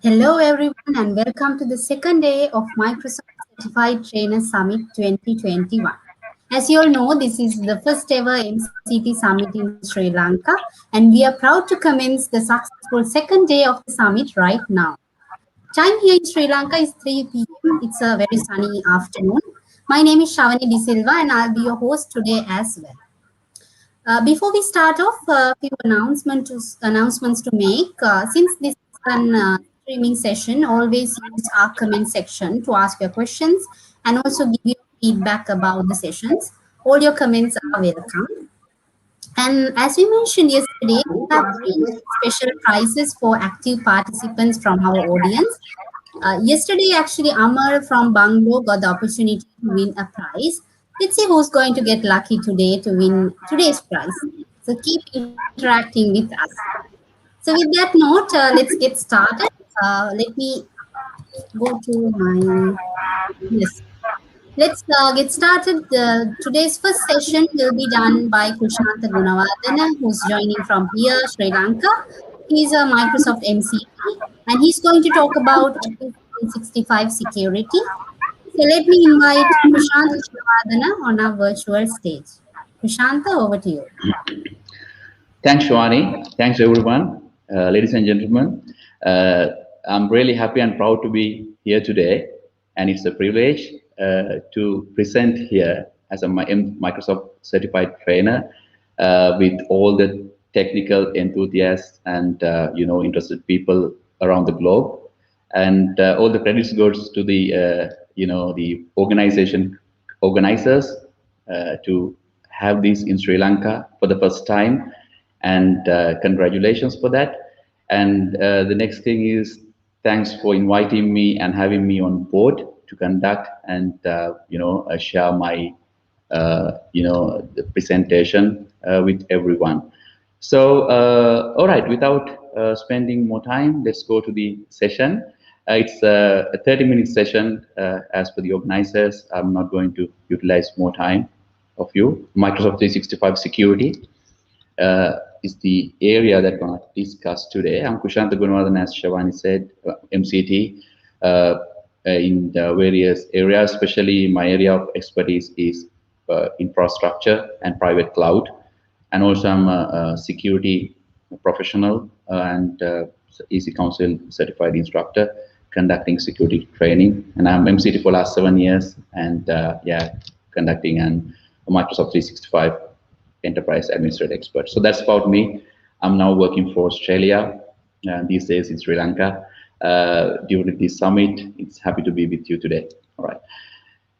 Hello everyone and welcome to the second day of Microsoft Certified Trainer Summit 2021. As you all know, this is the first ever MCT Summit in Sri Lanka and we are proud to commence the successful second day of the summit right now. Time here in Sri Lanka is 3 p.m. It's a very sunny afternoon. My name is Shavani De Silva and I'll be your host today as well. Before we start off, a few announcements to make. Since this is an streaming session, always use our comment section to ask your questions and also give you feedback about the sessions. All your comments are welcome. And as we mentioned yesterday, we have three special prizes for active participants from our audience. Yesterday, actually, Amar from Bangalore got the opportunity to win a prize. Let's see who's going to get lucky today to win today's prize. So keep interacting with us. So with that note, let's get started. Let me go to my yes. Let's get started. Today's first session will be done by Kushanta Gunawardena, who's joining from here, Sri Lanka. He's a Microsoft MCT, and he's going to talk about Office 365 security. So let me invite Kushanta Gunawardena on our virtual stage. Kushanta, over to you. Thanks, Shwani. Thanks, everyone. Ladies and gentlemen, I'm really happy and proud to be here today, and it's a privilege to present here as a Microsoft certified trainer with all the technical enthusiasts and interested people around the globe, and all the credits goes to the the organizers to have this in Sri Lanka for the first time, and congratulations for that. And the next thing is thanks for inviting me and having me on board to conduct and share my the presentation with everyone. So all right, without spending more time, let's go to the session. It's a 30-minute session as per the organizers. I'm not going to utilize more time of you. Microsoft 365 security is the area that we're going to discuss today. I'm Kushanta Gunawardena, as Shavani said, MCT in the various areas, especially my area of expertise is infrastructure and private cloud. And also I'm a security professional and EC Council certified instructor conducting security training. And I'm MCT for last 7 years and conducting a Microsoft 365 enterprise administrator expert. So that's about me. I'm now working for Australia these days in Sri Lanka. During this summit, it's happy to be with you today. All right.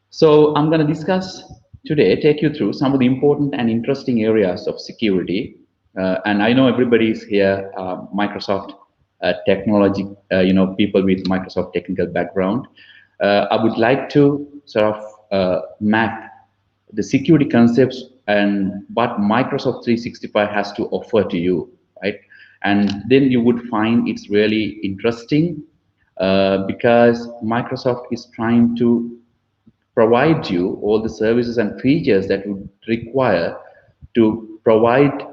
So I'm going to discuss today, take you through some of the important and interesting areas of security. And I know everybody is here, Microsoft technology, people with Microsoft technical background. I would like to sort of map the security concepts and what Microsoft 365 has to offer to you, right? And then you would find it's really interesting because Microsoft is trying to provide you all the services and features that would require to provide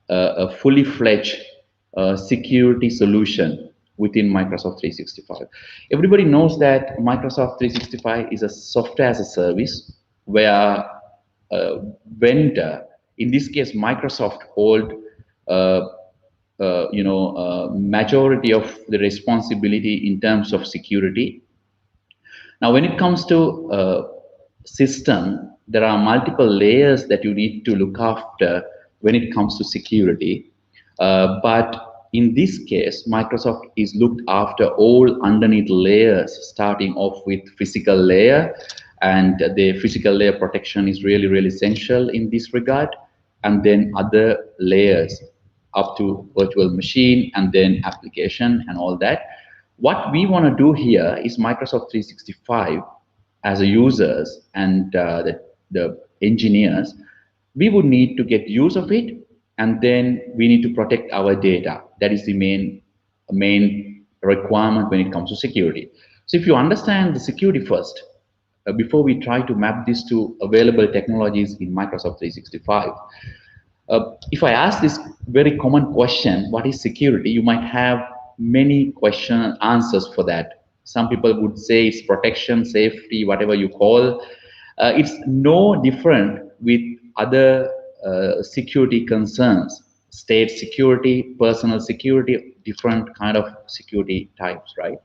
a fully fledged security solution within Microsoft 365. Everybody knows that Microsoft 365 is a software as a service where vendor, in this case Microsoft, hold majority of the responsibility in terms of security. Now when it comes to system, there are multiple layers that you need to look after when it comes to security, but in this case Microsoft is looked after all underneath layers, starting off with physical layer. And the physical layer protection is really, really essential in this regard. And then other layers up to virtual machine and then application and all that. What we want to do here is Microsoft 365 as a users and the engineers, we would need to get use of it. And then we need to protect our data. That is the main requirement when it comes to security. So if you understand the security first, before we try to map this to available technologies in Microsoft 365, if I ask this very common question, what is security? You might have many question answers for that. Some people would say it's protection, safety, whatever you call. It's no different with other security concerns, state security, personal security, different kind of security types, right?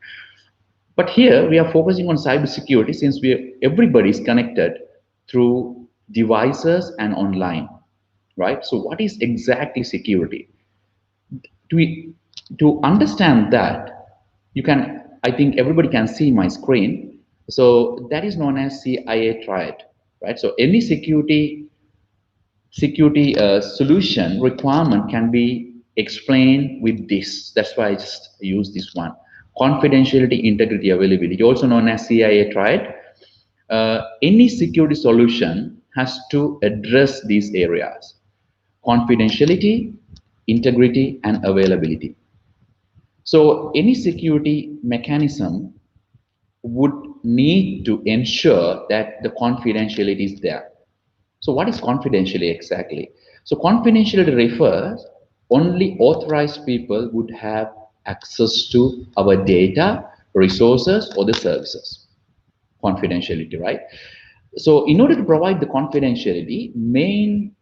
But here we are focusing on cybersecurity since everybody is connected through devices and online, right? So what is exactly security? To, to understand that, you can, I think everybody can see my screen. So that is known as CIA triad, right? So any security solution requirement can be explained with this. That's why I just use this one. Confidentiality, integrity, availability, also known as CIA triad. Any security solution has to address these areas: confidentiality, integrity, and availability. So any security mechanism would need to ensure that the confidentiality is there. So what is confidentiality exactly? So confidentiality refers only authorized people would have access to our data, resources, or the services. Confidentiality, right? So in order to provide the confidentiality, main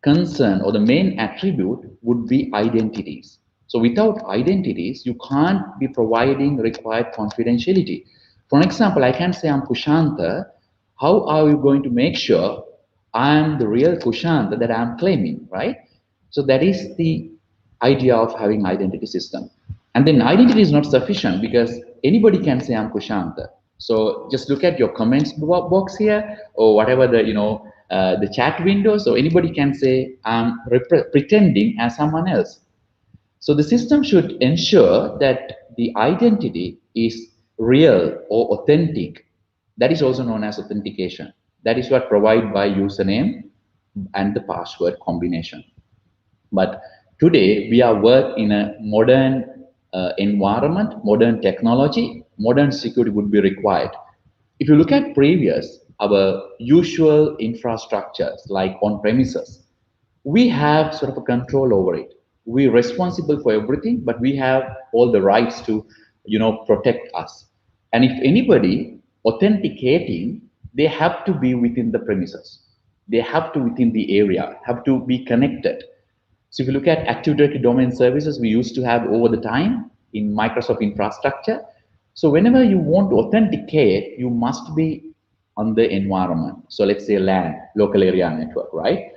concern or the main attribute would be identities. So without identities, you can't be providing required confidentiality. For example, I can say I'm Kushanta. How are you going to make sure I'm the real Kushanta that I'm claiming, right? So that is the idea of having identity system. And then identity is not sufficient because anybody can say I'm Kushanta. So just look at your comments box here or whatever the chat window. So anybody can say I'm pretending as someone else. So the system should ensure that the identity is real or authentic. That is also known as authentication. That is what provided by username and the password combination. But today we are work in a modern environment, modern technology, modern security would be required. If you look at previous, our usual infrastructures like on premises, we have sort of a control over it. We're responsible for everything, but we have all the rights to, protect us. And if anybody authenticating, they have to be within the premises. They have to within the area, have to be connected. So if you look at Active Directory domain services, we used to have over the time in Microsoft infrastructure. So whenever you want to authenticate, you must be on the environment. So let's say LAN, local area network, right?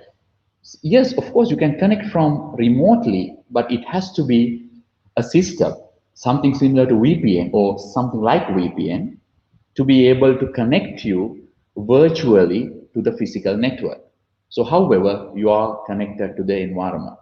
Yes, of course, you can connect from remotely, but it has to be a system, something similar to VPN or something like VPN to be able to connect you virtually to the physical network. So however, you are connected to the environment.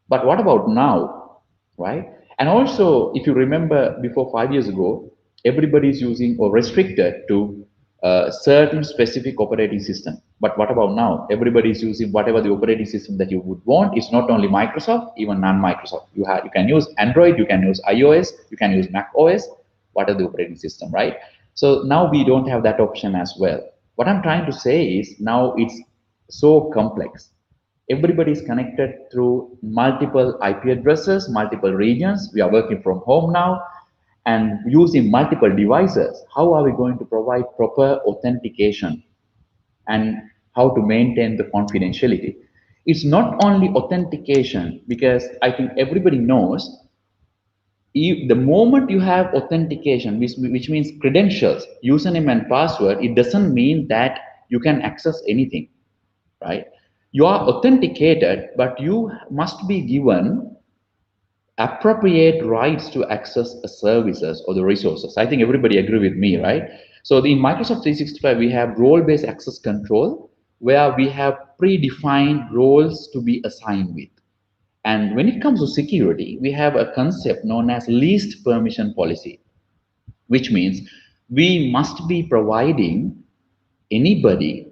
But what about now, right? And also, if you remember before 5 years ago, everybody is using or restricted to a certain specific operating system. But what about now? Everybody is using whatever the operating system that you would want. It's not only Microsoft, even non-Microsoft. You can use Android, you can use iOS, you can use Mac OS, whatever the operating system, right? So now we don't have that option as well. What I'm trying to say is now it's so complex. Everybody is connected through multiple IP addresses, multiple regions. We are working from home now and using multiple devices. How are we going to provide proper authentication and how to maintain the confidentiality? It's not only authentication because I think everybody knows the moment you have authentication, which means credentials, username and password, it doesn't mean that you can access anything, right? You are authenticated, but you must be given appropriate rights to access the services or the resources. I think everybody agree with me, right? So in Microsoft 365, we have role-based access control where we have predefined roles to be assigned with. And when it comes to security, we have a concept known as least permission policy, which means we must be providing anybody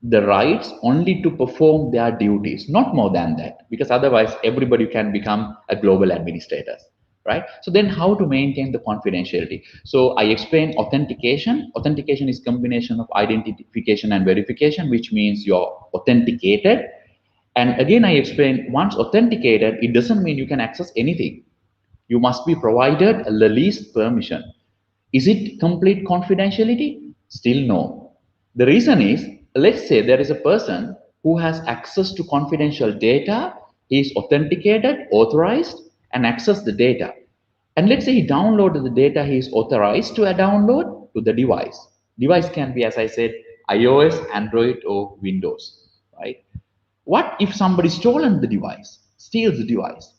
the rights only to perform their duties, not more than that, because otherwise everybody can become a global administrator, right? So then how to maintain the confidentiality? So I explained authentication. Authentication is combination of identification and verification, which means you're authenticated. And again, I explained once authenticated, it doesn't mean you can access anything. You must be provided the least permission. Is it complete confidentiality? Still no. The reason is, let's say there is a person who has access to confidential data, he is authenticated, authorized, and access the data. And let's say he downloaded the data he is authorized to download to the device. Device can be, as I said, iOS, Android, or Windows, right? What if somebody stolen the device, steals the device?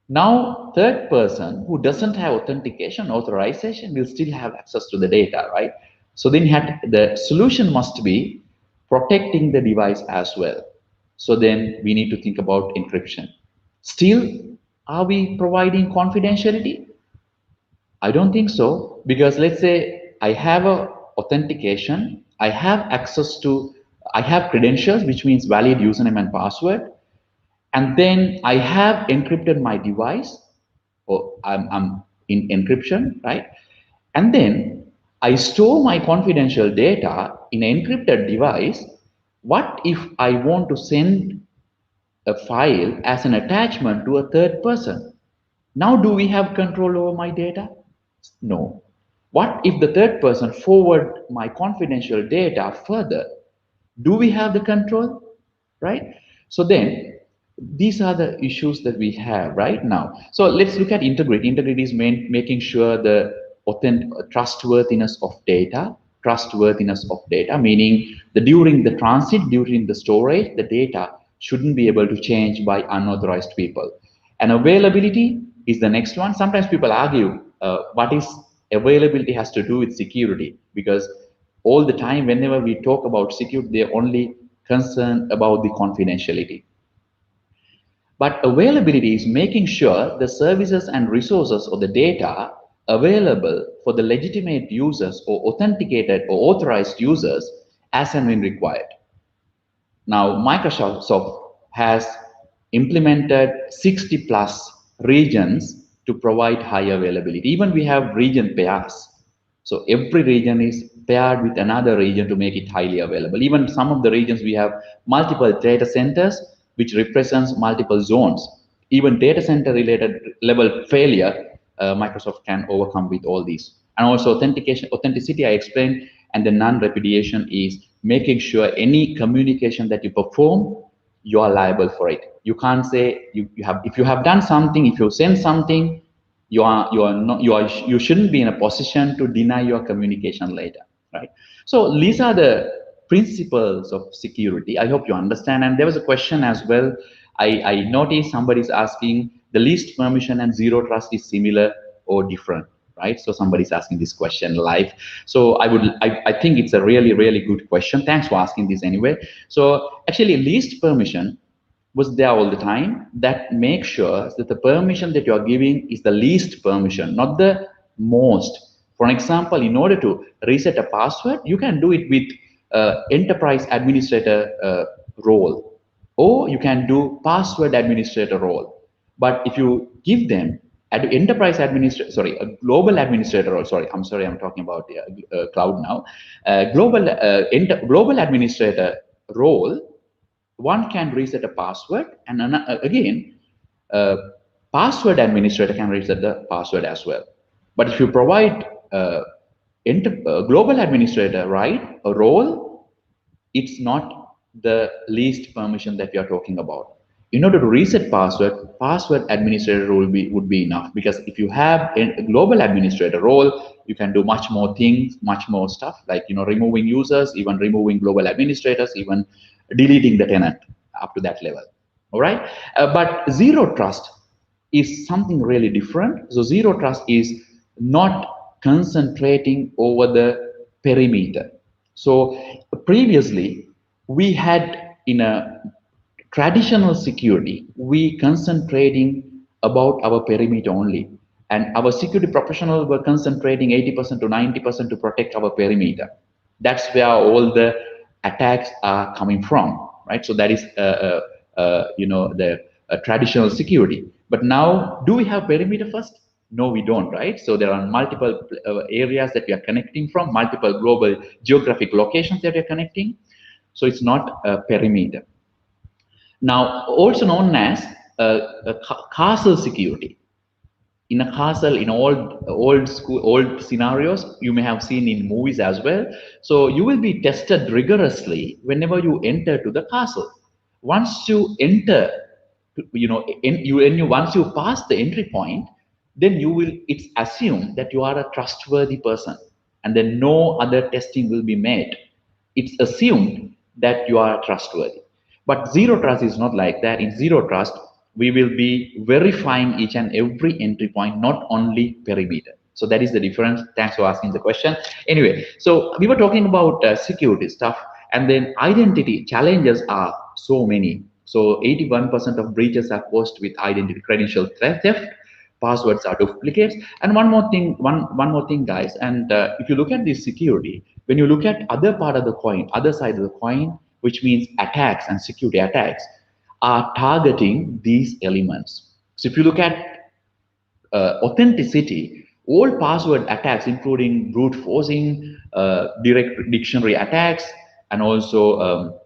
Now, third person who doesn't have authentication, authorization will still have access to the data, right? So then the solution must be protecting the device as well. So then we need to think about encryption. Still, are we providing confidentiality? I don't think so, because let's say I have a authentication, I have access to, I have credentials, which means valid username and password, and then I have encrypted my device, or I'm in encryption, right? And then I store my confidential data in an encrypted device. What if I want to send a file as an attachment to a third person? Now, do we have control over my data? No. What if the third person forward my confidential data further? Do we have the control? Right? So then, these are the issues that we have right now. So let's look at integrity. Integrity is making sure the trustworthiness of data, meaning during the transit, during the storage, the data shouldn't be able to change by unauthorized people. And availability is the next one. Sometimes people argue what is availability has to do with security, because all the time whenever we talk about security, they're only concerned about the confidentiality. But availability is making sure the services and resources or the data available for the legitimate users or authenticated or authorized users as and when required. Now, Microsoft has implemented 60 plus regions to provide high availability. Even we have region pairs. So every region is paired with another region to make it highly available. Even some of the regions we have multiple data centers, which represents multiple zones. Even data center related level failure, Microsoft can overcome with all these. And also authenticity I explained, and the non-repudiation is making sure any communication that you perform, you are liable for it. You can't say if you have done something, if you send something, you shouldn't be in a position to deny your communication later, right? So these are the principles of security. I hope you understand. And there was a question as well. I noticed somebody's asking, the least permission and zero trust is similar or different, right? So somebody's asking this question live. So I think it's a really good question. Thanks for asking this anyway. So actually, least permission was there all the time. That makes sure that the permission that you are giving is the least permission, not the most. For example, in order to reset a password, you can do it with enterprise administrator role, or you can do password administrator role. But if you give them enterprise administrator, sorry, a global administrator role, sorry, I'm talking about cloud now, global administrator role, one can reset a password, and again, password administrator can reset the password as well. But if you provide global administrator, right, a role, it's not the least permission that we are talking about. In order to reset password administrator role would be enough, because if you have a global administrator role, you can do much more things, much more stuff, like removing users, even removing global administrators, even deleting the tenant up to that level. All right, but zero trust is something really different. So zero trust is not concentrating over the perimeter. So previously we had, in a traditional security, we concentrating about our perimeter only, and our security professionals were concentrating 80% to 90% to protect our perimeter. That's where all the attacks are coming from, right? So that is the traditional security. But now, do we have perimeter first? No, we don't, right? So there are multiple areas that we are connecting from, multiple global geographic locations that we are connecting. So it's not a perimeter. Now, also known as castle security. in a castle, in old scenarios you may have seen in movies as well. So you will be tested rigorously whenever you enter to the castle. Once you enter, once you pass the entry point, then it's assumed that you are a trustworthy person, and then no other testing will be made. It's assumed that you are trustworthy. But zero trust is not like that. In zero trust, we will be verifying each and every entry point, not only perimeter. So that is the difference. Thanks for asking the question. Anyway, so we were talking about security stuff, and then identity challenges are so many. So 81% of breaches are caused with identity credential theft, passwords are duplicates. And one more thing, guys. And if you look at this security, when you look at other part of the coin, other side of the coin, which means attacks and security attacks, are targeting these elements. So if you look at authenticity, all password attacks, including brute forcing, direct dictionary attacks, and also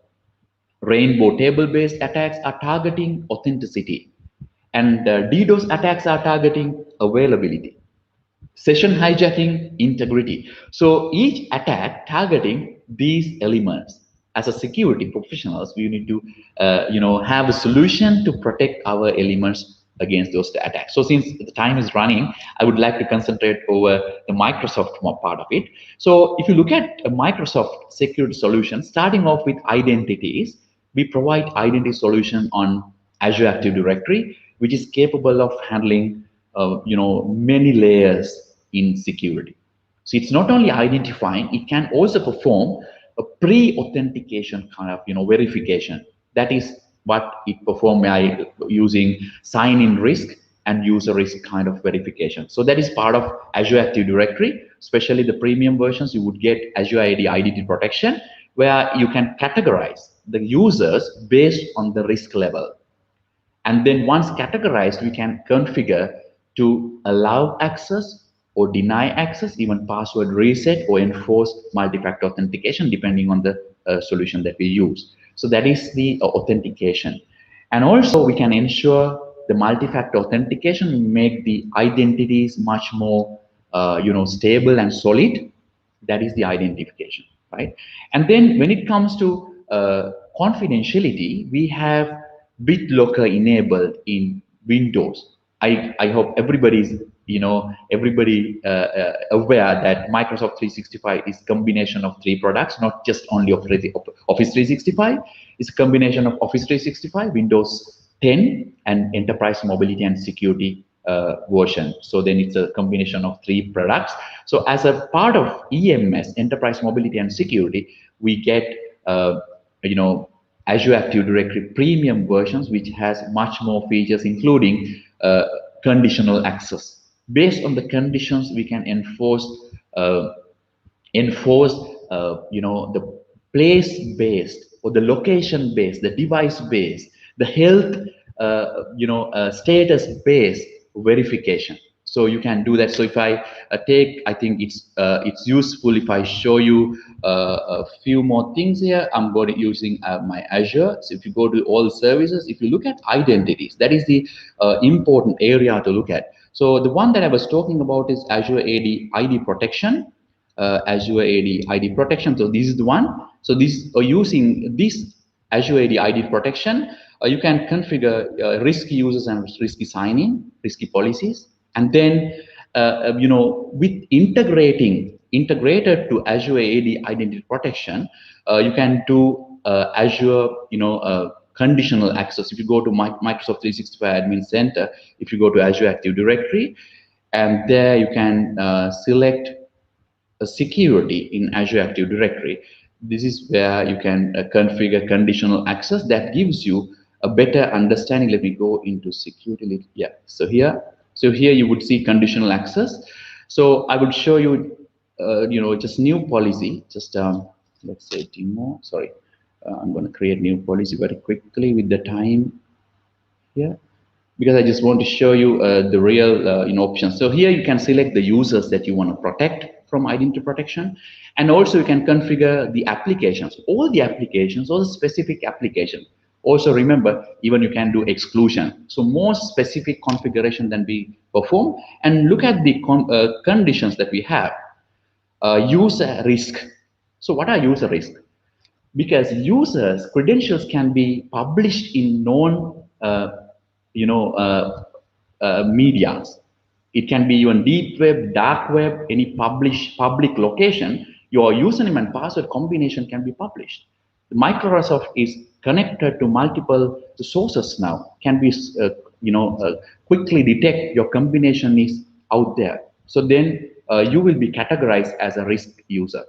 rainbow table-based attacks, are targeting authenticity. And DDoS attacks are targeting availability. Session hijacking, integrity. So each attack targeting these elements. As a security professionals, we need to have a solution to protect our elements against those attacks. So since the time is running, I would like to concentrate over the Microsoft part of it. So if you look at a Microsoft security solution, starting off with identities, we provide identity solution on Azure Active Directory, which is capable of handling many layers in security. So it's not only identifying, it can also perform a pre-authentication kind of verification. That is what it performs by using sign-in risk and user risk kind of verification. So that is part of Azure Active Directory, especially the premium versions. You would get Azure AD IDT Protection, where you can categorize the users based on the risk level. And then once categorized, we can configure to allow access or deny access, even password reset, or enforce multi-factor authentication, depending on the solution that we use. So that is the authentication. And also we can ensure the multi-factor authentication, make the identities much more stable and solid. That is the identification, right? And then when it comes to confidentiality, we have BitLocker enabled in Windows. I hope everybody's aware that Microsoft 365 is a combination of 3 products, not just only of Office 365. It's a combination of Office 365, Windows 10, and Enterprise Mobility and Security version. So then it's a combination of 3 products. So as a part of EMS, Enterprise Mobility and Security, we get Azure Active Directory premium versions, which has much more features, including conditional access. Based on the conditions, we can enforce the place-based or the location-based, the device-based, the health, status-based verification. So you can do that. So if I I think it's useful if I show you a few more things here. I'm going to using my Azure. So if you go to all services, if you look at identities, that is the important area to look at. So the one that I was talking about is Azure AD ID Protection. Azure AD ID Protection. So this is the one. So this using this Azure AD ID Protection, you can configure risky users and risky sign-in, risky policies. And then, with integrated to Azure AD Identity Protection, you can do Azure, conditional access. If you go to Microsoft 365 Admin Center, if you go to Azure Active Directory, and there you can select a security in Azure Active Directory. This is where you can configure conditional access that gives you a better understanding. Let me go into security. Yeah, so here you would see conditional access. So I would show you, just new policy. Just let's say demo. Sorry, I'm going to create new policy very quickly with the time here, because I just want to show you the real options. So here you can select the users that you want to protect from identity protection, and also you can configure the applications, all the specific application. Also remember, even you can do exclusion. So more specific configuration than we perform. And look at the conditions that we have. User risk. So what are user risk? Because users' credentials can be published in known, you know, medias. It can be even deep web, dark web, any public location. Your username and password combination can be published. Microsoft is connected to multiple sources now. Can be, quickly detect your combination is out there. So then you will be categorized as a risk user.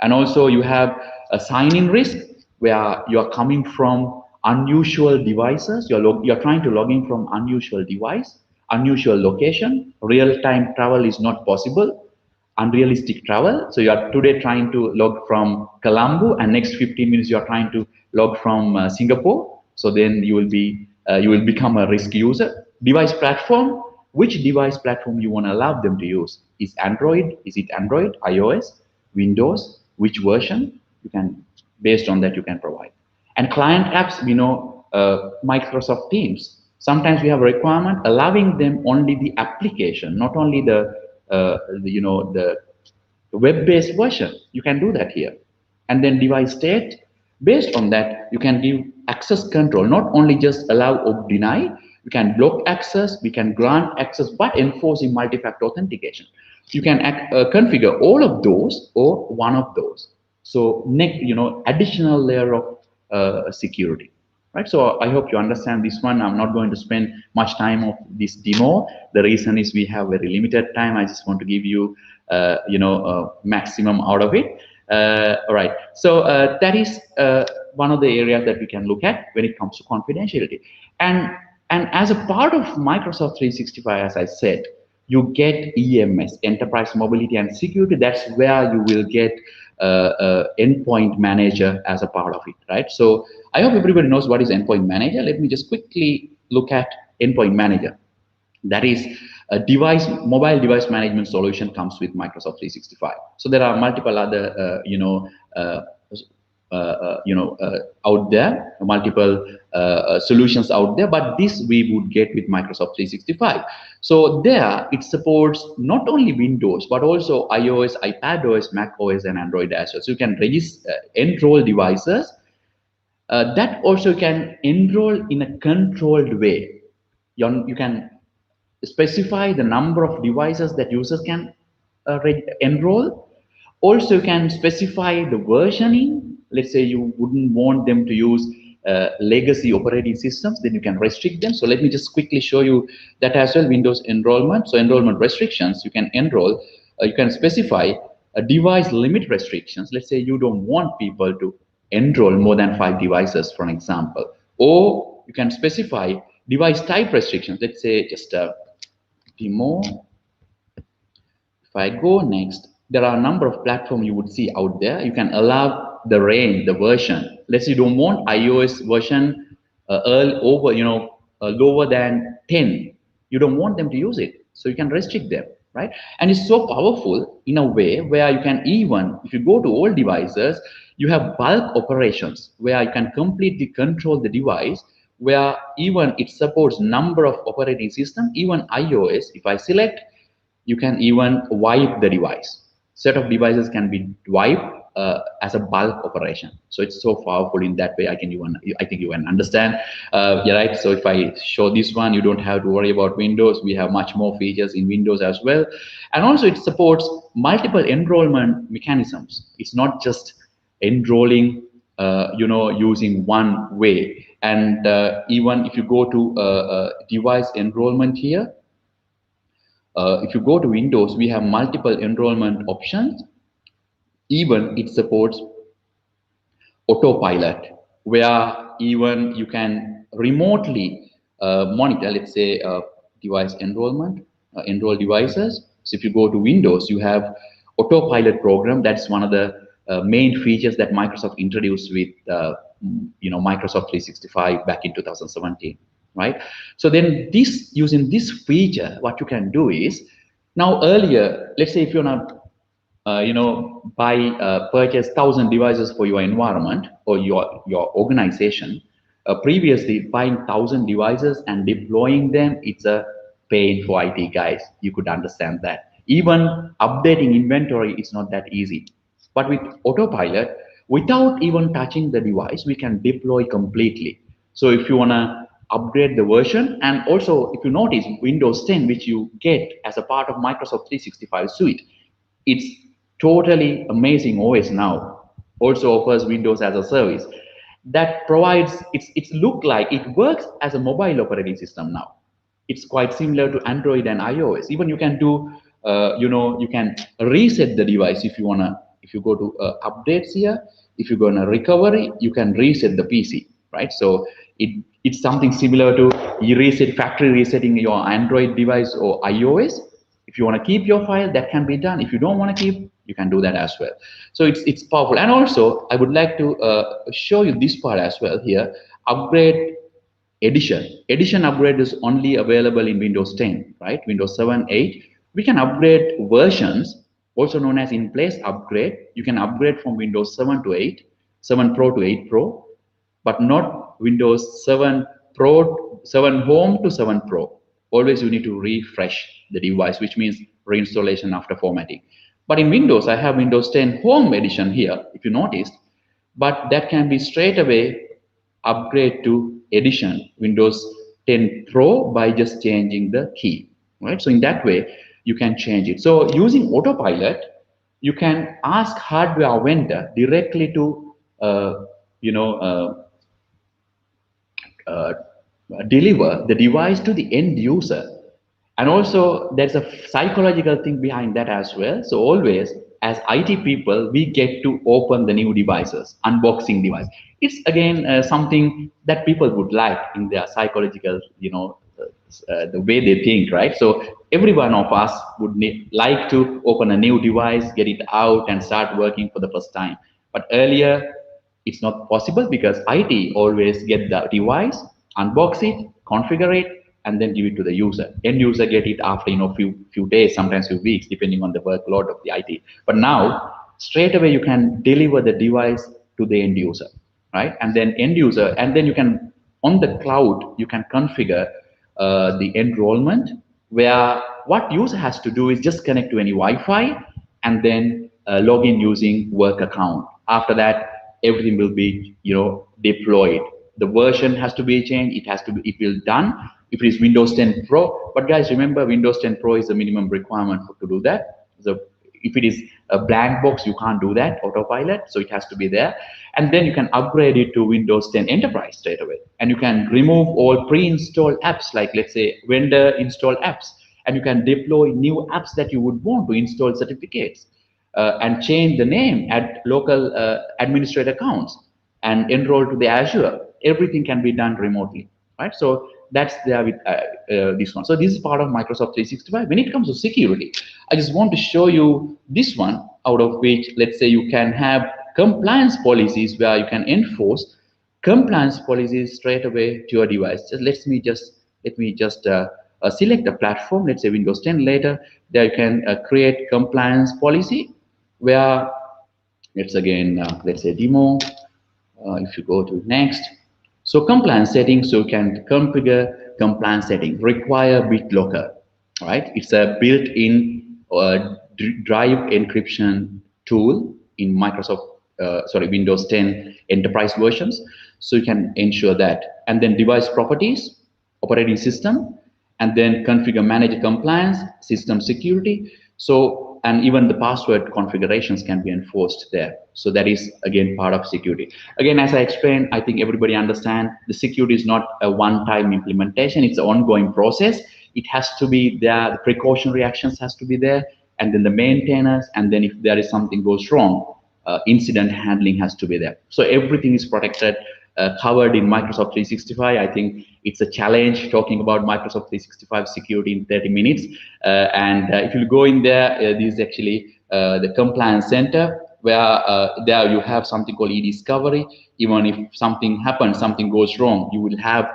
And also you have a sign-in risk where you are coming from unusual devices. You're trying to log in from unusual device, unusual location. Real-time travel is not possible. Unrealistic travel. So you are today trying to log from Colombo, and next 15 minutes you are trying to log from Singapore. So then you will become a risk user. Device platform. Which device platform you want to allow them to use? Is Android? Is it Android, iOS, Windows? Which version? You can, based on that, you can provide. And client apps, we know Microsoft Teams. Sometimes we have a requirement allowing them only the application, not only the web-based version. You can do that here. And then device state. Based on that, you can give access control, not only just allow or deny. We can block access, we can grant access, but enforcing multi-factor authentication. You can configure all of those or one of those. So additional layer of security. Right, so I hope you understand this one. I'm not going to spend much time of this demo. The reason is we have very limited time. I just want to give you, maximum out of it. All right, so that is one of the areas that we can look at when it comes to confidentiality. And as a part of Microsoft 365, as I said, you get EMS, Enterprise Mobility and Security. That's where you will get Endpoint Manager as a part of it, right? So I hope everybody knows what is Endpoint Manager. Let me just quickly look at Endpoint Manager. That is a mobile device management solution comes with Microsoft 365. So there are multiple other, out there, multiple solutions out there, but this we would get with Microsoft 365. So there it supports not only Windows, but also iOS, iPadOS, macOS, and Android as well. So you can enroll devices. That also can enroll in a controlled way. You can specify the number of devices that users can enroll. Also, you can specify the versioning. Let's say you wouldn't want them to use legacy operating systems, then you can restrict them. So let me just quickly show you that as well. Windows enrollment. So enrollment restrictions, you can enroll, you can specify a device limit restrictions. Let's say you don't want people to enroll more than 5 devices, for an example. Or you can specify device type restrictions. Let's say just a demo. If I go next, there are a number of platforms you would see out there. You can allow the range, the version. Let's say you don't want iOS version lower than 10. You don't want them to use it, so you can restrict them, right? And it's so powerful in a way where you can even, if you go to all devices, you have bulk operations where you can completely control the device, where even it supports number of operating systems, even iOS. If I select, you can even wipe the device. Set of devices can be wiped as a bulk operation. So it's so powerful in that way. I think you can understand. Yeah, right. So if I show this one, you don't have to worry about Windows. We have much more features in Windows as well, and also it supports multiple enrollment mechanisms. It's not just enrolling, using one way. And even if you go to device enrollment here. If you go to Windows, we have multiple enrollment options. Even it supports autopilot, where even you can remotely monitor, let's say, device enrollment, enroll devices. So if you go to Windows, you have autopilot program. That's one of the main features that Microsoft introduced with Microsoft 365 back in 2017. Right? So then using this feature, what you can do is, now earlier, let's say if you're not, purchase 1,000 devices for your environment or your organization, previously buying 1,000 devices and deploying them, it's a pain for IT guys. You could understand that. Even updating inventory is not that easy. But with autopilot, without even touching the device, we can deploy completely. So if you want to upgrade the version, and also if you notice Windows 10, which you get as a part of Microsoft 365 suite, it's totally amazing OS now. Also offers Windows as a service that provides it's look like it works as a mobile operating system now. It's quite similar to Android and iOS. Even you can do, you can reset the device if you wanna. If you go to updates here, if you go on a recovery, you can reset the PC, right? So it's something similar to you reset factory resetting your Android device or iOS. If you want to keep your file, that can be done. If you don't want to keep, you can do that as well. So it's powerful. And also, I would like to show you this part as well here. Upgrade edition. Edition upgrade is only available in Windows 10, right? Windows 7, 8. We can upgrade versions, also known as in-place upgrade. You can upgrade from Windows 7 to 8, 7 Pro to 8 Pro, but not Windows 7 Pro, 7 Home to 7 Pro. Always you need to refresh the device, which means reinstallation after formatting. But in Windows, I have Windows 10 Home Edition here, if you noticed, but that can be straight away upgrade to edition Windows 10 Pro by just changing the key, right? So in that way, you can change it. So using autopilot, you can ask hardware vendor directly to, you know, uh, deliver the device to the end user. And also there's a psychological thing behind that as well. So always as IT people, we get to open the new devices, unboxing device. It's again something that people would like in their psychological, the way they think, right? So every one of us would like to open a new device, get it out and start working for the first time. But earlier, it's not possible because IT always get the device, unbox it, configure it, and then give it to the user. End user get it after few days, sometimes few weeks, depending on the workload of the IT. But now straight away you can deliver the device to the end user, right? And then end user, and then you can on the cloud you can configure the enrollment, where what user has to do is just connect to any Wi-Fi and then log in using work account. After that, everything will be deployed. The version has to be changed. It will done if it is Windows 10 Pro. But guys, remember Windows 10 Pro is the minimum requirement to do that. So if it is a blank box, you can't do that autopilot. So it has to be there. And then you can upgrade it to Windows 10 Enterprise straight away. And you can remove all pre-installed apps, like let's say vendor installed apps. And you can deploy new apps that you would want to install certificates. And change the name, add local administrator accounts, and enroll to the Azure. Everything can be done remotely, right? So that's there with this one. So this is part of Microsoft 365. When it comes to security, I just want to show you this one, out of which, let's say you can have compliance policies where you can enforce compliance policies straight away to your device. Just let me just select a platform, let's say Windows 10 later. There you can create compliance policy where let's say demo. If you go to next, so compliance settings, so you can configure compliance setting, require BitLocker, right? It's a built-in drive encryption tool in Windows 10 enterprise versions. So you can ensure that. And then device properties, operating system, and then configure manager compliance, system security. So, and even the password configurations can be enforced there. So that is again part of security. Again, as I explained, I think everybody understand the security is not a one-time implementation. It's an ongoing process. It has to be there. The precautionary actions has to be there, and then the maintainers, and then if there is something goes wrong, incident handling has to be there. So everything is protected, covered in Microsoft 365. I think it's a challenge talking about Microsoft 365 security in 30 minutes. And if you go in there, this is actually the compliance center, where there you have something called e-discovery. Even if something happens, something goes wrong, you will have,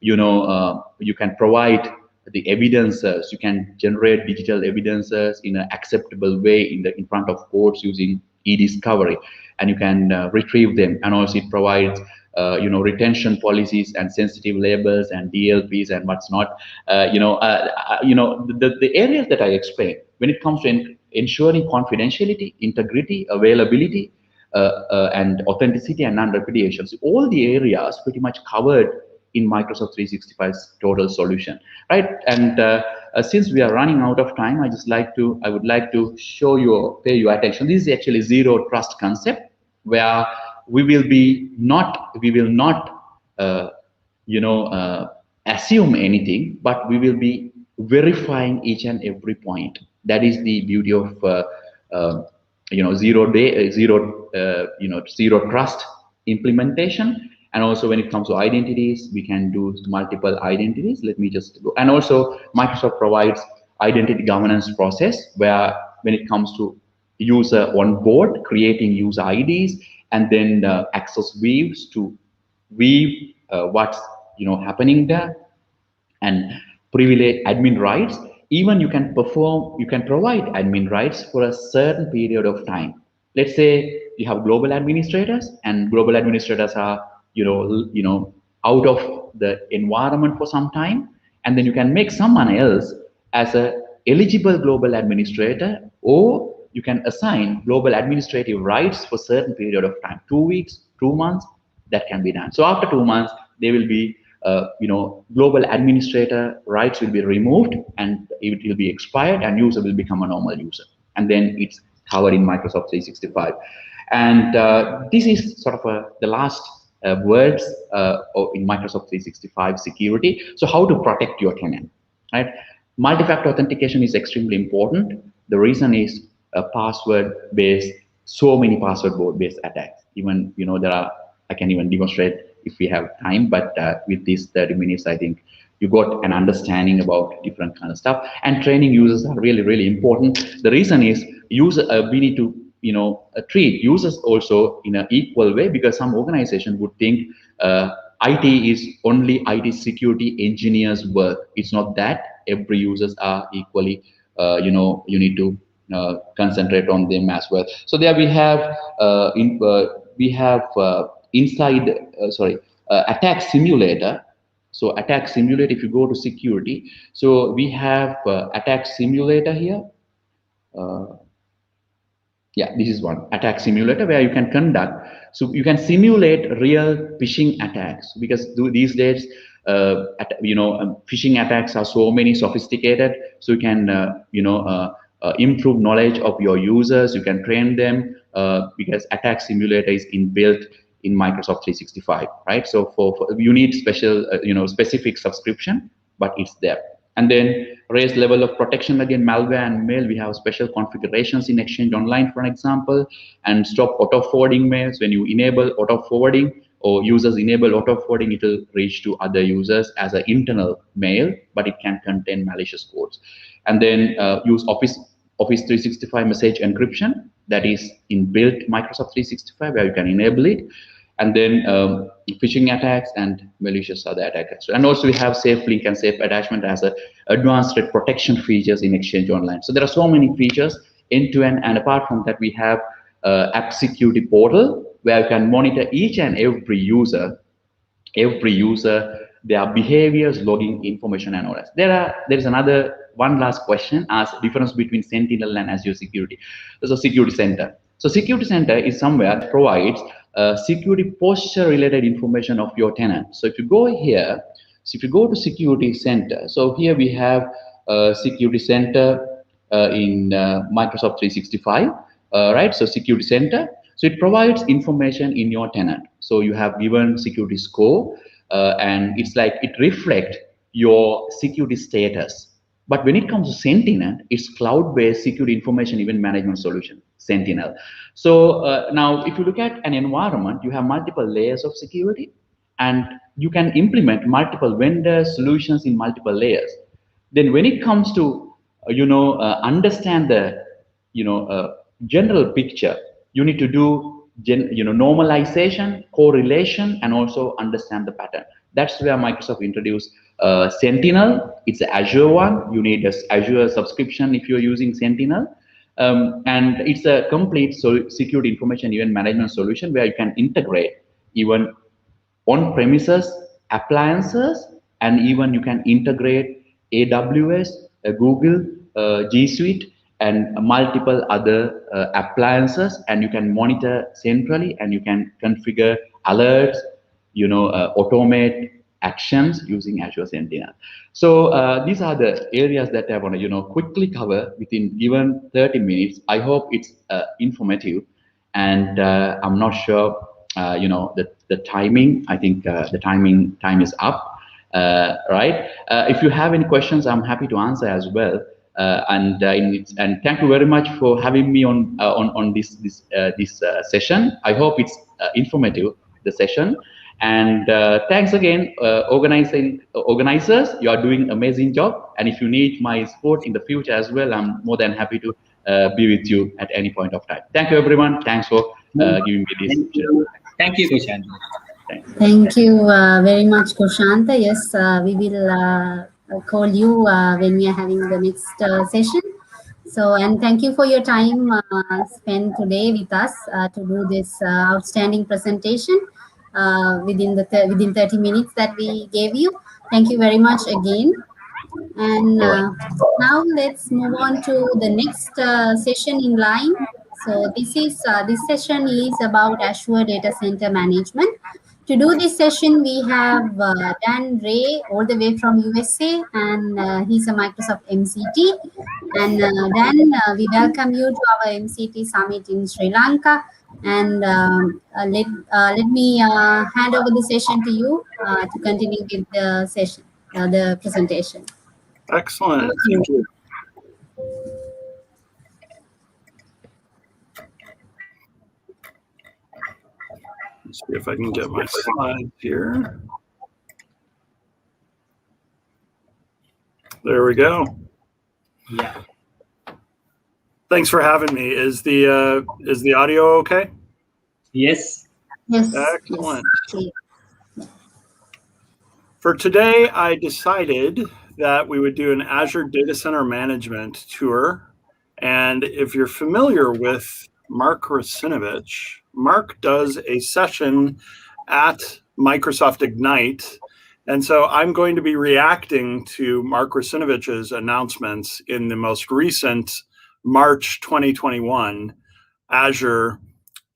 you can provide the evidences. You can generate digital evidences in an acceptable way in front of courts using e-discovery, and you can retrieve them. And also it provides retention policies and sensitive labels and DLPs and what's not. The areas that I explained when it comes to ensuring confidentiality, integrity, availability, and authenticity and non-repudiation. So all the areas pretty much covered in Microsoft 365's total solution, right? And since we are running out of time, I would like to show you or pay your attention. This is actually zero trust concept, where we will not assume anything, but we will be verifying each and every point. That is the beauty of zero trust implementation. And also when it comes to identities, we can do multiple identities. Let me just go. And also Microsoft provides identity governance process, where when it comes to user on board, creating user IDs, and then access views to view what's happening there, and privilege admin rights. Even you can provide admin rights for a certain period of time. Let's say you have global administrators, and global administrators are out of the environment for some time, and then you can make someone else as a eligible global administrator, or you can assign global administrative rights for certain period of time, 2 weeks, 2 months. That can be done. So after 2 months, they will be global administrator rights will be removed, and it will be expired, and user will become a normal user, and then it's covered in Microsoft 365. And this is sort of the last words in Microsoft 365 security. So how to protect your tenant, right? Multi-factor authentication is extremely important. The reason is password based, so many password based attacks. Even I can even demonstrate if we have time, but with these 30 minutes, I think you got an understanding about different kind of stuff. And training users are really, really important. The reason is we need to treat users also in an equal way, because some organization would think IT is only IT security engineers' work. It's not that. Every users are equally, you need to concentrate on them as well. So there we have attack simulator. So attack simulator, if you go to security, so we have attack simulator here. Yeah, this is one attack simulator where you can conduct. So you can simulate real phishing attacks, because these days, phishing attacks are so many sophisticated. So you can, improve knowledge of your users. You can train them because attack simulator is inbuilt in Microsoft 365, right? So for you need special, specific subscription, but it's there. And then raise level of protection against malware and mail. We have special configurations in Exchange Online, for example, and stop auto forwarding mails. When you enable auto forwarding, or users enable auto forwarding, it will reach to other users as an internal mail, but it can contain malicious codes. And then use Office 365 message encryption, that is inbuilt Microsoft 365, where you can enable it. And then phishing attacks and malicious other attacks. And also we have safe link and safe attachment as a advanced threat protection features in Exchange Online. So there are so many features end to end. And apart from that, we have app security portal, where you can monitor each and every user, their behaviors, logging information, and all that. There is another one last question: as difference between Sentinel and Azure Security. So Security Center. So Security Center is somewhere that provides security posture related information of your tenant. So if you go here, if you go to Security Center, so here we have Security Center in Microsoft 365, right? So Security Center. So it provides information in your tenant. So you have given security score, and it's like it reflects your security status. But when it comes to Sentinel, it's cloud-based security information event management solution, Sentinel. So now if you look at an environment, you have multiple layers of security, and you can implement multiple vendor solutions in multiple layers. Then when it comes to, understand the, general picture, you need to do, normalization, correlation, and also understand the pattern. That's where Microsoft introduced Sentinel. It's an Azure one. You need an Azure subscription if you're using Sentinel. And it's a complete security information event management solution where you can integrate even on-premises appliances, and even you can integrate AWS, Google, G Suite, and multiple other appliances, and you can monitor centrally, and you can configure alerts, automate actions using Azure Sentinel. So these are the areas that I want to quickly cover within given 30 minutes. I hope it's informative, and I'm not sure the timing. I think the time is up, right? If you have any questions, I'm happy to answer as well. And thank you very much for having me on this session. I hope it's informative, the session. And thanks again, organizers. You are doing amazing job. And if you need my support in the future as well, I'm more than happy to be with you at any point of time. Thank you, everyone. Thanks for giving me this. Thank you, Kushanta. Thank you very much, Kushanta. Yes, we will call you when we are having the next session. So, and thank you for your time spent today with us to do this outstanding presentation within 30 minutes that we gave you. Thank you very much again. And now let's move on to the next session in line. So this session is about Azure Data Center Management. To do this session, we have Dan Ray, all the way from USA, and he's a Microsoft MCT. And Dan, we welcome you to our MCT Summit in Sri Lanka. And let me hand over the session to you to continue with the session, the presentation. Excellent. Thank you. Let's see if I can get my slides here. There we go. Yeah. Thanks for having me. Is the audio okay? Yes. Yes. Excellent. Yes. For today, I decided that we would do an Azure Data Center Management tour. And if you're familiar with Mark Rasinovich, Mark does a session at Microsoft Ignite. And so I'm going to be reacting to Mark Rasinovich's announcements in the most recent March 2021 Azure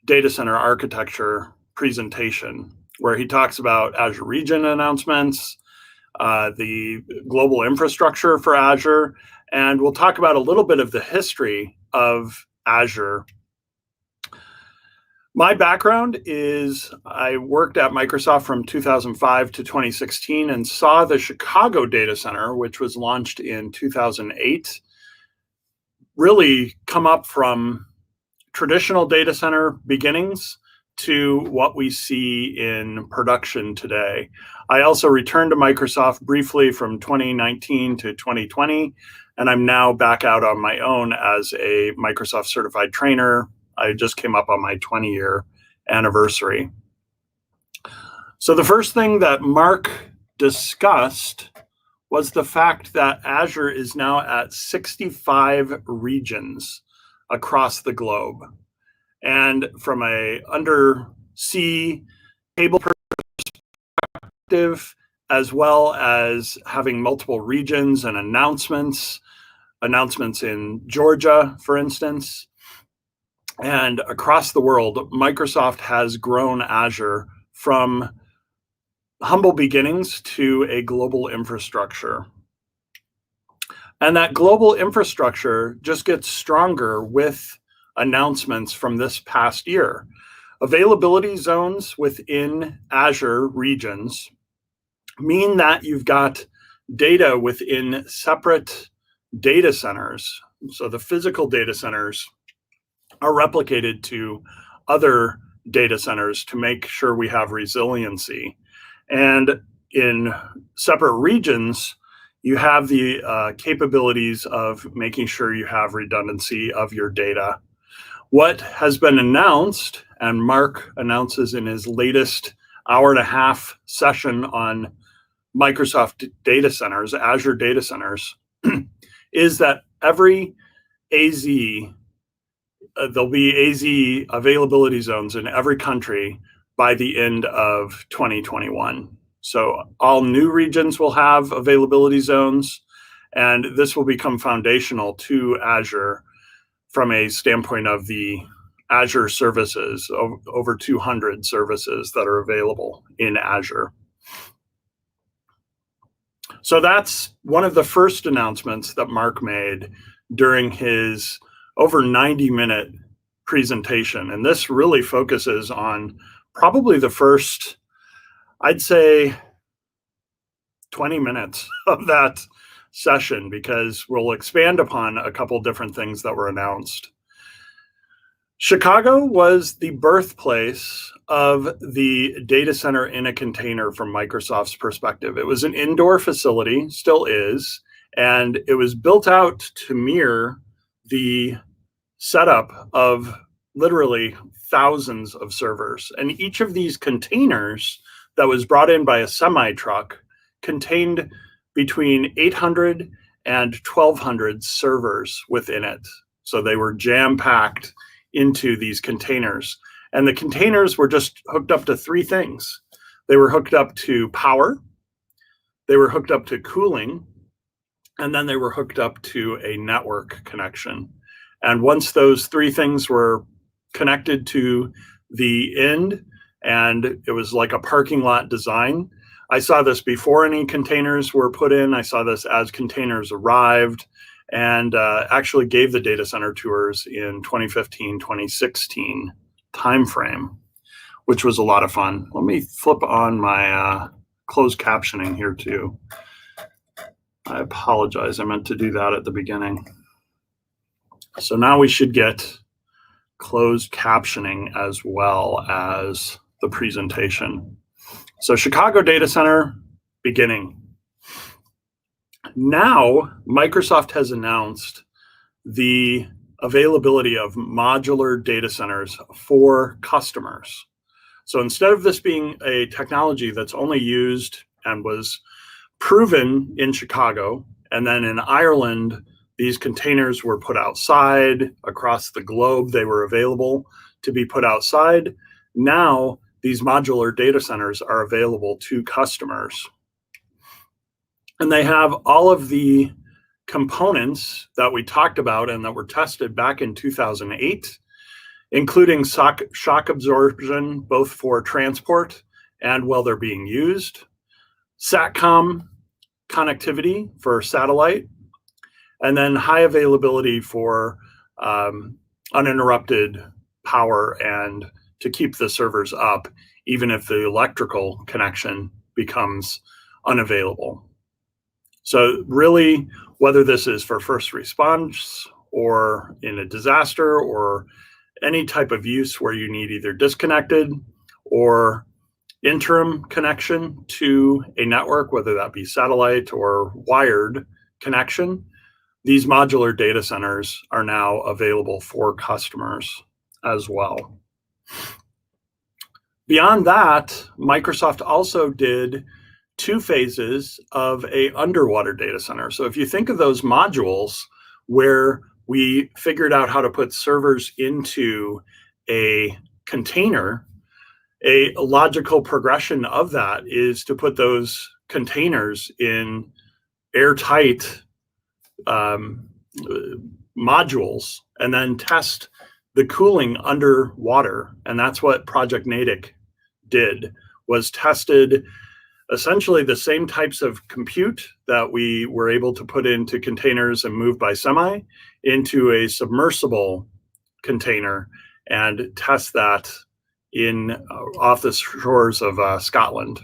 Data Center Architecture presentation, where he talks about Azure region announcements, the global infrastructure for Azure, and we'll talk about a little bit of the history of Azure. My background is I worked at Microsoft from 2005 to 2016 and saw the Chicago data center, which was launched in 2008, really come up from traditional data center beginnings to what we see in production today. I also returned to Microsoft briefly from 2019 to 2020, and I'm now back out on my own as a Microsoft certified trainer. I just came up on my 20-year anniversary. So the first thing that Mark discussed was the fact that Azure is now at 65 regions across the globe. And from a undersea cable perspective, as well as having multiple regions and announcements in Georgia, for instance, and across the world, Microsoft has grown Azure from humble beginnings to a global infrastructure. And that global infrastructure just gets stronger with announcements from this past year. Availability zones within Azure regions mean that you've got data within separate data centers. So the physical data centers are replicated to other data centers to make sure we have resiliency. And in separate regions, you have the capabilities of making sure you have redundancy of your data. What has been announced, and Mark announces in his latest hour-and-a-half session on Microsoft data centers, Azure data centers, is that every AZ, there'll be AZ availability zones in every country by the end of 2021. So all new regions will have availability zones, and this will become foundational to Azure from a standpoint of the Azure services, over 200 services that are available in Azure. So that's one of the first announcements that Mark made during his over 90-minute presentation. And this really focuses on probably the first, I'd say, 20 minutes of that session, because we'll expand upon a couple different things that were announced. Chicago was the birthplace of the data center in a container from Microsoft's perspective. It was an indoor facility, still is, and it was built out to mirror the setup of literally thousands of servers. And each of these containers that was brought in by a semi-truck contained between 800 and 1,200 servers within it. So they were jam-packed into these containers. And the containers were just hooked up to three things. They were hooked up to power, they were hooked up to cooling, and then they were hooked up to a network connection. And once those three things were connected to the end, and it was like a parking lot design. I saw this before any containers were put in. I saw this as containers arrived, and actually gave the data center tours in 2015, 2016 timeframe, which was a lot of fun. Let me flip on my closed captioning here too. I apologize, I meant to do that at the beginning. So now we should get closed captioning as well as the presentation. So Chicago data center, beginning. Now, Microsoft has announced the availability of modular data centers for customers. So instead of this being a technology that's only used and was proven in Chicago, and then in Ireland, these containers were put outside across the globe, they were available to be put outside. Now, these modular data centers are available to customers. And they have all of the components that we talked about and that were tested back in 2008, including shock absorption, both for transport and while they're being used, SATCOM connectivity for satellite, and then high availability for uninterrupted power and to keep the servers up, even if the electrical connection becomes unavailable. So really, whether this is for first response or in a disaster or any type of use where you need either disconnected or interim connection to a network, whether that be satellite or wired connection, these modular data centers are now available for customers as well. Beyond that, Microsoft also did 2 phases of a underwater data center. So if you think of those modules where we figured out how to put servers into a container, a logical progression of that is to put those containers in airtight modules and then test the cooling underwater. And that's what Project Natick did, was tested essentially the same types of compute that we were able to put into containers and move by semi into a submersible container and test that in off the shores of Scotland.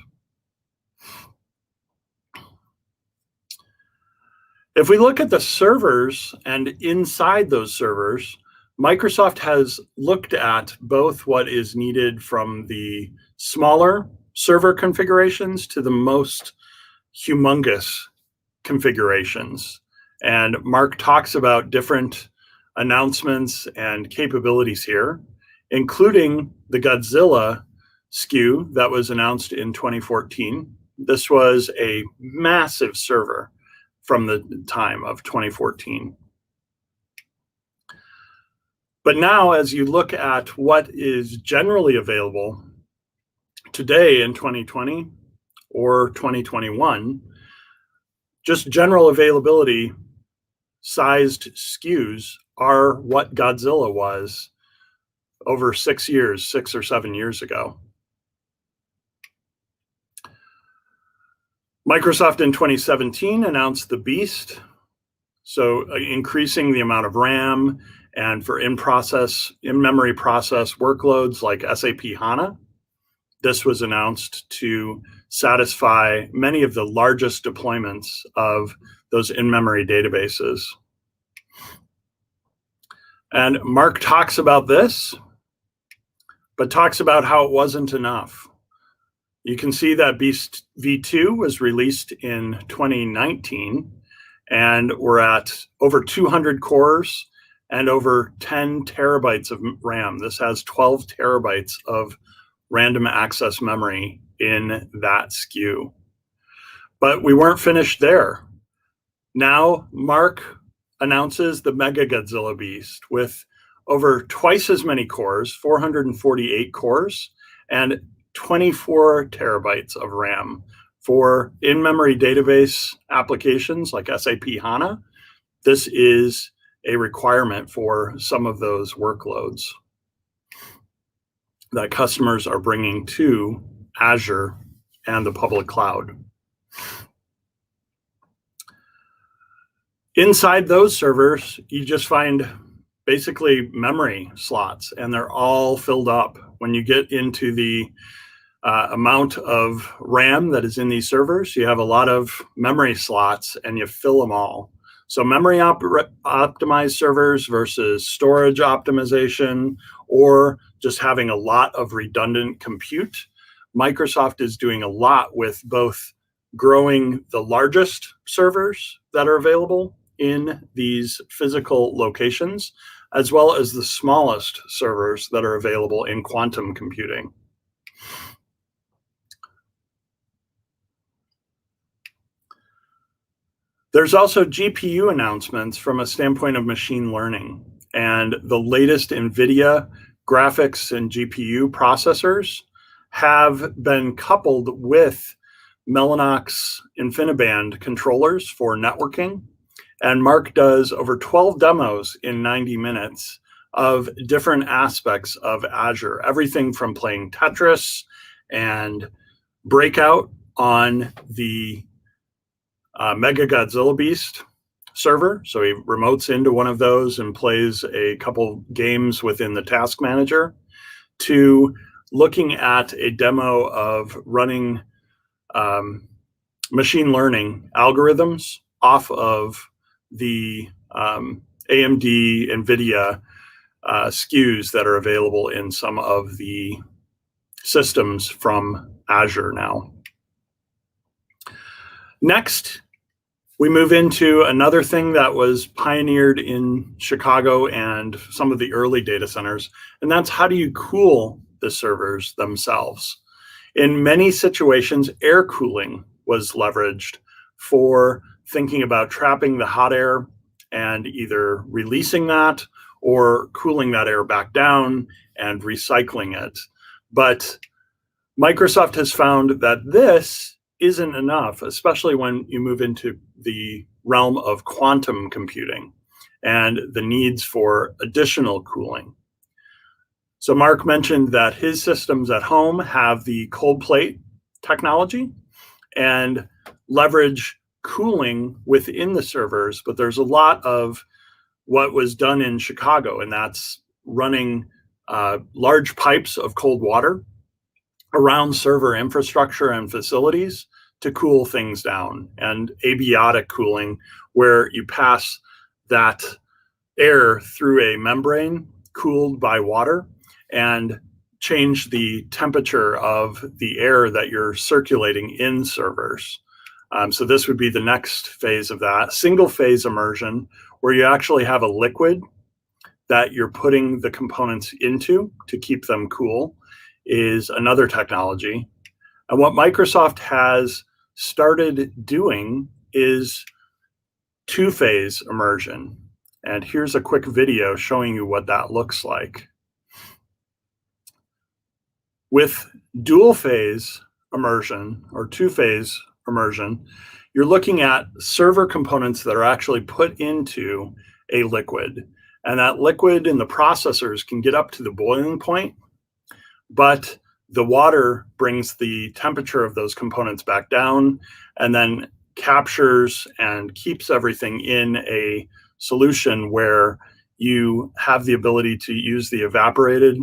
If we look at the servers and inside those servers, Microsoft has looked at both what is needed from the smaller server configurations to the most humongous configurations. And Mark talks about different announcements and capabilities here, including the Godzilla SKU that was announced in 2014. This was a massive server from the time of 2014. But now, as you look at what is generally available, today in 2020 or 2021, just general availability sized SKUs are what Godzilla was over 6 or 7 years ago. Microsoft in 2017 announced the Beast, so increasing the amount of RAM and for in-memory process workloads like SAP HANA. This was announced to satisfy many of the largest deployments of those in-memory databases. And Mark talks about this, but talks about how it wasn't enough. You can see that Beast V2 was released in 2019, and we're at over 200 cores and over 10 terabytes of RAM. This has 12 terabytes of random access memory in that SKU. But we weren't finished there. Now, Mark announces the Mega Godzilla Beast with over twice as many cores, 448 cores, and 24 terabytes of RAM for in-memory database applications like SAP HANA. This is a requirement for some of those workloads that customers are bringing to Azure and the public cloud. Inside those servers, you just find basically memory slots, and they're all filled up. When you get into the amount of RAM that is in these servers, you have a lot of memory slots and you fill them all. So memory optimized servers versus storage optimization, or just having a lot of redundant compute. Microsoft is doing a lot with both growing the largest servers that are available in these physical locations, as well as the smallest servers that are available in quantum computing. There's also GPU announcements from a standpoint of machine learning, and the latest NVIDIA graphics and GPU processors have been coupled with Mellanox InfiniBand controllers for networking. And Mark does over 12 demos in 90 minutes of different aspects of Azure, everything from playing Tetris and Breakout on the Mega Godzilla Beast server. So he remotes into one of those and plays a couple games within the task manager, to looking at a demo of running machine learning algorithms off of the AMD, NVIDIA SKUs that are available in some of the systems from Azure now. Next, we move into another thing that was pioneered in Chicago and some of the early data centers, and that's how do you cool the servers themselves. In many situations, air cooling was leveraged for thinking about trapping the hot air and either releasing that or cooling that air back down and recycling it. But Microsoft has found that this isn't enough, especially when you move into the realm of quantum computing and the needs for additional cooling. So Mark mentioned that his systems at home have the cold plate technology and leverage cooling within the servers, but there's a lot of what was done in Chicago, and that's running large pipes of cold water around server infrastructure and facilities to cool things down, and abiotic cooling, where you pass that air through a membrane cooled by water and change the temperature of the air that you're circulating in servers. So this would be the next phase of that. Single phase immersion, where you actually have a liquid that you're putting the components into to keep them cool, is another technology. And what Microsoft has started doing is two-phase immersion. And here's a quick video showing you what that looks like. With dual phase immersion or two-phase immersion, you're looking at server components that are actually put into a liquid. And that liquid in the processors can get up to the boiling point, but the water brings the temperature of those components back down and then captures and keeps everything in a solution where you have the ability to use the evaporated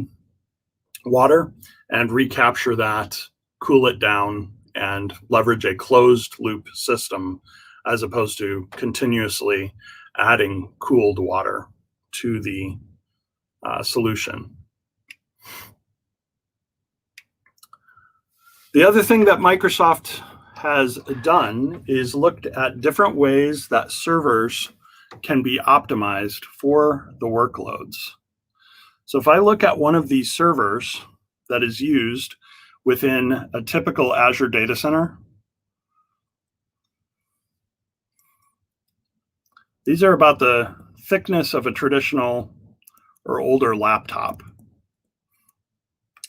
water and recapture that, cool it down, and leverage a closed loop system as opposed to continuously adding cooled water to the solution. The other thing that Microsoft has done is looked at different ways that servers can be optimized for the workloads. So if I look at one of these servers that is used within a typical Azure data center, these are about the thickness of a traditional or older laptop.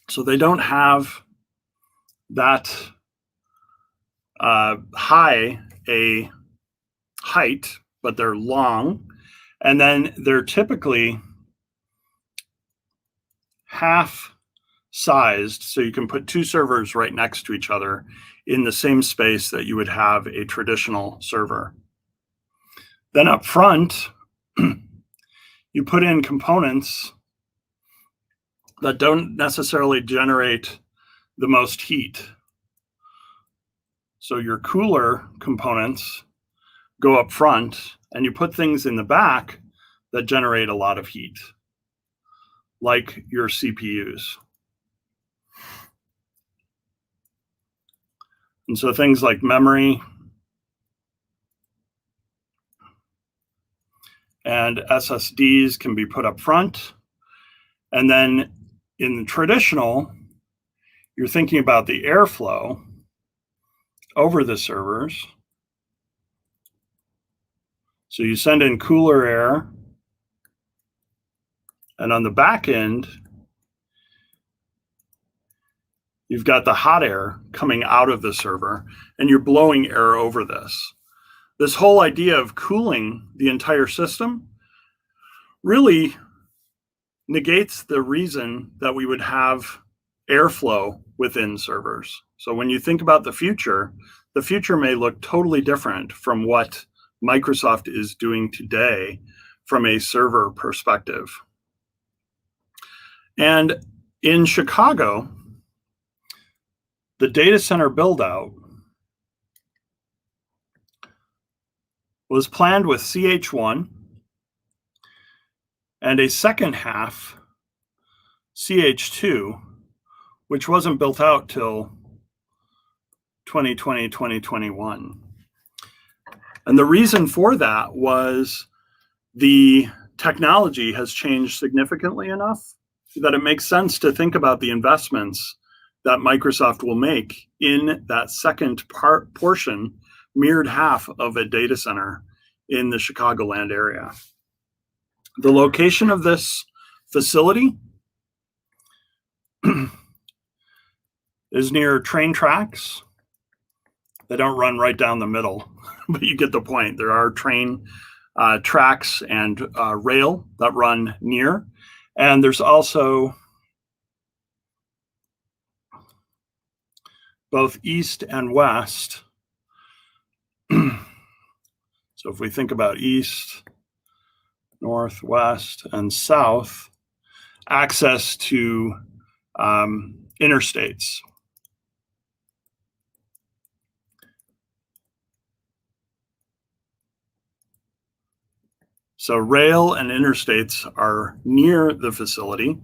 So they don't have that high a height, but they're long. And then they're typically half sized, so you can put two servers right next to each other in the same space that you would have a traditional server. Then up front, you put in components that don't necessarily generate the most heat. So your cooler components go up front, and you put things in the back that generate a lot of heat, like your CPUs. And so things like memory and SSDs can be put up front. And then in the traditional, you're thinking about the airflow over the servers. So you send in cooler air, and on the back end, you've got the hot air coming out of the server, and you're blowing air over this. This whole idea of cooling the entire system really negates the reason that we would have airflow within servers. So when you think about the future may look totally different from what Microsoft is doing today from a server perspective. And in Chicago, the data center build-out was planned with CH1 and a second half CH2, which wasn't built out till 2020, 2021. And the reason for that was the technology has changed significantly enough that it makes sense to think about the investments that Microsoft will make in that second portion, mirrored half of a data center in the Chicagoland area. The location of this facility is near train tracks. They don't run right down the middle, but you get the point. There are train tracks and rail that run near. And there's also both east and west. So if we think about east, north, west, and south, access to interstates. So rail and interstates are near the facility.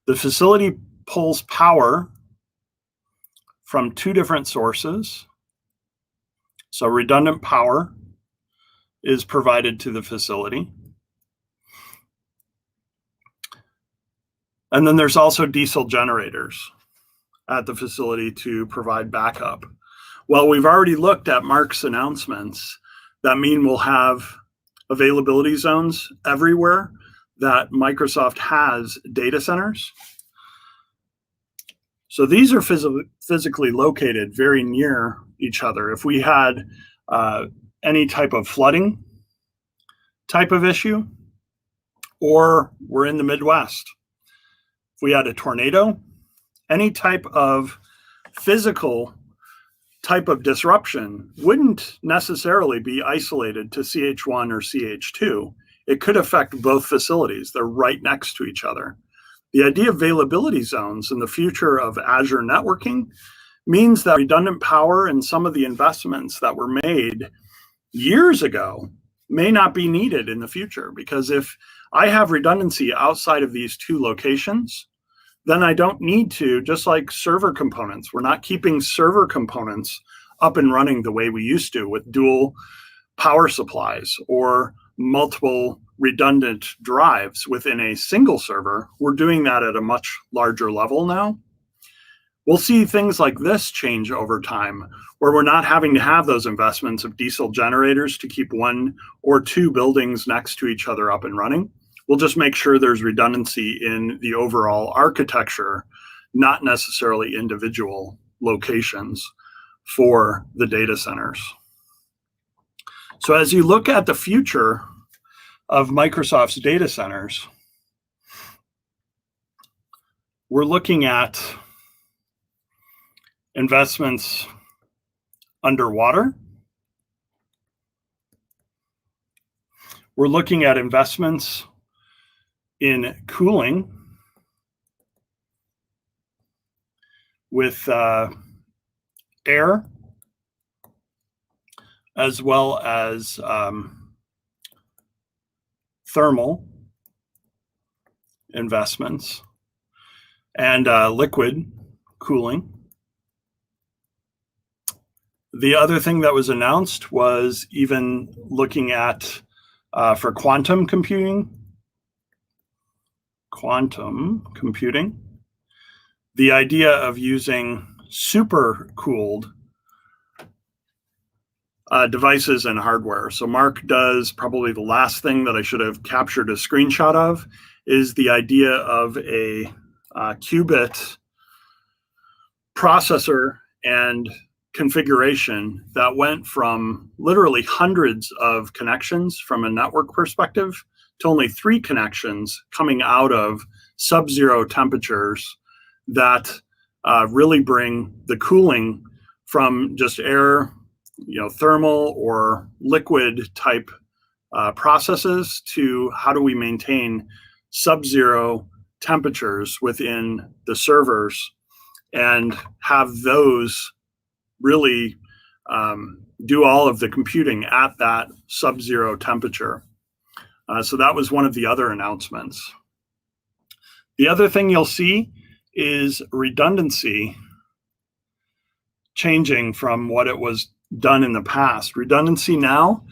The facility pulls power from two different sources. So redundant power is provided to the facility. And then there's also diesel generators at the facility to provide backup. Well, we've already looked at Mark's announcements that mean we'll have availability zones everywhere that Microsoft has data centers. So these are physically located very near each other. If we had any type of flooding type of issue, or we're in the Midwest, if we had a tornado, any type of physical type of disruption wouldn't necessarily be isolated to CH1 or CH2. It could affect both facilities. They're right next to each other. The idea of availability zones in the future of Azure networking means that redundant power and some of the investments that were made years ago may not be needed in the future, because if I have redundancy outside of these two locations, then I don't need to, just like server components. We're not keeping server components up and running the way we used to with dual power supplies or multiple redundant drives within a single server. We're doing that at a much larger level now. We'll see things like this change over time, where we're not having to have those investments of diesel generators to keep one or two buildings next to each other up and running. We'll just make sure there's redundancy in the overall architecture, not necessarily individual locations for the data centers. So as you look at the future of Microsoft's data centers, we're looking at investments underwater. We're looking at investments in cooling with air, as well as thermal investments and liquid cooling. The other thing that was announced was even looking at for quantum computing, the idea of using super cooled devices and hardware. So Mark does probably the last thing that I should have captured a screenshot of, is the idea of a qubit processor and configuration that went from literally hundreds of connections from a network perspective to only 3 connections coming out of sub-zero temperatures that really bring the cooling from just air, thermal or liquid type processes to how do we maintain sub-zero temperatures within the servers and have those really do all of the computing at that sub-zero temperature. So that was one of the other announcements. The other thing you'll see is redundancy changing from what it was done in the past. Redundancy now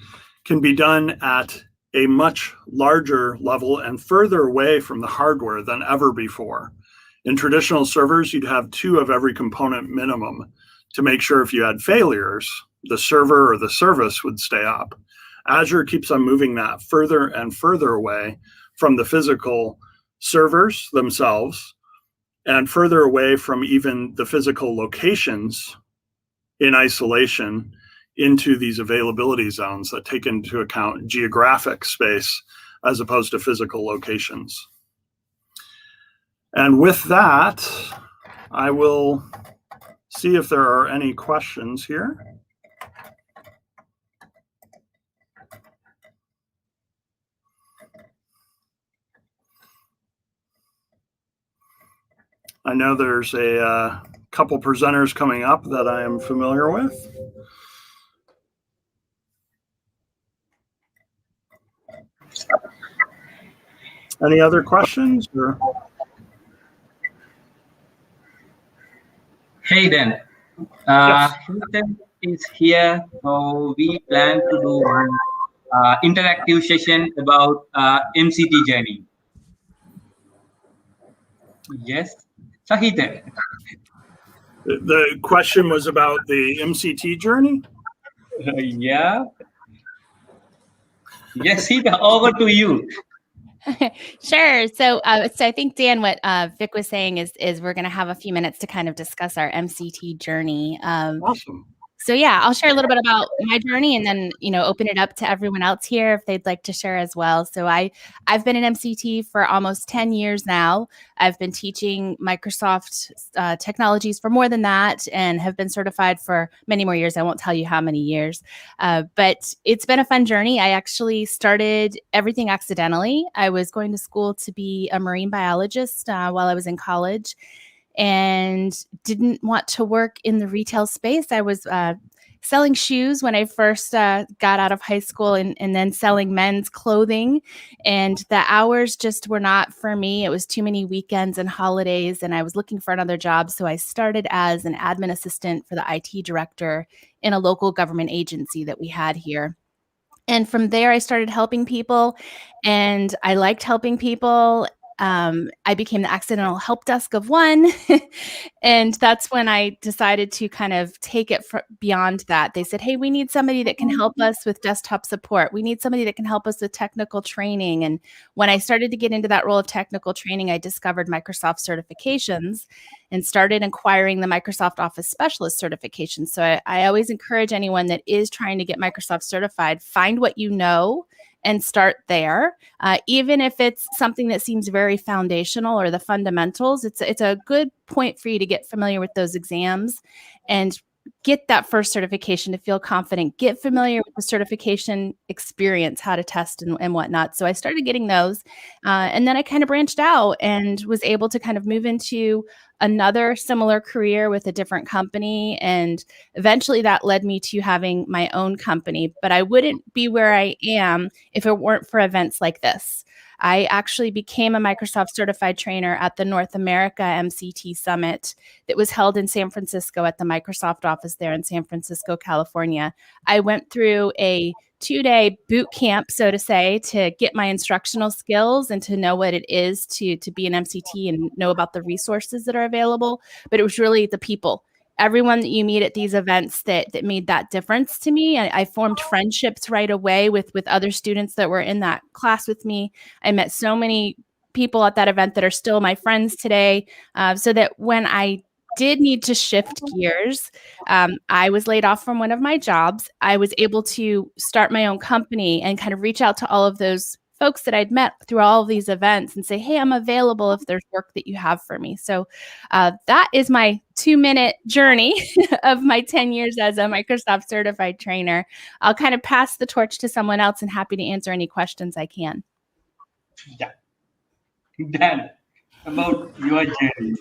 can be done at a much larger level and further away from the hardware than ever before. In traditional servers, you'd have 2 of every component minimum to make sure if you had failures, the server or the service would stay up. Azure keeps on moving that further and further away from the physical servers themselves and further away from even the physical locations in isolation into these availability zones that take into account geographic space as opposed to physical locations. And with that, I will see if there are any questions here. I know there's a couple presenters coming up that I am familiar with. Any other questions? Or? Hey, Dan. Yes. Hilton is here. So we plan to do one interactive session about MCT journey. Yes. So Hilton. The question was about the MCT journey? Yeah. Yes, Hilton, over to you. Sure. So I think, Dan, what Vic was saying is we're going to have a few minutes to kind of discuss our MCT journey. Awesome. So yeah, I'll share a little bit about my journey and then, open it up to everyone else here if they'd like to share as well. So I've been an MCT for almost 10 years now. I've been teaching Microsoft technologies for more than that and have been certified for many more years. I won't tell you how many years, but it's been a fun journey. I actually started everything accidentally. I was going to school to be a marine biologist while I was in college, and didn't want to work in the retail space. I was selling shoes when I first got out of high school, and then selling men's clothing. And the hours just were not for me. It was too many weekends and holidays, and I was looking for another job. So I started as an admin assistant for the IT director in a local government agency that we had here. And from there, I started helping people, and I liked helping people. I became the accidental help desk of one. And that's when I decided to kind of take it beyond that. They said, hey, we need somebody that can help us with desktop support. We need somebody that can help us with technical training. And when I started to get into that role of technical training, I discovered Microsoft certifications and started acquiring the Microsoft Office Specialist certification. So I always encourage anyone that is trying to get Microsoft certified, find what you know and start there. Even if it's something that seems very foundational or the fundamentals, it's a good point for you to get familiar with those exams and get that first certification to feel confident, get familiar with the certification experience, how to test and whatnot. So I started getting those. And then I kind of branched out and was able to kind of move into another similar career with a different company. And eventually that led me to having my own company. But I wouldn't be where I am if it weren't for events like this. I actually became a Microsoft certified trainer at the North America MCT Summit that was held in San Francisco at the Microsoft office there in San Francisco, California. I went through a 2-day boot camp, so to say, to get my instructional skills and to know what it is to be an MCT and know about the resources that are available. But it was really the people. Everyone that you meet at these events that made that difference to me. I formed friendships right away with other students that were in that class with me. I met so many people at that event that are still my friends today, so that when I did need to shift gears, I was laid off from one of my jobs. I was able to start my own company and kind of reach out to all of those folks that I'd met through all of these events and say, hey, I'm available if there's work that you have for me. So that is my 2-minute journey of my 10 years as a Microsoft certified trainer. I'll kind of pass the torch to someone else and happy to answer any questions I can. Yeah. Dan, about your journey.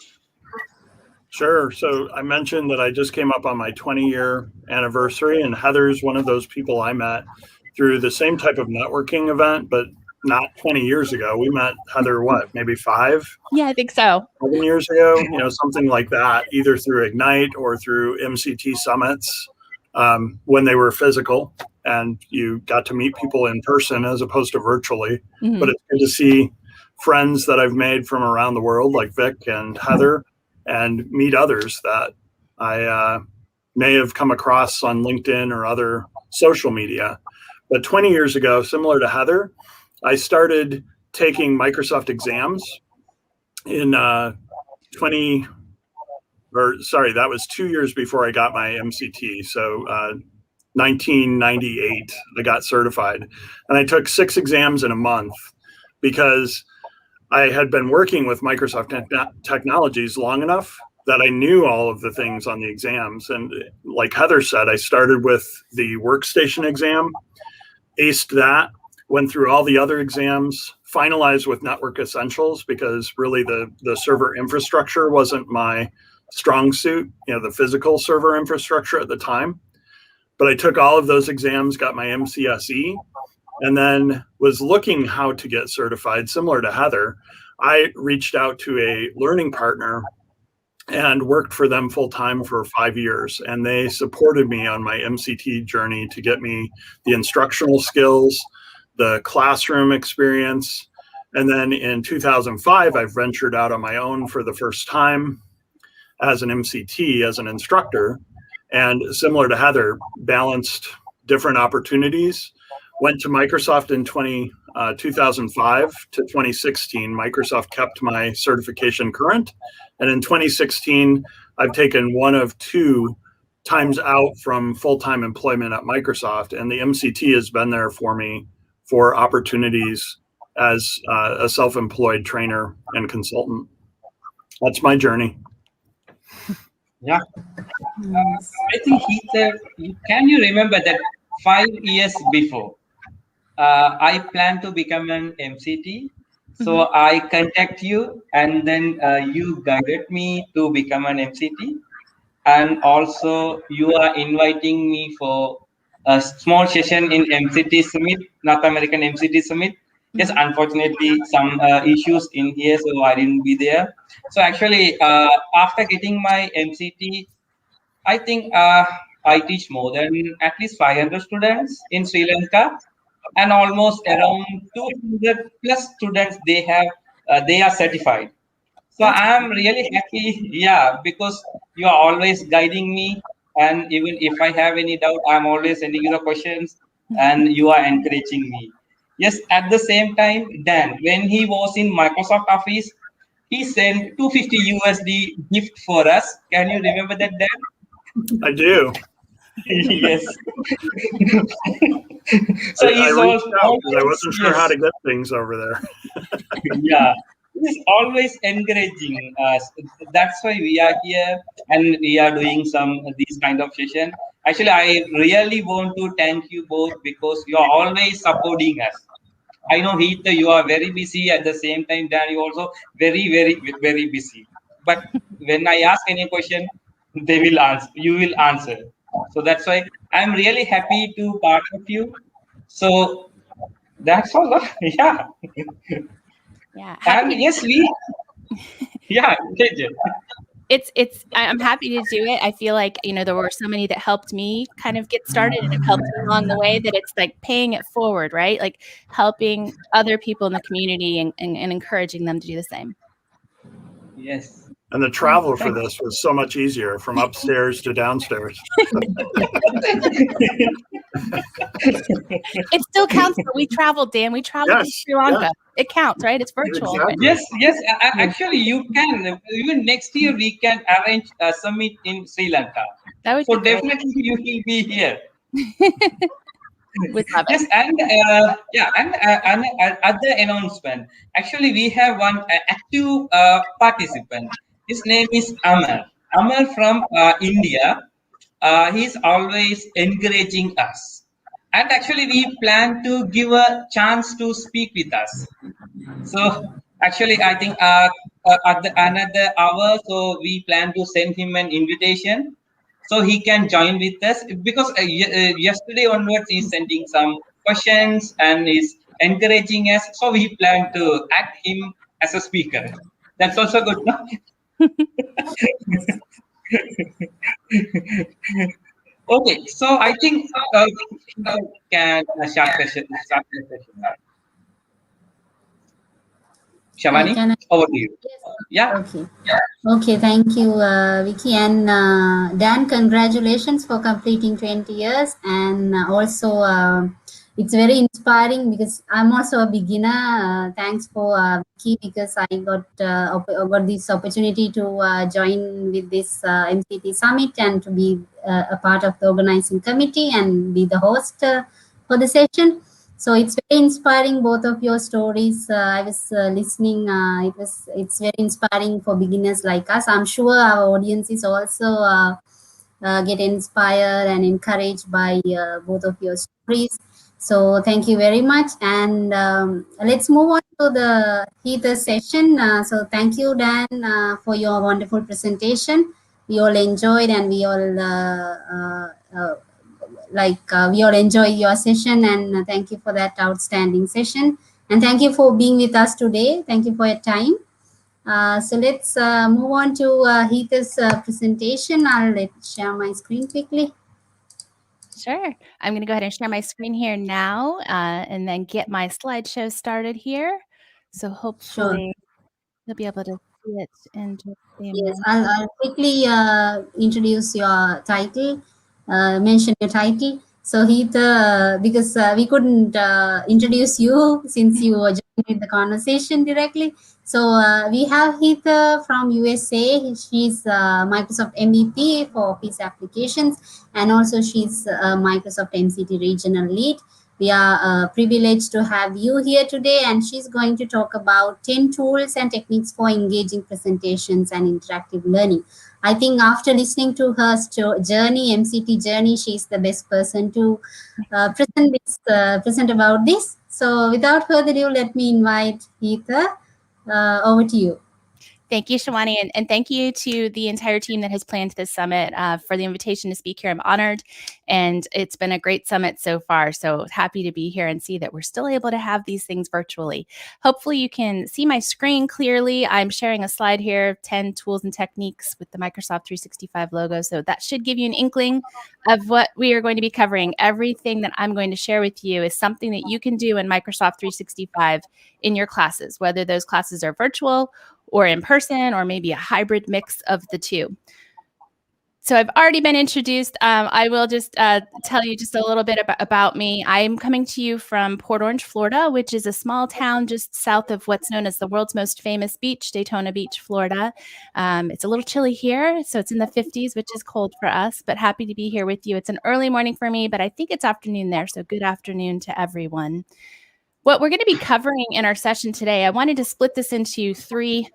Sure. So I mentioned that I just came up on my 20-year anniversary, and Heather's one of those people I met through the same type of networking event, but not 20 years ago. We met Heather, what, maybe 5? Yeah, I think so. 7 years ago, something like that, either through Ignite or through MCT Summits when they were physical and you got to meet people in person as opposed to virtually. Mm-hmm. But it's good to see friends that I've made from around the world like Vic and Heather and meet others that I may have come across on LinkedIn or other social media. But 20 years ago, similar to Heather, I started taking Microsoft exams in that was 2 years before I got my MCT. So 1998, I got certified. And I took 6 exams in a month because I had been working with Microsoft technologies long enough that I knew all of the things on the exams. And like Heather said, I started with the workstation exam, aced that, went through all the other exams, finalized with Network Essentials because really the server infrastructure wasn't my strong suit, the physical server infrastructure at the time. But I took all of those exams, got my MCSE, and then was looking how to get certified. Similar to Heather, I reached out to a learning partner and worked for them full time for 5 years. And they supported me on my MCT journey to get me the instructional skills, the classroom experience. And then in 2005, I ventured out on my own for the first time as an MCT, as an instructor. And similar to Heather, balanced different opportunities Went to Microsoft in 2005 to 2016. Microsoft kept my certification current. And in 2016, I've taken one of 2 times out from full-time employment at Microsoft. And the MCT has been there for me for opportunities as a self-employed trainer and consultant. That's my journey. Yeah. I think can you remember that 5 years before, I plan to become an MCT. So I contact you, and then you guided me to become an MCT. And also you are inviting me for a small session in MCT Summit, North American MCT Summit. Yes, unfortunately, some issues in here, so I didn't be there. So actually, after getting my MCT, I think I teach more than at least 500 students in Sri Lanka, and almost around 200 plus students they are certified. So I'm really happy, yeah, because you are always guiding me, and even if I have any doubt, I'm always sending you the questions, and you are encouraging me. Yes, at the same time, Dan, when he was in Microsoft Office, he sent 250 USD gift for us. Can you remember that, Dan? I do. Yes. So I he's reached out always, because I wasn't sure how to get things over there. yeah, he's always encouraging us. That's why we are here, and we are doing some these kind of session. Actually, I really want to thank you both because you are always supporting us. I know, Heath, you are very busy. At the same time, Dan, you also very busy. But when I ask any question, they will answer. You will answer. So that's why I'm really happy to part of you. So that's all. Yeah. Yeah. And yes, yeah. I'm happy to do it. I feel like, there were so many that helped me kind of get started and have helped me along the way, that it's like paying it forward, right? Like helping other people in the community and encouraging them to do the same. Yes. And the travel for this was so much easier from upstairs to downstairs. It still counts, but we traveled, Dan. We traveled to Sri Lanka. Yes. It counts, right? It's virtual. Exactly. Yes. Actually, you can. Even next year, we can arrange a summit in Sri Lanka. That would So be definitely you will be here. Yes, and other announcement. Actually, we have one active participant. His name is Amar. Amar from India. He's always encouraging us, and actually, we plan to give a chance to speak with us. So actually, I think at another hour, so we plan to send him an invitation so he can join with us, because yesterday onwards he's sending some questions and is encouraging us. So we plan to add him as a speaker. That's also good, no? Okay, so I think we can start the session. Shavani, over to you. Yeah. Okay, thank you, Vicky. And Dan, congratulations for completing 20 years. And also, it's very inspiring because I'm also a beginner. Thanks for Vicky, because I got this opportunity to join with this MCT Summit and to be a part of the organizing committee and be the host for the session. So it's very inspiring, both of your stories. I was listening. It's very inspiring for beginners like us. I'm sure our audience is also get inspired and encouraged by both of your stories. So thank you very much. And let's move on to the Heather session. So thank you, Dan, for your wonderful presentation. We all enjoyed, and we all we all enjoy your session, and thank you for that outstanding session, and thank you for being with us today. Thank you for your time. So let's move on to Heather's presentation. I'll share my screen quickly. Sure. I'm going to go ahead and share my screen here now, and then get my slideshow started here. So hopefully you'll be able to see it. And yes, I'll quickly introduce your title, mention your title. So Heath, because we couldn't introduce you since you were joining the conversation directly. So we have Heath from USA. She's Microsoft MVP for Office applications, and also she's Microsoft MCT regional lead. We are privileged to have you here today, and she's going to talk about 10 tools and techniques for engaging presentations and interactive learning. I think after listening to her journey, MCT journey, she's the best person to present about this. So without further ado, let me invite Heather. Over to you. Thank you, Shawani, and thank you to the entire team that has planned this summit for the invitation to speak here. I'm honored, and it's been a great summit so far. So happy to be here and see that we're still able to have these things virtually. Hopefully you can see my screen clearly. I'm sharing a slide here, 10 tools and techniques with the Microsoft 365 logo. So that should give you an inkling of what we are going to be covering. Everything that I'm going to share with you is something that you can do in Microsoft 365 in your classes, whether those classes are virtual or in person, or maybe a hybrid mix of the two. So I've already been introduced. I will just tell you just a little bit about me. I'm coming to you from Port Orange, Florida, which is a small town just south of what's known as the world's most famous beach, Daytona Beach, Florida. It's a little chilly here, so it's in the 50s, which is cold for us, but happy to be here with you. It's an early morning for me, but I think it's afternoon there, so good afternoon to everyone. What we're going to be covering in our session today, I wanted to split this into 3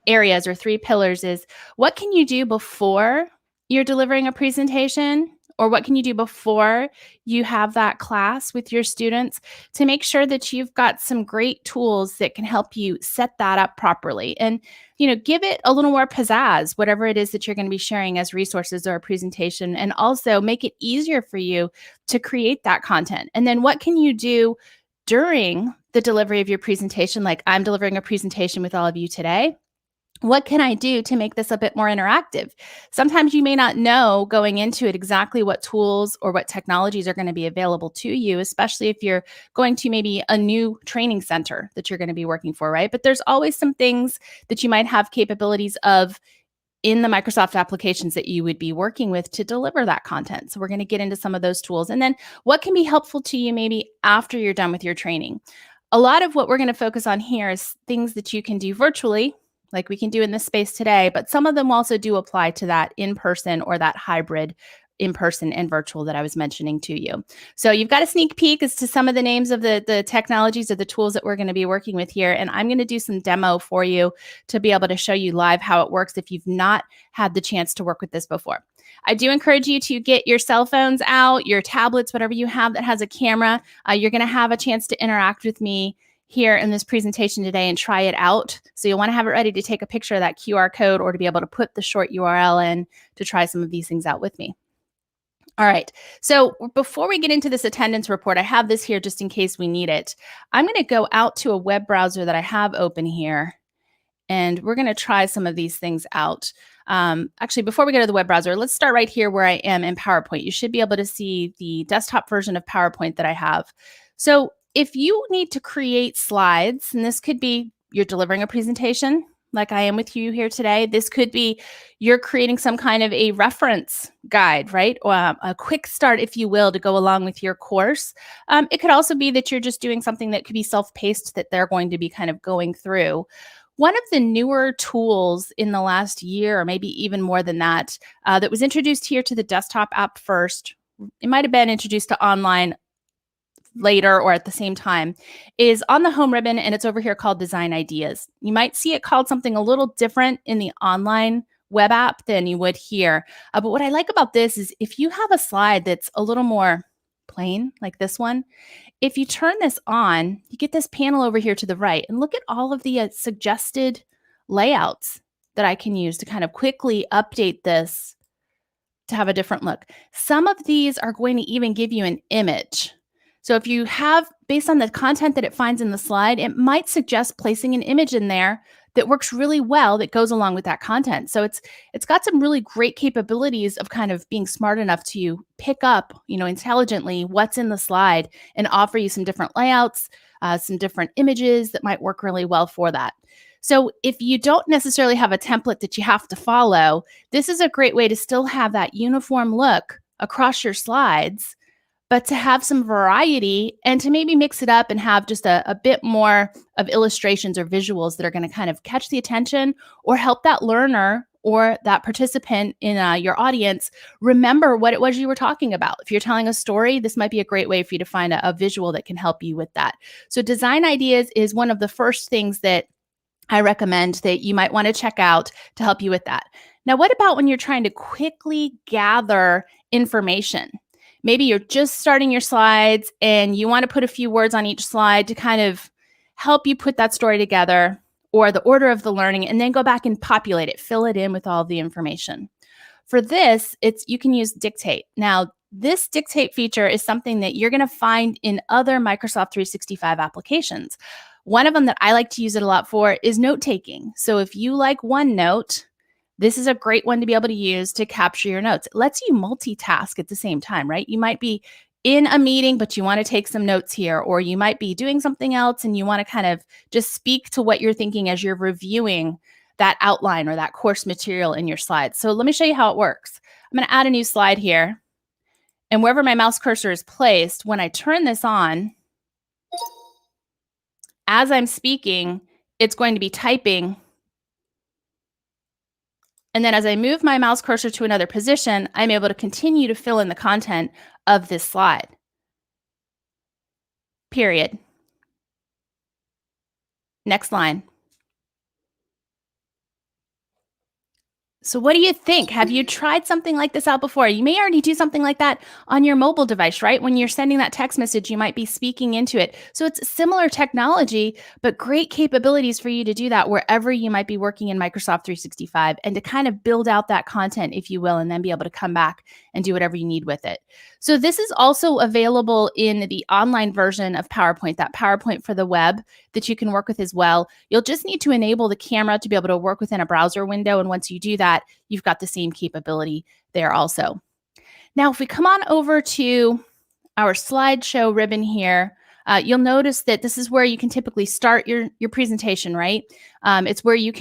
areas or 3 pillars. Is what can you do before you're delivering a presentation, or what can you do before you have that class with your students to make sure that you've got some great tools that can help you set that up properly and, give it a little more pizzazz, whatever it is that you're going to be sharing as resources or a presentation, and also make it easier for you to create that content. And then what can you do during the delivery of your presentation? Like I'm delivering a presentation with all of you today. What can I do to make this a bit more interactive? Sometimes you may not know going into it exactly what tools or what technologies are going to be available to you, especially if you're going to maybe a new training center that you're going to be working for, right? But there's always some things that you might have capabilities of in the Microsoft applications that you would be working with to deliver that content. So we're going to get into some of those tools. And then what can be helpful to you maybe after you're done with your training? A lot of what we're going to focus on here is things that you can do virtually, like we can do in this space today, but some of them also do apply to that in-person or that hybrid in-person and virtual that I was mentioning to you. So you've got a sneak peek as to some of the names of the technologies or the tools that we're going to be working with here. And I'm going to do some demo for you to be able to show you live how it works if you've not had the chance to work with this before. I do encourage you to get your cell phones out, your tablets, whatever you have that has a camera. You're going to have a chance to interact with me here in this presentation today and try it out. So you'll want to have it ready to take a picture of that QR code or to be able to put the short URL in to try some of these things out with me. All right. So before we get into this attendance report, I have this here just in case we need it. I'm going to go out to a web browser that I have open here, and we're going to try some of these things out. Actually, before we go to the web browser, let's start right here where I am in PowerPoint. You should be able to see the desktop version of PowerPoint that I have. So if you need to create slides, and this could be you're delivering a presentation like I am with you here today. This could be you're creating some kind of a reference guide, right? Or a quick start, if you will, to go along with your course. It could also be that you're just doing something that could be self-paced that they're going to be kind of going through. One of the newer tools in the last year, or maybe even more than that, that was introduced here to the desktop app first, it might have been introduced to online later or at the same time, is on the home ribbon, and it's over here called Design Ideas. You might see it called something a little different in the online web app than you would here. But what I like about this is if you have a slide that's a little more plain, like this one, if you turn this on, you get this panel over here to the right, and look at all of the suggested layouts that I can use to kind of quickly update this to have a different look. Some of these are going to even give you an image. So if you have, based on the content that it finds in the slide, it might suggest placing an image in there that works really well that goes along with that content. So it's got some really great capabilities of kind of being smart enough to pick up, intelligently what's in the slide and offer you some different layouts, some different images that might work really well for that. So if you don't necessarily have a template that you have to follow, this is a great way to still have that uniform look across your slides, but to have some variety and to maybe mix it up and have just a bit more of illustrations or visuals that are going to kind of catch the attention or help that learner or that participant in your audience remember what it was you were talking about. If you're telling a story, this might be a great way for you to find a visual that can help you with that. So design ideas is one of the first things that I recommend that you might want to check out to help you with that. Now, what about when you're trying to quickly gather information? Maybe you're just starting your slides and you want to put a few words on each slide to kind of help you put that story together, or the order of the learning, and then go back and populate it, fill it in with all the information. For this, you can use Dictate. Now, this Dictate feature is something that you're going to find in other Microsoft 365 applications. One of them that I like to use it a lot for is note-taking. So if you like OneNote, this is a great one to be able to use to capture your notes. It lets you multitask at the same time, right? You might be in a meeting, but you want to take some notes here, or you might be doing something else and you want to kind of just speak to what you're thinking as you're reviewing that outline or that course material in your slides. So let me show you how it works. I'm going to add a new slide here. And wherever my mouse cursor is placed, when I turn this on, as I'm speaking, it's going to be typing. And then as I move my mouse cursor to another position, I'm able to continue to fill in the content of this slide. Period. Next line. So what do you think? Have you tried something like this out before? You may already do something like that on your mobile device, right? When you're sending that text message, you might be speaking into it. So it's similar technology, but great capabilities for you to do that wherever you might be working in Microsoft 365 and to kind of build out that content, if you will, and then be able to come back and do whatever you need with it. So this is also available in the online version of PowerPoint, that PowerPoint for the web that you can work with as well. You'll just need to enable the camera to be able to work within a browser window. And once you do that, you've got the same capability there also. Now, if we come on over to our slideshow ribbon here, you'll notice that this is where you can typically start your presentation, right? It's where you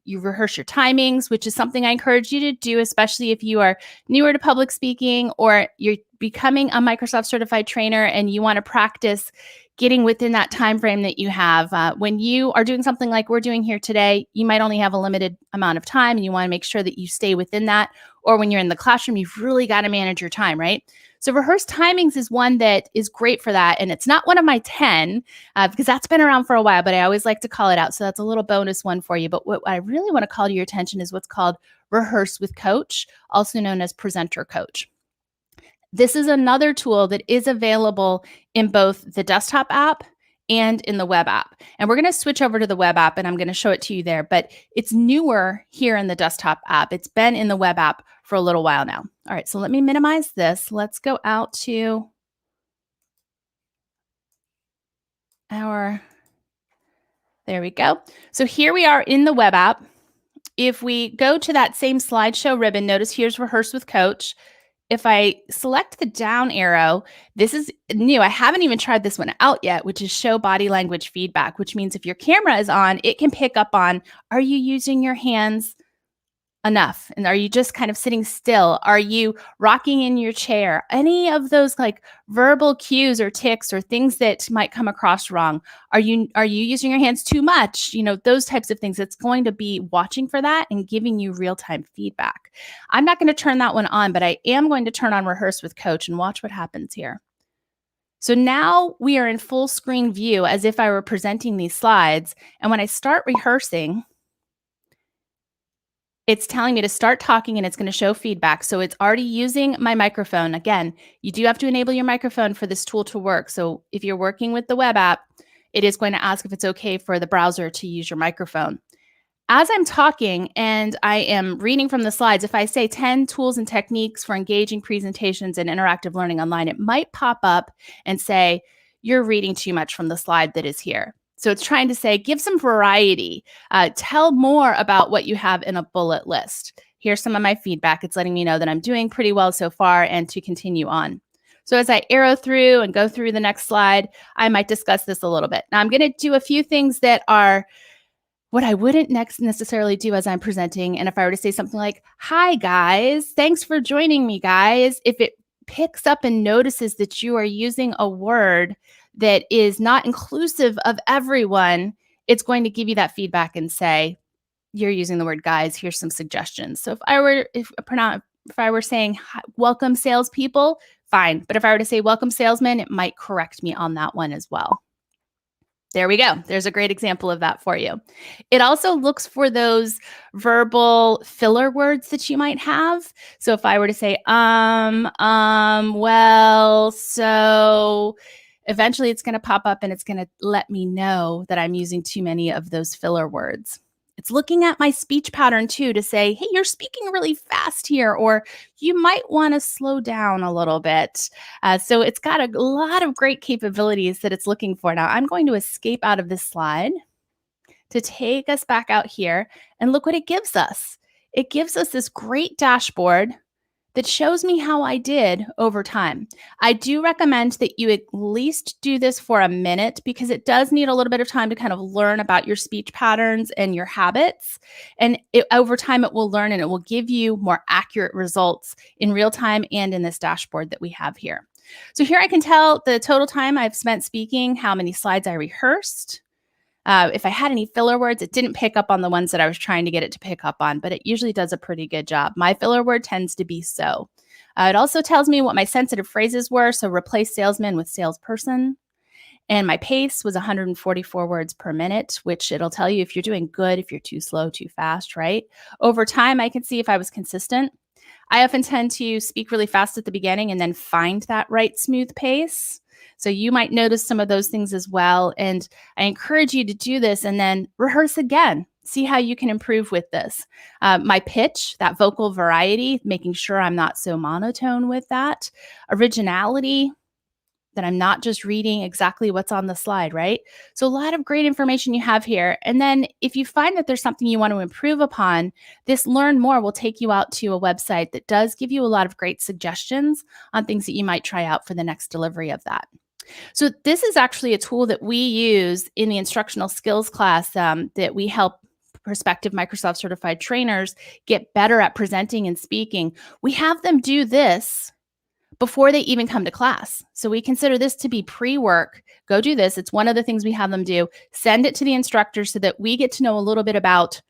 rehearse your timings, which is something I encourage you to do, especially if you are newer to public speaking or you're becoming a Microsoft certified trainer and you want to practice getting within that time frame that you have. When you are doing something like we're doing here today, you might only have a limited amount of time and you want to make sure that you stay within that. Or when you're in the classroom, you've really got to manage your time, right? So Rehearse Timings is one that is great for that. And it's not one of my 10 because that's been around for a while, but I always like to call it out. So that's a little bonus one for you. But what I really want to call to your attention is what's called Rehearse with Coach, also known as Presenter Coach. This is another tool that is available in both the desktop app and in the web app. And we're going to switch over to the web app and I'm going to show it to you there, but it's newer here in the desktop app. It's been in the web app for a little while now. All right, so let me minimize this. Let's go out to there we go. So here we are in the web app. If we go to that same slideshow ribbon, notice here's Rehearse with Coach. If I select the down arrow, this is new. I haven't even tried this one out yet, which is show body language feedback, which means if your camera is on, it can pick up on, are you using your hands enough? And are you just kind of sitting still? Are you rocking in your chair? Any of those like verbal cues or tics or things that might come across wrong. Are you using your hands too much? You know, those types of things. It's going to be watching for that and giving you real-time feedback. I'm not going to turn that one on, but I am going to turn on Rehearse with Coach and watch what happens here. So now we are in full screen view as if I were presenting these slides. And when I start rehearsing, it's telling me to start talking and it's going to show feedback. So it's already using my microphone. Again, you do have to enable your microphone for this tool to work. So if you're working with the web app, it is going to ask if it's okay for the browser to use your microphone. As I'm talking and I am reading from the slides, if I say 10 tools and techniques for engaging presentations and interactive learning online, it might pop up and say, you're reading too much from the slide that is here. So it's trying to say, give some variety, tell more about what you have in a bullet list. Here's some of my feedback. It's letting me know that I'm doing pretty well so far and to continue on. So as I arrow through and go through the next slide, I might discuss this a little bit. Now I'm going to do a few things that are what I wouldn't necessarily do as I'm presenting. And if I were to say something like, hi guys, thanks for joining me guys. If it picks up and notices that you are using a word that is not inclusive of everyone, it's going to give you that feedback and say, you're using the word guys, here's some suggestions. So if I were saying welcome salespeople, fine. But if I were to say welcome salesmen, it might correct me on that one as well. There we go. There's a great example of that for you. It also looks for those verbal filler words that you might have. So if I were to say, well, so eventually it's going to pop up and it's going to let me know that I'm using too many of those filler words. It's looking at my speech pattern too to say, hey, you're speaking really fast here, or you might want to slow down a little bit. So it's got a lot of great capabilities that it's looking for. Now I'm going to escape out of this slide to take us back out here and look what it gives us. It gives us this great dashboard that shows me how I did over time. I do recommend that you at least do this for a minute because it does need a little bit of time to kind of learn about your speech patterns and your habits. And over time, it will learn and it will give you more accurate results in real time and in this dashboard that we have here. So here I can tell the total time I've spent speaking, how many slides I rehearsed. If I had any filler words, it didn't pick up on the ones that I was trying to get it to pick up on, but it usually does a pretty good job. My filler word tends to be so. It also tells me what my sensitive phrases were. So replace salesman with salesperson. And my pace was 144 words per minute, which it'll tell you if you're doing good, if you're too slow, too fast, right? Over time, I can see if I was consistent. I often tend to speak really fast at the beginning and then find that right smooth pace. So you might notice some of those things as well. And I encourage you to do this and then rehearse again. See how you can improve with this. My pitch, that vocal variety, making sure I'm not so monotone with that. Originality, that I'm not just reading exactly what's on the slide, right? So a lot of great information you have here. And then if you find that there's something you want to improve upon, this Learn More will take you out to a website that does give you a lot of great suggestions on things that you might try out for the next delivery of that. So this is actually a tool that we use in the instructional skills class that we help prospective Microsoft certified trainers get better at presenting and speaking. We have them do this before they even come to class. So we consider this to be pre-work. Go do this. It's one of the things we have them do. Send it to the instructors so that we get to know a little bit about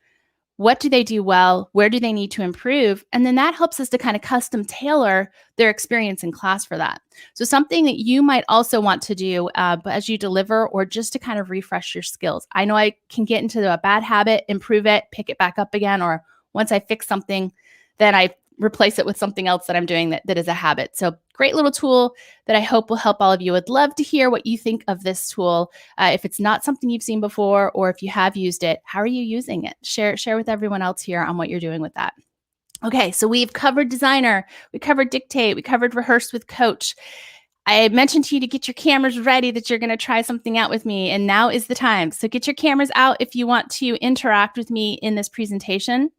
what do they do well, where do they need to improve, and then that helps us to kind of custom tailor their experience in class for that. So something that you might also want to do as you deliver or just to kind of refresh your skills. I know I can get into a bad habit, improve it, pick it back up again, or once I fix something, then I replace it with something else that I'm doing that is a habit. So great little tool that I hope will help all of you. I'd love to hear what you think of this tool. If it's not something you've seen before, or if you have used it, how are you using it? Share with everyone else here on what you're doing with that. Okay, so we've covered Designer, we covered Dictate, we covered Rehearse with Coach. I mentioned to you to get your cameras ready that you're going to try something out with me, and now is the time. So get your cameras out if you want to interact with me in this presentation.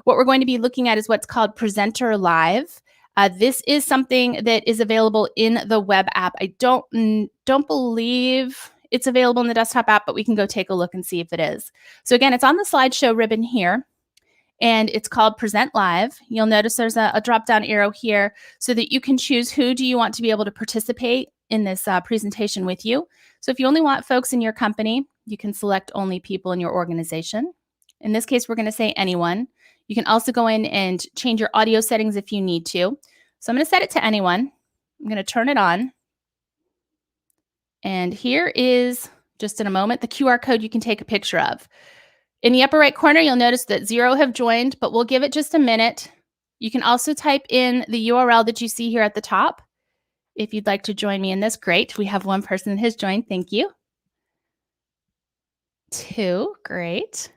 What we're going to be looking at is what's called Presenter Live. This is something that is available in the web app. I don't believe it's available in the desktop app, but we can go take a look and see if it is. So again, it's on the slideshow ribbon here, and it's called Present Live. You'll notice there's a drop-down arrow here so that you can choose who do you want to be able to participate in this presentation with you. So if you only want folks in your company, you can select only people in your organization. In this case, we're going to say anyone. You can also go in and change your audio settings if you need to. So I'm going to set it to anyone. I'm going to turn it on. And here is, just in a moment, the QR code you can take a picture of. In the upper right corner, you'll notice that 0 have joined, but we'll give it just a minute. You can also type in the URL that you see here at the top. If you'd like to join me in this, great. We have one person that has joined. Thank you. 2, great.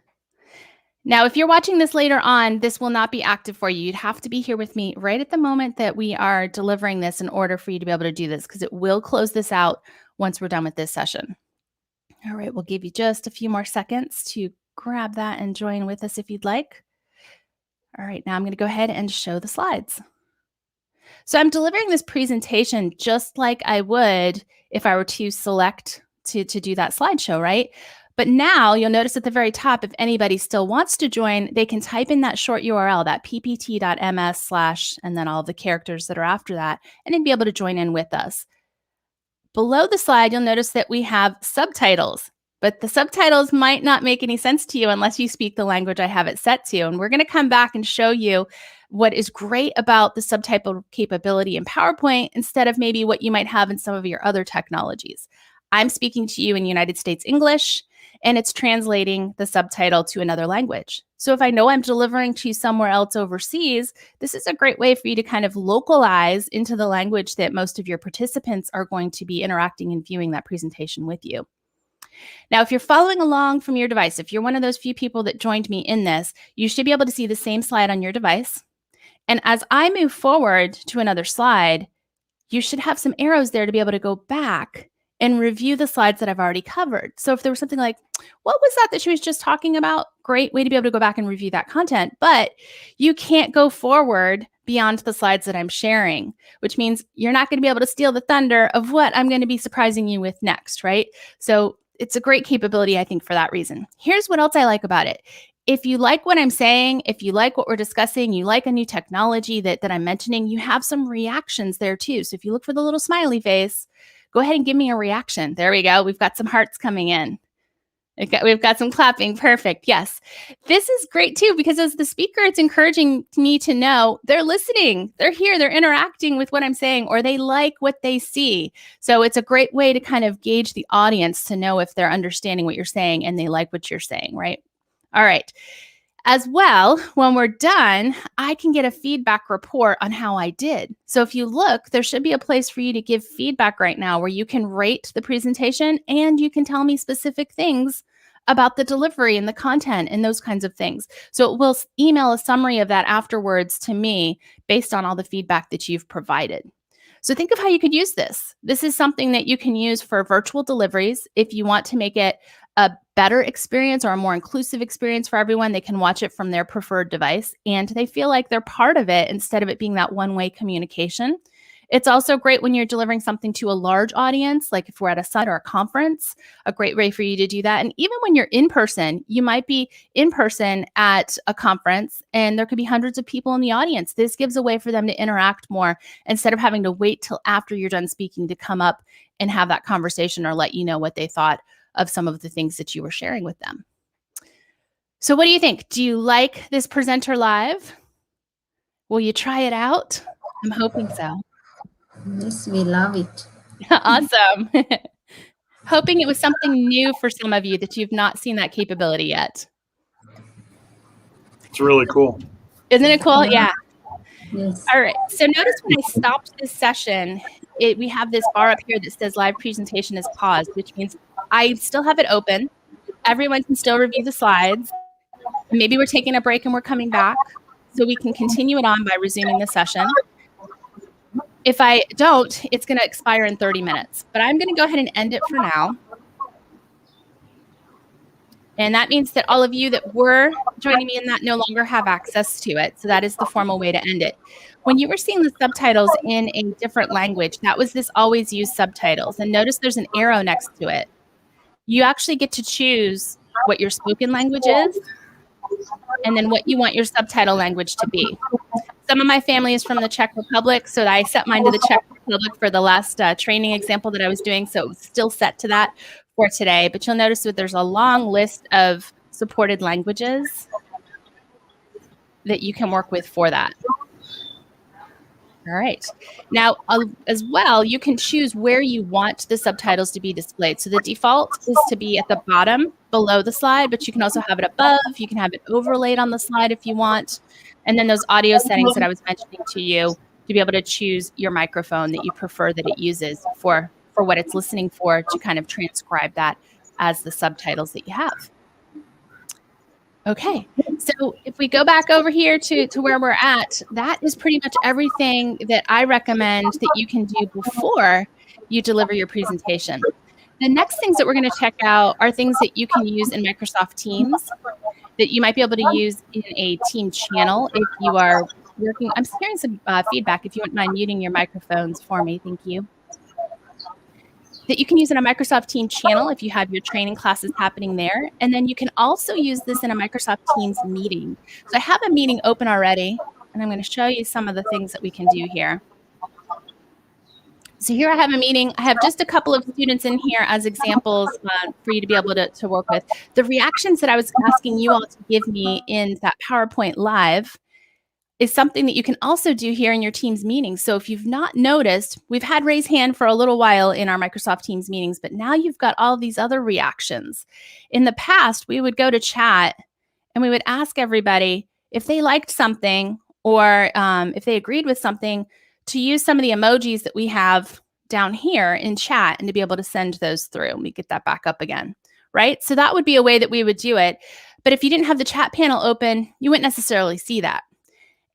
Now, if you're watching this later on, this will not be active for you. You'd have to be here with me right at the moment that we are delivering this in order for you to be able to do this, because it will close this out once we're done with this session. All right, we'll give you just a few more seconds to grab that and join with us if you'd like. All right, now I'm going to go ahead and show the slides. So I'm delivering this presentation just like I would if I were to select to do that slideshow, right? But now you'll notice at the very top, if anybody still wants to join, they can type in that short URL, that ppt.ms/ and then all the characters that are after that, and then be able to join in with us. Below the slide, you'll notice that we have subtitles, but the subtitles might not make any sense to you unless you speak the language I have it set to. And we're going to come back and show you what is great about the subtitle capability in PowerPoint instead of maybe what you might have in some of your other technologies. I'm speaking to you in United States English, and it's translating the subtitle to another language. So if I know I'm delivering to you somewhere else overseas, this is a great way for you to kind of localize into the language that most of your participants are going to be interacting and viewing that presentation with you. Now, if you're following along from your device, if you're one of those few people that joined me in this, you should be able to see the same slide on your device. And as I move forward to another slide, you should have some arrows there to be able to go back and review the slides that I've already covered. So if there was something like, what was that she was just talking about? Great way to be able to go back and review that content. But you can't go forward beyond the slides that I'm sharing, which means you're not going to be able to steal the thunder of what I'm going to be surprising you with next, right? So it's a great capability, I think, for that reason. Here's what else I like about it. If you like what I'm saying, if you like what we're discussing, you like a new technology that I'm mentioning, you have some reactions there too. So if you look for the little smiley face, go ahead and give me a reaction. There we go. We've got some hearts coming in. We've got some clapping. Perfect. Yes. This is great too, because as the speaker, it's encouraging me to know they're listening. They're here. They're interacting with what I'm saying, or they like what they see. So it's a great way to kind of gauge the audience to know if they're understanding what you're saying and they like what you're saying, right? All right. As well, when we're done, I can get a feedback report on how I did. So if you look, there should be a place for you to give feedback right now where you can rate the presentation and you can tell me specific things about the delivery and the content and those kinds of things. So it will email a summary of that afterwards to me based on all the feedback that you've provided. So think of how you could use this. This is something that you can use for virtual deliveries. If you want to make it a better experience or a more inclusive experience for everyone, they can watch it from their preferred device and they feel like they're part of it instead of it being that one-way communication. It's also great when you're delivering something to a large audience, like if we're at a summit or a conference, a great way for you to do that. And even when you're in person, you might be in person at a conference and there could be hundreds of people in the audience. This gives a way for them to interact more instead of having to wait till after you're done speaking to come up and have that conversation or let you know what they thought of some of the things that you were sharing with them. So what do you think? Do you like this presenter live? Will you try it out? I'm hoping so. Yes, we love it. Awesome. Hoping it was something new for some of you that you've not seen that capability yet. It's really cool. Isn't it cool? Yeah. Yes. All right. So notice when I stopped this session, we have this bar up here that says live presentation is paused, which means I still have it open. Everyone can still review the slides. Maybe we're taking a break and we're coming back so we can continue it on by resuming the session. If I don't, it's going to expire in 30 minutes, but I'm going to go ahead and end it for now. And that means that all of you that were joining me in that no longer have access to it. So that is the formal way to end it. When you were seeing the subtitles in a different language, that was this always use subtitles. And notice there's an arrow next to it. You actually get to choose what your spoken language is and then what you want your subtitle language to be. Some of my family is from the Czech Republic, so I set mine to the Czech Republic for the last training example that I was doing, so it was still set to that for today. But you'll notice that there's a long list of supported languages that you can work with for that. All right. Now, as well, you can choose where you want the subtitles to be displayed. So the default is to be at the bottom below the slide, but you can also have it above. You can have it overlaid on the slide if you want. And then those audio settings that I was mentioning to you to be able to choose your microphone that you prefer that it uses for what it's listening for to kind of transcribe that as the subtitles that you have. Okay, so if we go back over here to where we're at, that is pretty much everything that I recommend that you can do before you deliver your presentation. The next things that we're going to check out are things that you can use in Microsoft Teams that you might be able to use in a team channel if you are working. I'm hearing some feedback. If you wouldn't mind muting your microphones for me, thank you. that you can use in a Microsoft Teams channel if you have your training classes happening there. And then you can also use this in a Microsoft Teams meeting. So I have a meeting open already, and I'm going to show you some of the things that we can do here. So here I have a meeting. I have just a couple of students in here as examples for you to be able to work with. The reactions that I was asking you all to give me in that PowerPoint Live is something that you can also do here in your Teams meetings. So if you've not noticed, we've had raise hand for a little while in our Microsoft Teams meetings, but now you've got all these other reactions. In the past, we would go to chat and we would ask everybody if they liked something or if they agreed with something, to use some of the emojis that we have down here in chat and to be able to send those through. Let me get that back up again, right? So that would be a way that we would do it. But if you didn't have the chat panel open, you wouldn't necessarily see that.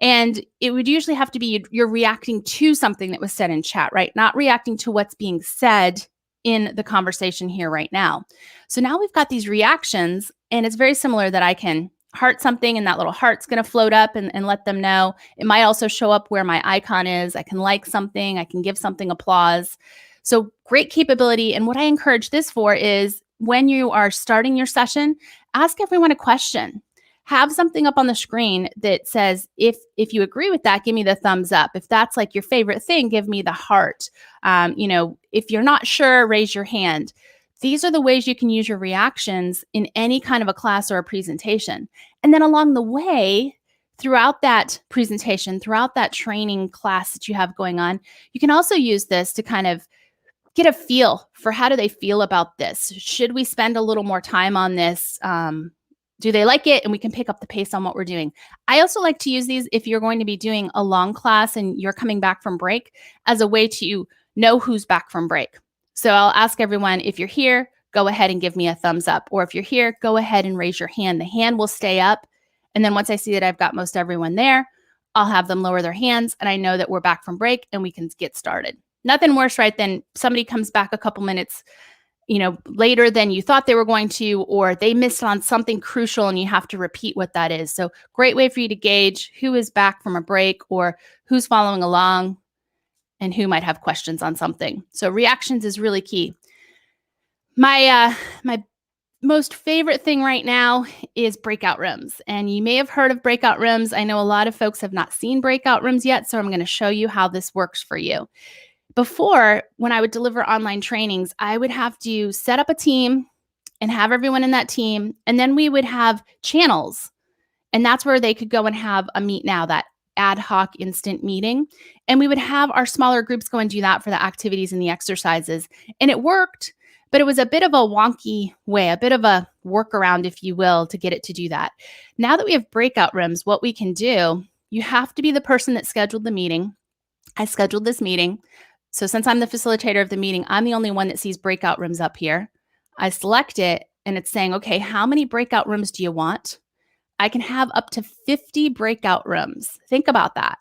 And it would usually have to be you're reacting to something that was said in chat, right? Not reacting to what's being said in the conversation here right now. So now we've got these reactions, and it's very similar that I can heart something and that little heart's going to float up and let them know. It might also show up where my icon is. I can like something. I can give something applause. So great capability. And what I encourage this for is when you are starting your session, ask everyone a question. Have something up on the screen that says, if you agree with that, give me the thumbs up. If that's like your favorite thing, give me the heart. If you're not sure, raise your hand. These are the ways you can use your reactions in any kind of a class or a presentation. And then along the way, throughout that presentation, throughout that training class that you have going on, you can also use this to kind of get a feel for how do they feel about this? Should we spend a little more time on this? Do they like it? And we can pick up the pace on what we're doing. I also like to use these if you're going to be doing a long class and you're coming back from break as a way to know who's back from break. So I'll ask everyone, if you're here, go ahead and give me a thumbs up. Or if you're here, go ahead and raise your hand. The hand will stay up. And then once I see that I've got most everyone there, I'll have them lower their hands. And I know that we're back from break and we can get started. Nothing worse, right, than somebody comes back a couple minutes later than you thought they were going to, or they missed on something crucial and you have to repeat what that is. So great way for you to gauge who is back from a break or who's following along and who might have questions on something. So reactions is really key. My most favorite thing right now is breakout rooms. And you may have heard of breakout rooms. I know a lot of folks have not seen breakout rooms yet, so I'm going to show you how this works for you. Before, when I would deliver online trainings, I would have to set up a team and have everyone in that team. And then we would have channels. And that's where they could go and have a meet now, that ad hoc instant meeting. And we would have our smaller groups go and do that for the activities and the exercises. And it worked, but it was a bit of a wonky way, a bit of a workaround, if you will, to get it to do that. Now that we have breakout rooms, what we can do, you have to be the person that scheduled the meeting. I scheduled this meeting. So since I'm the facilitator of the meeting, I'm the only one that sees breakout rooms up here. I select it and it's saying, okay, how many breakout rooms do you want? I can have up to 50 breakout rooms. Think about that.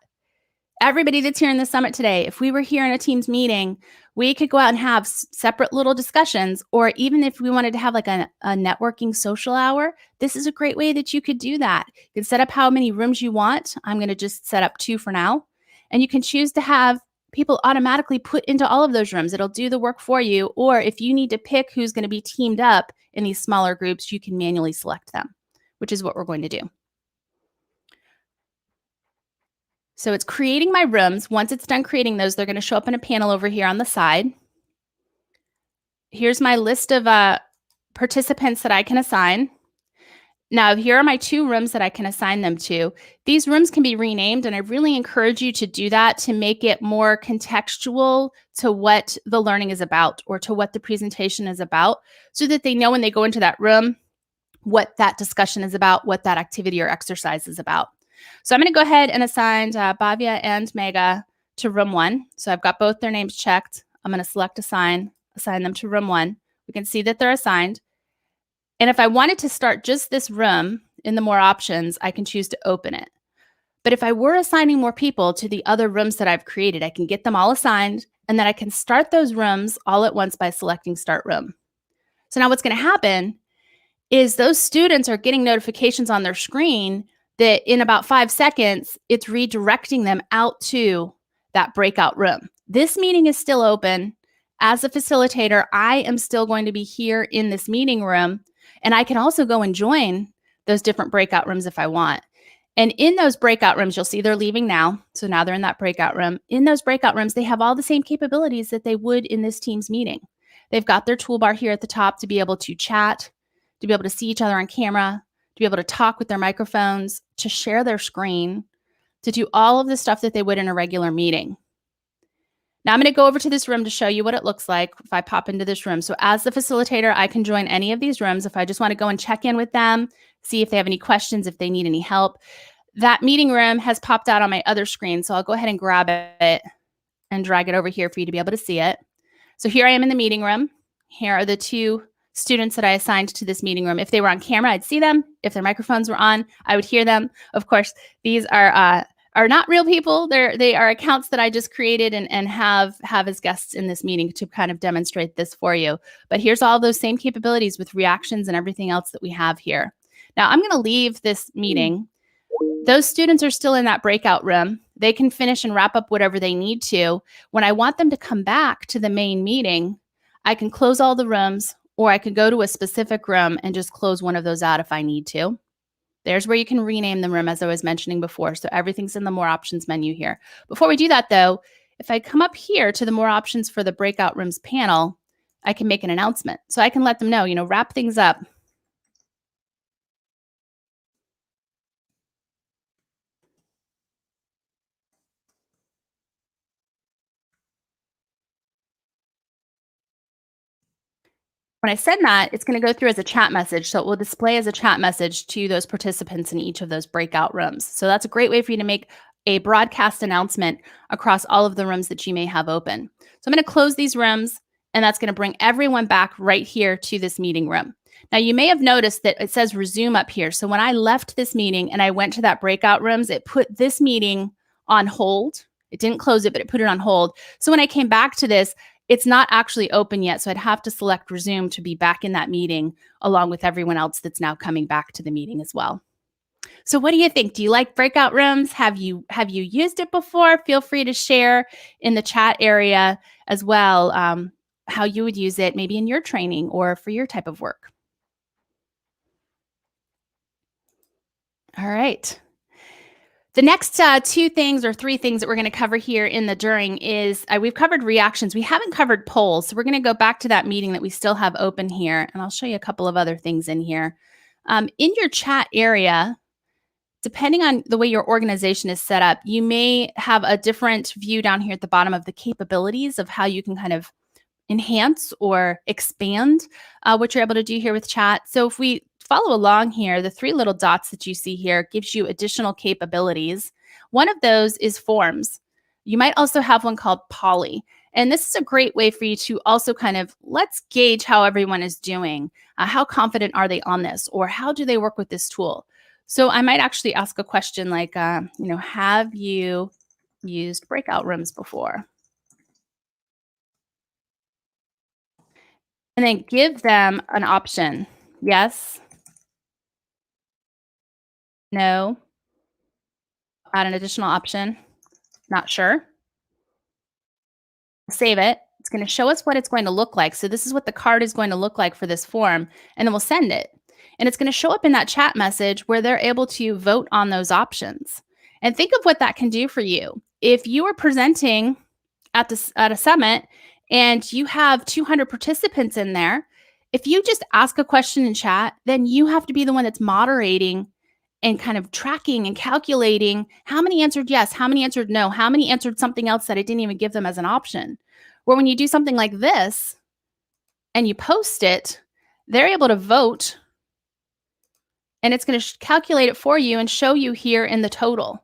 Everybody that's here in the summit today, if we were here in a Teams meeting, we could go out and have separate little discussions, or even if we wanted to have like a networking social hour, this is a great way that you could do that. You can set up how many rooms you want. I'm going to just set up 2 for now. And you can choose to have people automatically put into all of those rooms. It'll do the work for you. Or if you need to pick who's going to be teamed up in these smaller groups, you can manually select them, which is what we're going to do. So it's creating my rooms. Once it's done creating those, they're going to show up in a panel over here on the side. Here's my list of participants that I can assign. Now, here are my 2 rooms that I can assign them to. These rooms can be renamed, and I really encourage you to do that to make it more contextual to what the learning is about or to what the presentation is about, so that they know when they go into that room what that discussion is about, what that activity or exercise is about. So I'm going to go ahead and assign Bhavya and Megha to room 1. So I've got both their names checked. I'm going to select assign them to room 1. We can see that they're assigned. And if I wanted to start just this room in the more options, I can choose to open it. But if I were assigning more people to the other rooms that I've created, I can get them all assigned, and then I can start those rooms all at once by selecting Start Room. So now what's going to happen is those students are getting notifications on their screen that in about 5 seconds, it's redirecting them out to that breakout room. This meeting is still open. as a facilitator, I am still going to be here in this meeting room, and I can also go and join those different breakout rooms if I want. And in those breakout rooms, you'll see they're leaving now. So now they're in that breakout room. In those breakout rooms, they have all the same capabilities that they would in this Teams meeting. They've got their toolbar here at the top to be able to chat, to be able to see each other on camera, to be able to talk with their microphones, to share their screen, to do all of the stuff that they would in a regular meeting. Now I'm going to go over to this room to show you what it looks like if I pop into this room. So as the facilitator, I can join any of these rooms if I just want to go and check in with them, see if they have any questions, if they need any help. That meeting room has popped out on my other screen, so I'll go ahead and grab it and drag it over here for you to be able to see it. So here I am in the meeting room. Here are the two students that I assigned to this meeting room. If they were on camera, I'd see them. If their microphones were on, I would hear them. Of course, these are not real people. They are accounts that I just created and have as guests in this meeting to kind of demonstrate this for you. But here's all those same capabilities with reactions and everything else that we have here. Now I'm going to leave this meeting. Those students are still in that breakout room. They can finish and wrap up whatever they need to. When I want them to come back to the main meeting, I can close all the rooms, or I could go to a specific room and just close one of those out if I need to. There's where you can rename the room, as I was mentioning before. So everything's in the More Options menu here. Before we do that, though, if I come up here to the More Options for the Breakout Rooms panel, I can make an announcement. So I can let them know, wrap things up. When I send that, it's going to go through as a chat message. So it will display as a chat message to those participants in each of those breakout rooms. So that's a great way for you to make a broadcast announcement across all of the rooms that you may have open. So I'm going to close these rooms, and that's going to bring everyone back right here to this meeting room. Now, you may have noticed that it says resume up here. So when I left this meeting and I went to that breakout rooms, it put this meeting on hold. It didn't close it, but it put it on hold. So when I came back to this, it's not actually open yet, so I'd have to select resume to be back in that meeting along with everyone else that's now coming back to the meeting as well. So what do you think? Do you like breakout rooms? Have you used it before? Feel free to share in the chat area as well how you would use it maybe in your training or for your type of work. All right. The next two things or three things that we're going to cover here in the during is we've covered reactions. We haven't covered polls. So we're going to go back to that meeting that we still have open here. And I'll show you a couple of other things in here. In your chat area, depending on the way your organization is set up, you may have a different view down here at the bottom of the capabilities of how you can kind of enhance or expand what you're able to do here with chat. So if we follow along here, the three little dots that you see here gives you additional capabilities. One of those is forms. You might also have one called Poly. And this is a great way for you to also kind of, let's gauge how everyone is doing. How confident are they on this? Or how do they work with this tool? So I might actually ask a question like, have you used breakout rooms before? And then give them an option. Yes. No. Add an additional option. Not sure. Save it. It's going to show us what it's going to look like. So this is what the card is going to look like for this form. And then we'll send it. And it's going to show up in that chat message where they're able to vote on those options. And think of what that can do for you. If you are presenting at a summit and you have 200 participants in there, if you just ask a question in chat, then you have to be the one that's moderating and kind of tracking and calculating how many answered yes, how many answered no, how many answered something else that I didn't even give them as an option. Where when you do something like this and you post it, they're able to vote and it's going to calculate it for you and show you here in the total.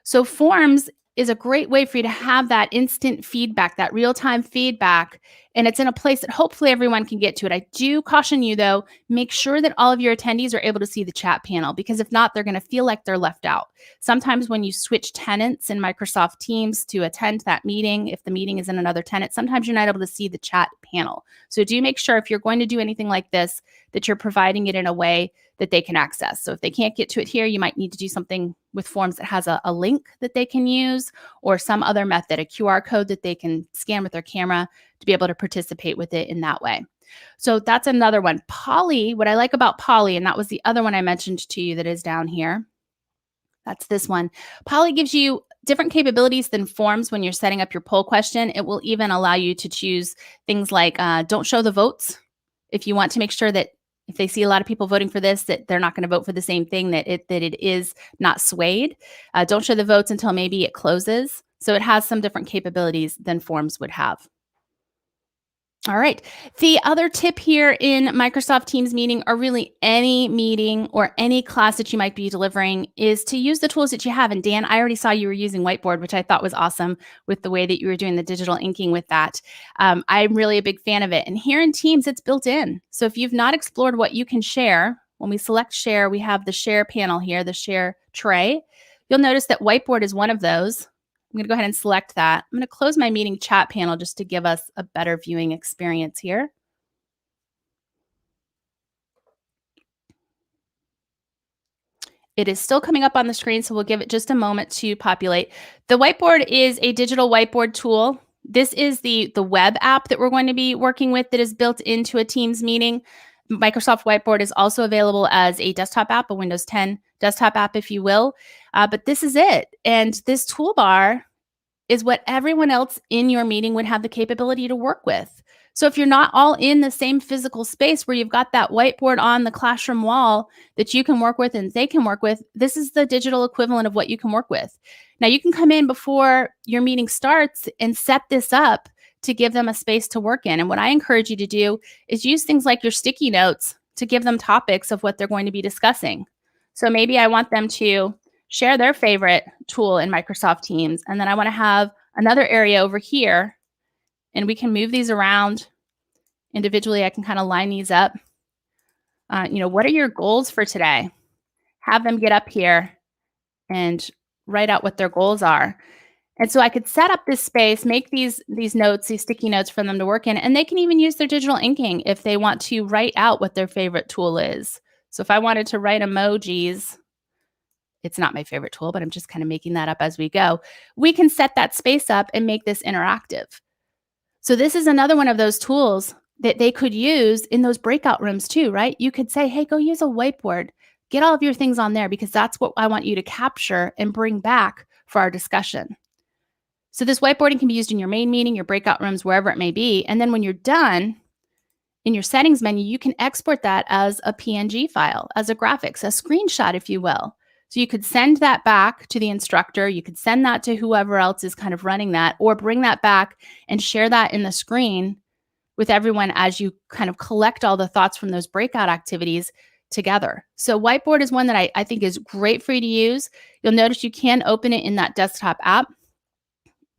So forms is a great way for you to have that instant feedback, that real-time feedback, and it's in a place that hopefully everyone can get to it. I do caution you, though, make sure that all of your attendees are able to see the chat panel, because if not, they're going to feel like they're left out. Sometimes when you switch tenants in Microsoft Teams to attend that meeting, if the meeting is in another tenant, sometimes you're not able to see the chat panel. So do make sure if you're going to do anything like this, that you're providing it in a way that they can access. So if they can't get to it here, you might need to do something with forms that has a link that they can use or some other method, a QR code that they can scan with their camera to be able to participate with it in that way. So that's another one. Poly, what I like about Poly, and that was the other one I mentioned to you that is down here. That's this one. Poly gives you different capabilities than Forms when you're setting up your poll question. It will even allow you to choose things like don't show the votes. If you want to make sure that if they see a lot of people voting for this, that they're not going to vote for the same thing, that it is not swayed. Don't show the votes until maybe it closes. So it has some different capabilities than Forms would have. All right. The other tip here in Microsoft Teams meeting, or really any meeting or any class that you might be delivering, is to use the tools that you have. And Dan, I already saw you were using Whiteboard, which I thought was awesome with the way that you were doing the digital inking with that. I'm really a big fan of it. And here in Teams, it's built in. So if you've not explored what you can share, when we select share, we have the share panel here, the share tray. You'll notice that Whiteboard is one of those. I'm going to go ahead and select that. I'm going to close my meeting chat panel just to give us a better viewing experience here. It is still coming up on the screen, so we'll give it just a moment to populate. The Whiteboard is a digital whiteboard tool. This is the web app that we're going to be working with that is built into a Teams meeting. Microsoft Whiteboard is also available as a desktop app, a Windows 10 desktop app, if you will. But this is it. And this toolbar is what everyone else in your meeting would have the capability to work with. So if you're not all in the same physical space where you've got that whiteboard on the classroom wall that you can work with and they can work with, this is the digital equivalent of what you can work with. Now you can come in before your meeting starts and set this up to give them a space to work in. And what I encourage you to do is use things like your sticky notes to give them topics of what they're going to be discussing. So maybe I want them to share their favorite tool in Microsoft Teams. And then I want to have another area over here, and we can move these around individually. I can kind of line these up. What are your goals for today? Have them get up here and write out what their goals are. And so I could set up this space, make these notes, these sticky notes for them to work in, and they can even use their digital inking if they want to write out what their favorite tool is. So if I wanted to write emojis, it's not my favorite tool, but I'm just kind of making that up as we go. We can set that space up and make this interactive. So this is another one of those tools that they could use in those breakout rooms too, right? You could say, hey, go use a whiteboard. Get all of your things on there because that's what I want you to capture and bring back for our discussion. So this whiteboarding can be used in your main meeting, your breakout rooms, wherever it may be. And then when you're done, in your settings menu, you can export that as a PNG file, as a graphics, a screenshot, if you will. So you could send that back to the instructor. You could send that to whoever else is kind of running that, or bring that back and share that in the screen with everyone as you kind of collect all the thoughts from those breakout activities together. So Whiteboard is one that I think is great for you to use. You'll notice you can open it in that desktop app.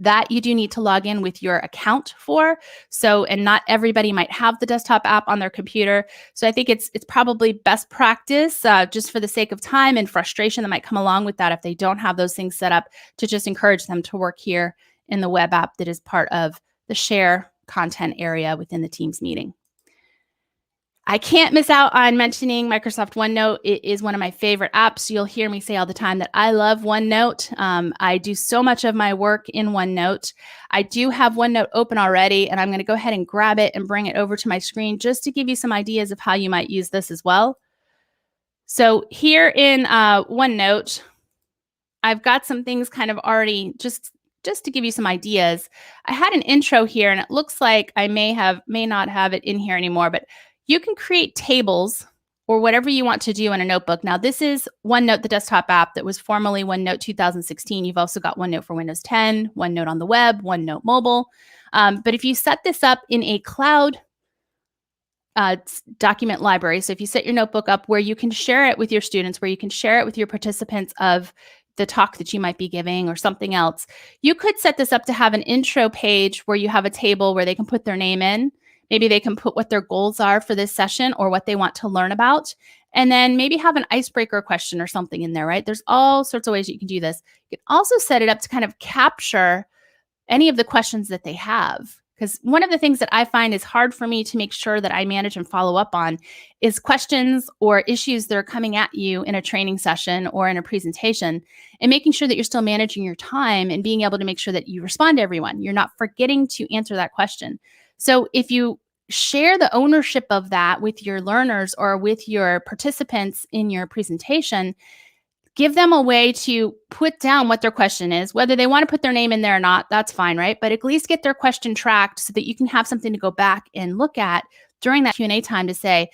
That you do need to log in with your account for. So, and not everybody might have the desktop app on their computer. So I think it's probably best practice, just for the sake of time and frustration that might come along with that if they don't have those things set up, to just encourage them to work here in the web app that is part of the share content area within the Teams meeting. I can't miss out on mentioning Microsoft OneNote. It is one of my favorite apps. You'll hear me say all the time that I love OneNote. I do so much of my work in OneNote. I do have OneNote open already, and I'm going to go ahead and grab it and bring it over to my screen just to give you some ideas of how you might use this as well. So here in OneNote, I've got some things kind of already just to give you some ideas. I had an intro here, and it looks like I may not have it in here anymore, but you can create tables or whatever you want to do in a notebook. Now, this is OneNote, the desktop app that was formerly OneNote 2016. You've also got OneNote for Windows 10, OneNote on the web, OneNote mobile. But if you set this up in a cloud document library, so if you set your notebook up where you can share it with your students, where you can share it with your participants of the talk that you might be giving or something else, you could set this up to have an intro page where you have a table where they can put their name in. Maybe they can put what their goals are for this session or what they want to learn about. And then maybe have an icebreaker question or something in there, right? There's all sorts of ways you can do this. You can also set it up to kind of capture any of the questions that they have. Because one of the things that I find is hard for me to make sure that I manage and follow up on is questions or issues that are coming at you in a training session or in a presentation, and making sure that you're still managing your time and being able to make sure that you respond to everyone. You're not forgetting to answer that question. So if you share the ownership of that with your learners or with your participants in your presentation, give them a way to put down what their question is. Whether they want to put their name in there or not, that's fine, right? But at least get their question tracked so that you can have something to go back and look at during that Q&A time to say,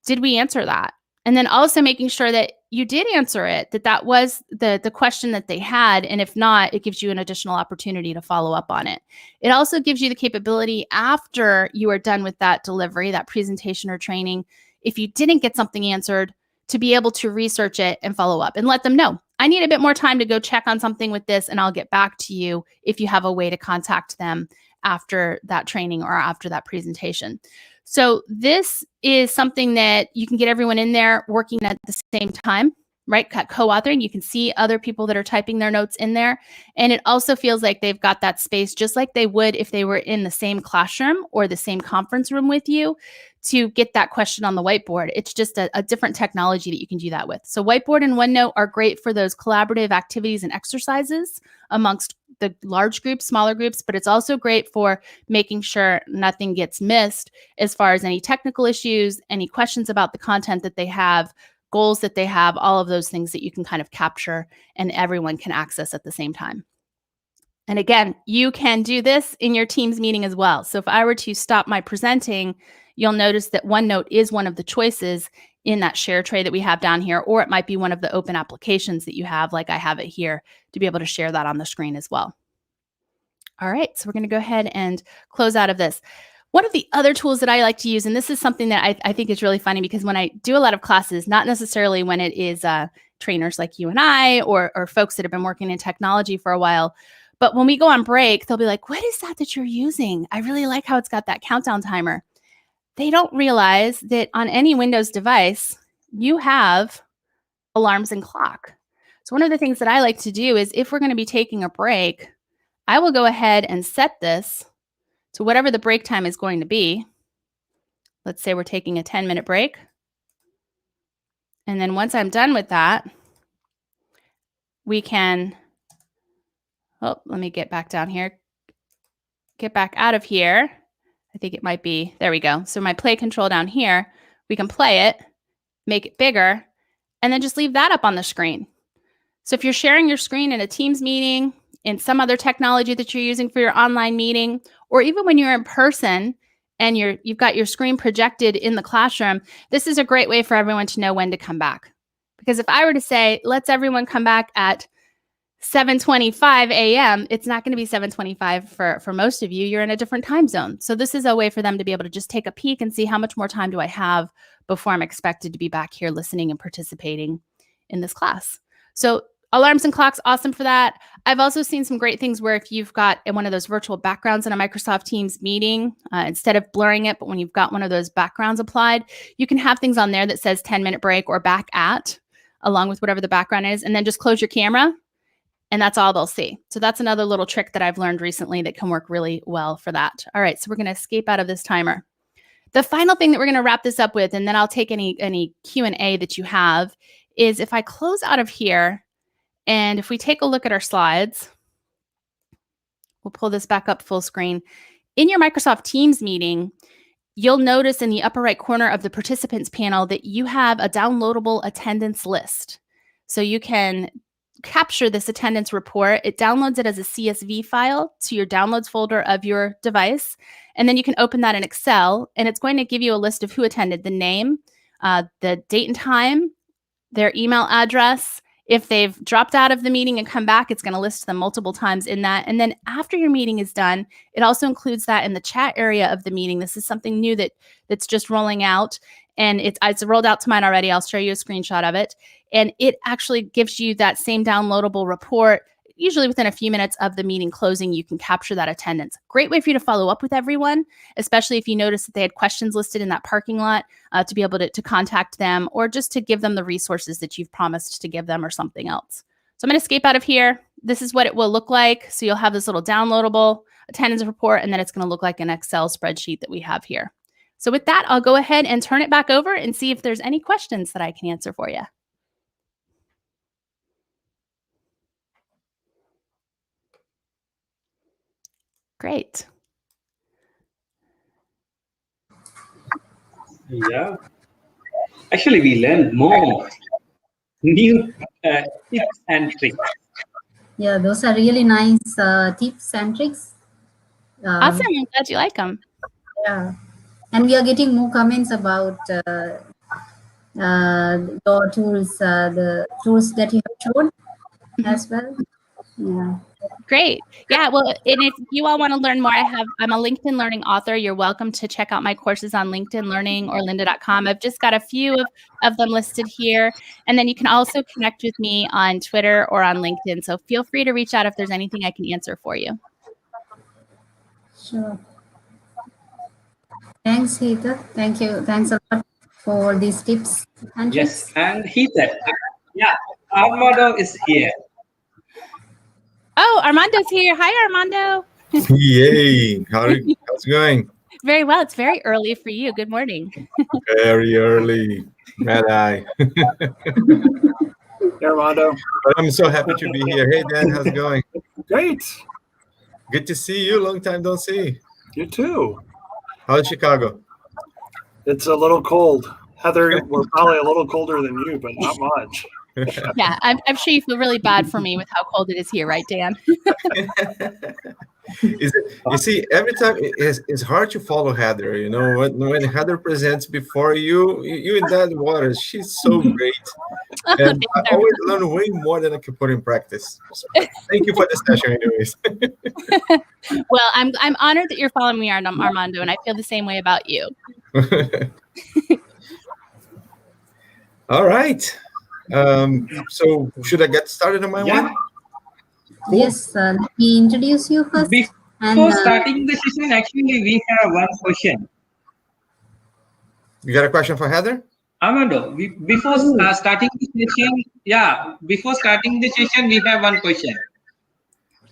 did we answer that? And then also making sure that you did answer it, that was the question that they had. And if not, it gives you an additional opportunity to follow up on it. It also gives you the capability after you are done with that delivery, that presentation or training, if you didn't get something answered, to be able to research it and follow up and let them know, I need a bit more time to go check on something with this, and I'll get back to you if you have a way to contact them after that training or after that presentation. So this is something that you can get everyone in there working at the same time, right? Co-authoring. You can see other people that are typing their notes in there. And it also feels like they've got that space just like they would if they were in the same classroom or the same conference room with you to get that question on the whiteboard. It's just a different technology that you can do that with. So Whiteboard and OneNote are great for those collaborative activities and exercises amongst the large groups, smaller groups, but it's also great for making sure nothing gets missed as far as any technical issues, any questions about the content that they have, goals that they have, all of those things that you can kind of capture and everyone can access at the same time. And again, you can do this in your Teams meeting as well. So if I were to stop my presenting, you'll notice that OneNote is one of the choices in that share tray that we have down here, or it might be one of the open applications that you have, like I have it here, to be able to share that on the screen as well. All right, so we're going to go ahead and close out of this. One of the other tools that I like to use, and this is something that I think is really funny because when I do a lot of classes, not necessarily when it is trainers like you and I or folks that have been working in technology for a while, but when we go on break, they'll be like, what is that you're using? I really like how it's got that countdown timer. They don't realize that on any Windows device, you have alarms and clock. So one of the things that I like to do is if we're going to be taking a break, I will go ahead and set this to whatever the break time is going to be. Let's say we're taking a 10-minute break. And then once I'm done with that, we can, let me get back down here, get back out of here. I think it might be, there we go. So my play control down here, we can play it, make it bigger, and then just leave that up on the screen. So if you're sharing your screen in a Teams meeting, in some other technology that you're using for your online meeting, or even when you're in person and you've got your screen projected in the classroom, this is a great way for everyone to know when to come back. Because if I were to say, let's everyone come back at 7:25 a.m., it's not going to be 7:25 for most of you. You're in a different time zone. So this is a way for them to be able to just take a peek and see how much more time do I have before I'm expected to be back here listening and participating in this class. So alarms and clocks, awesome for that. I've also seen some great things where if you've got one of those virtual backgrounds in a Microsoft Teams meeting, instead of blurring it, but when you've got one of those backgrounds applied, you can have things on there that says 10-minute break or back at, along with whatever the background is, and then just close your camera, and that's all they'll see. So that's another little trick that I've learned recently that can work really well for that. All right, so we're going to escape out of this timer. The final thing that we're going to wrap this up with, and then I'll take any Q&A that you have, is if I close out of here, and if we take a look at our slides, we'll pull this back up full screen. In your Microsoft Teams meeting, you'll notice in the upper right corner of the participants panel that you have a downloadable attendance list. So you can capture this attendance report. It downloads it as a CSV file to your downloads folder of your device. And then you can open that in Excel, and it's going to give you a list of who attended, the name, the date and time, their email address. If they've dropped out of the meeting and come back, it's going to list them multiple times in that. And then after your meeting is done, it also includes that in the chat area of the meeting. This is something new that's just rolling out. And it's rolled out to mine already. I'll show you a screenshot of it. And it actually gives you that same downloadable report. Usually within a few minutes of the meeting closing, you can capture that attendance. Great way for you to follow up with everyone, especially if you notice that they had questions listed in that parking lot, to be able to contact them or just to give them the resources that you've promised to give them or something else. So I'm going to escape out of here. This is what it will look like. So you'll have this little downloadable attendance report, and then it's going to look like an Excel spreadsheet that we have here. So with that, I'll go ahead and turn it back over and see if there's any questions that I can answer for you. Great. Yeah. Actually, we learned more new tips and tricks. Yeah, those are really nice tips and tricks. Awesome. I'm glad you like them. Yeah, and we are getting more comments about your tools, the tools that you have shown as well. Yeah. Great. Yeah. Well, and if you all want to learn more, I'm a LinkedIn Learning author. You're welcome to check out my courses on LinkedIn Learning or lynda.com. I've just got a few of them listed here. And then you can also connect with me on Twitter or on LinkedIn. So feel free to reach out if there's anything I can answer for you. Sure. Thanks, Heather. Thank you. Thanks a lot for these tips and Yes, tricks. and Heather, yeah, Armando is here. Oh, Armando's here. Hi, Armando. Yay! How's it going? Very well. It's very early for you. Good morning. Very early, mad eye. Hey, Armando. But I'm so happy to be here. Hey Dan, how's it going? Great. Good to see you. Long time don't see. You too. How's Chicago? It's a little cold. Heather, we're probably a little colder than you, but not much. Yeah, I'm sure you feel really bad for me with how cold it is here, right, Dan? You see, every time it's hard to follow Heather. You know, when Heather presents before you in that water, she's so great, and I always learn way more than I can put in practice. So, thank you for the session, anyways. Well, I'm honored that you're following me, Armando, and I feel the same way about you. All right. So should I get started on my one? Yes, let me introduce you first. Before starting the session, actually, we have one question. You got a question for Heather? Armando, before starting the session, before starting the session, we have one question.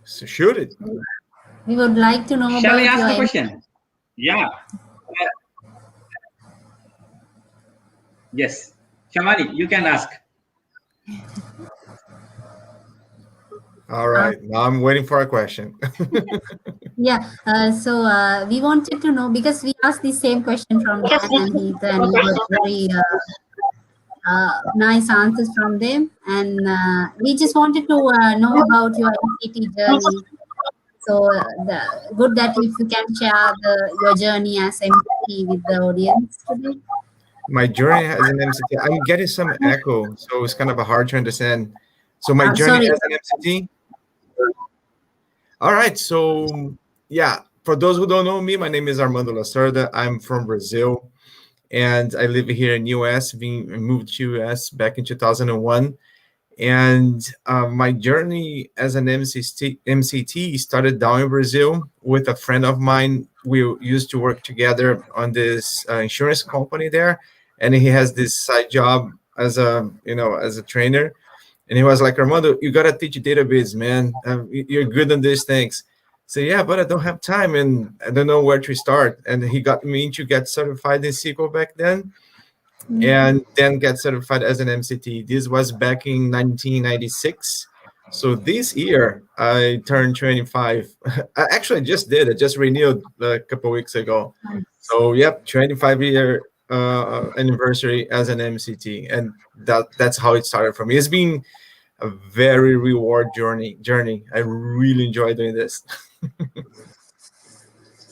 So shoot it. We would like to know Shall about I ask your the question? Yeah. Yes. Shamali, you can ask. All right. Now I'm waiting for a question. Yeah, so we wanted to know, because we asked the same question from Dan and Heath, and we got very nice answers from them. And we just wanted to know about your MCT journey. So good that if you can share your journey as MCT with the audience today. My journey as an MCT, I'm getting some echo, so it's kind of hard to understand. So my journey as an MCT. All right, so yeah, for those who don't know me, my name is Armando Lacerda. I'm from Brazil, and I live here in US. I moved to US back in 2001, and my journey as an MCT started down in Brazil with a friend of mine. We used to work together on this insurance company there, and he has this side job as a trainer. And he was like, Armando, you got to teach database, man. You're good on these things. So yeah, but I don't have time and I don't know where to start. And he got me to get certified in SQL back then, and then get certified as an MCT. This was back in 1996. So this year I turned 25. I actually just did. I just renewed a couple of weeks ago. So yep, 25-year anniversary as an MCT, and that's how it started for me. It's been a very reward journey. I really enjoy doing this.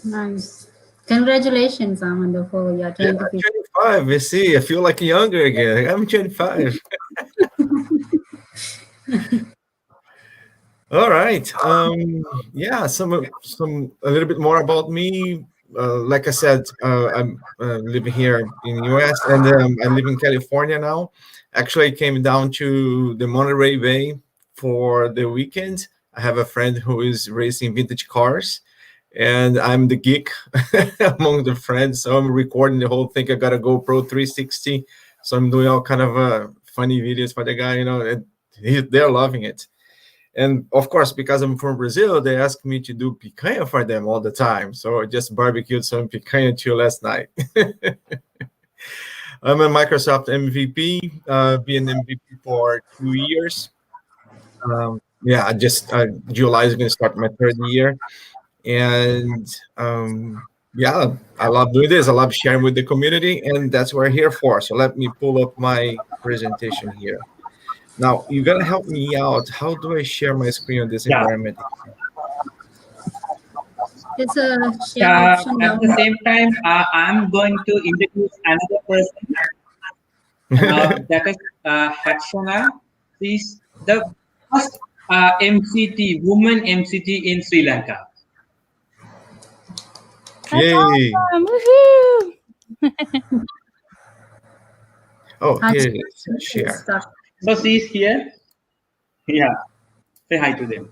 Nice. Congratulations, Armando, for your 25th. 25. You see, I feel like younger again. I'm 25. All right. Yeah, some a little bit more about me. Like I said, I'm living here in the US, and I live in California now. Actually, I came down to the Monterey Bay for the weekend. I have a friend who is racing vintage cars, and I'm the geek among the friends. So I'm recording the whole thing. I got a GoPro 360, so I'm doing all kind of funny videos for the guy. You know, and they're loving it. And of course, because I'm from Brazil, they ask me to do picanha for them all the time. So I just barbecued some picanha till last night. I'm a Microsoft MVP, been MVP for 2 years. Yeah, July is going to start my third year. And Yeah, I love doing this. I love sharing with the community, and that's what we're here for. So let me pull up my presentation here. Now, you're gonna help me out. How do I share my screen on this Yeah. environment? There's a share option At down the there. same time, I'm going to introduce another person. That is Haksana. She's the first MCT, woman MCT in Sri Lanka. That's Okay. awesome. Woohoo! Oh, Archana here it is. is Share. stuck. So she's here. Yeah. Say hi to them.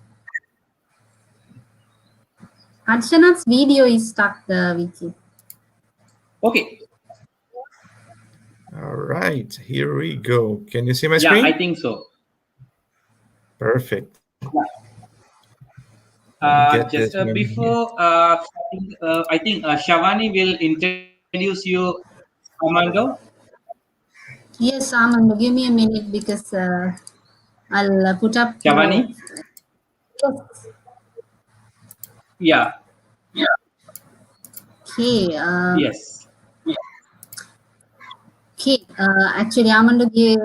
Archana's video is stuck, Vicky. Okay. All right, here we go. Can you see my Yeah, screen? I think so. Perfect. Get Just this one before starting, I think Shavani will introduce you, Armando. Yes, Amanda, give me a minute because I'll put up Shavani? Yes. Yeah. Okay. Yes. Okay. Actually, Armando gave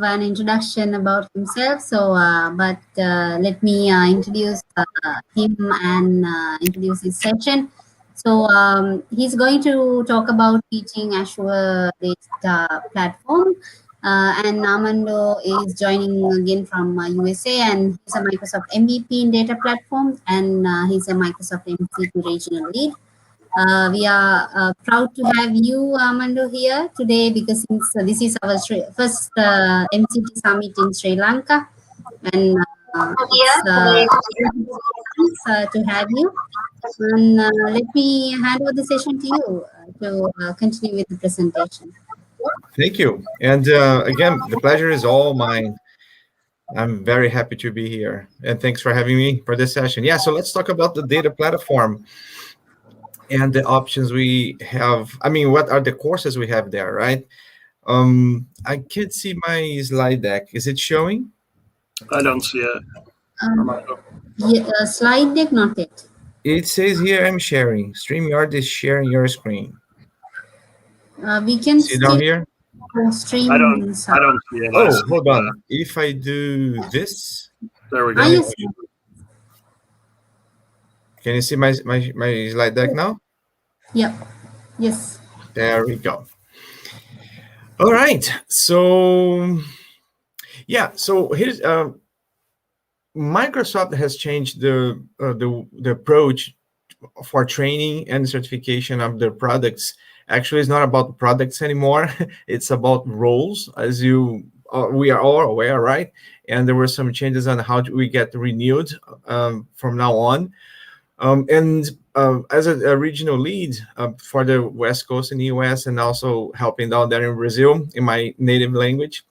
an introduction about himself. So, but let me introduce him and introduce his session. So, he's going to talk about teaching Azure-based platform. And Armando is joining again from USA, and he's a Microsoft MVP in data platform, and he's a Microsoft MCT regional lead. We are proud to have you, Armando, here today because since, this is our first MCT Summit in Sri Lanka, and it's to have you. And let me hand over the session to you to continue with the presentation. Thank you. And again, the pleasure is all mine. I'm very happy to be here. And thanks for having me for this session. Yeah, so let's talk about the data platform and the options we have. I mean, what are the courses we have there, right? I can't see my slide deck. Is it showing? I don't see it. Yeah, slide deck, not yet. It says here I'm sharing. StreamYard is sharing your screen. We can See still down here? stream. I don't see it. Oh, hold on. If I do this, There we go. Yes. can you see my slide deck now? Yep. Yes. There we go. All right. So yeah. So here's Microsoft has changed the approach for training and certification of their products. Actually, it's not about products anymore. It's about roles, as we are all aware, right? And there were some changes on how we get renewed from now on. As a regional lead for the West Coast in the US, and also helping down there in Brazil in my native language,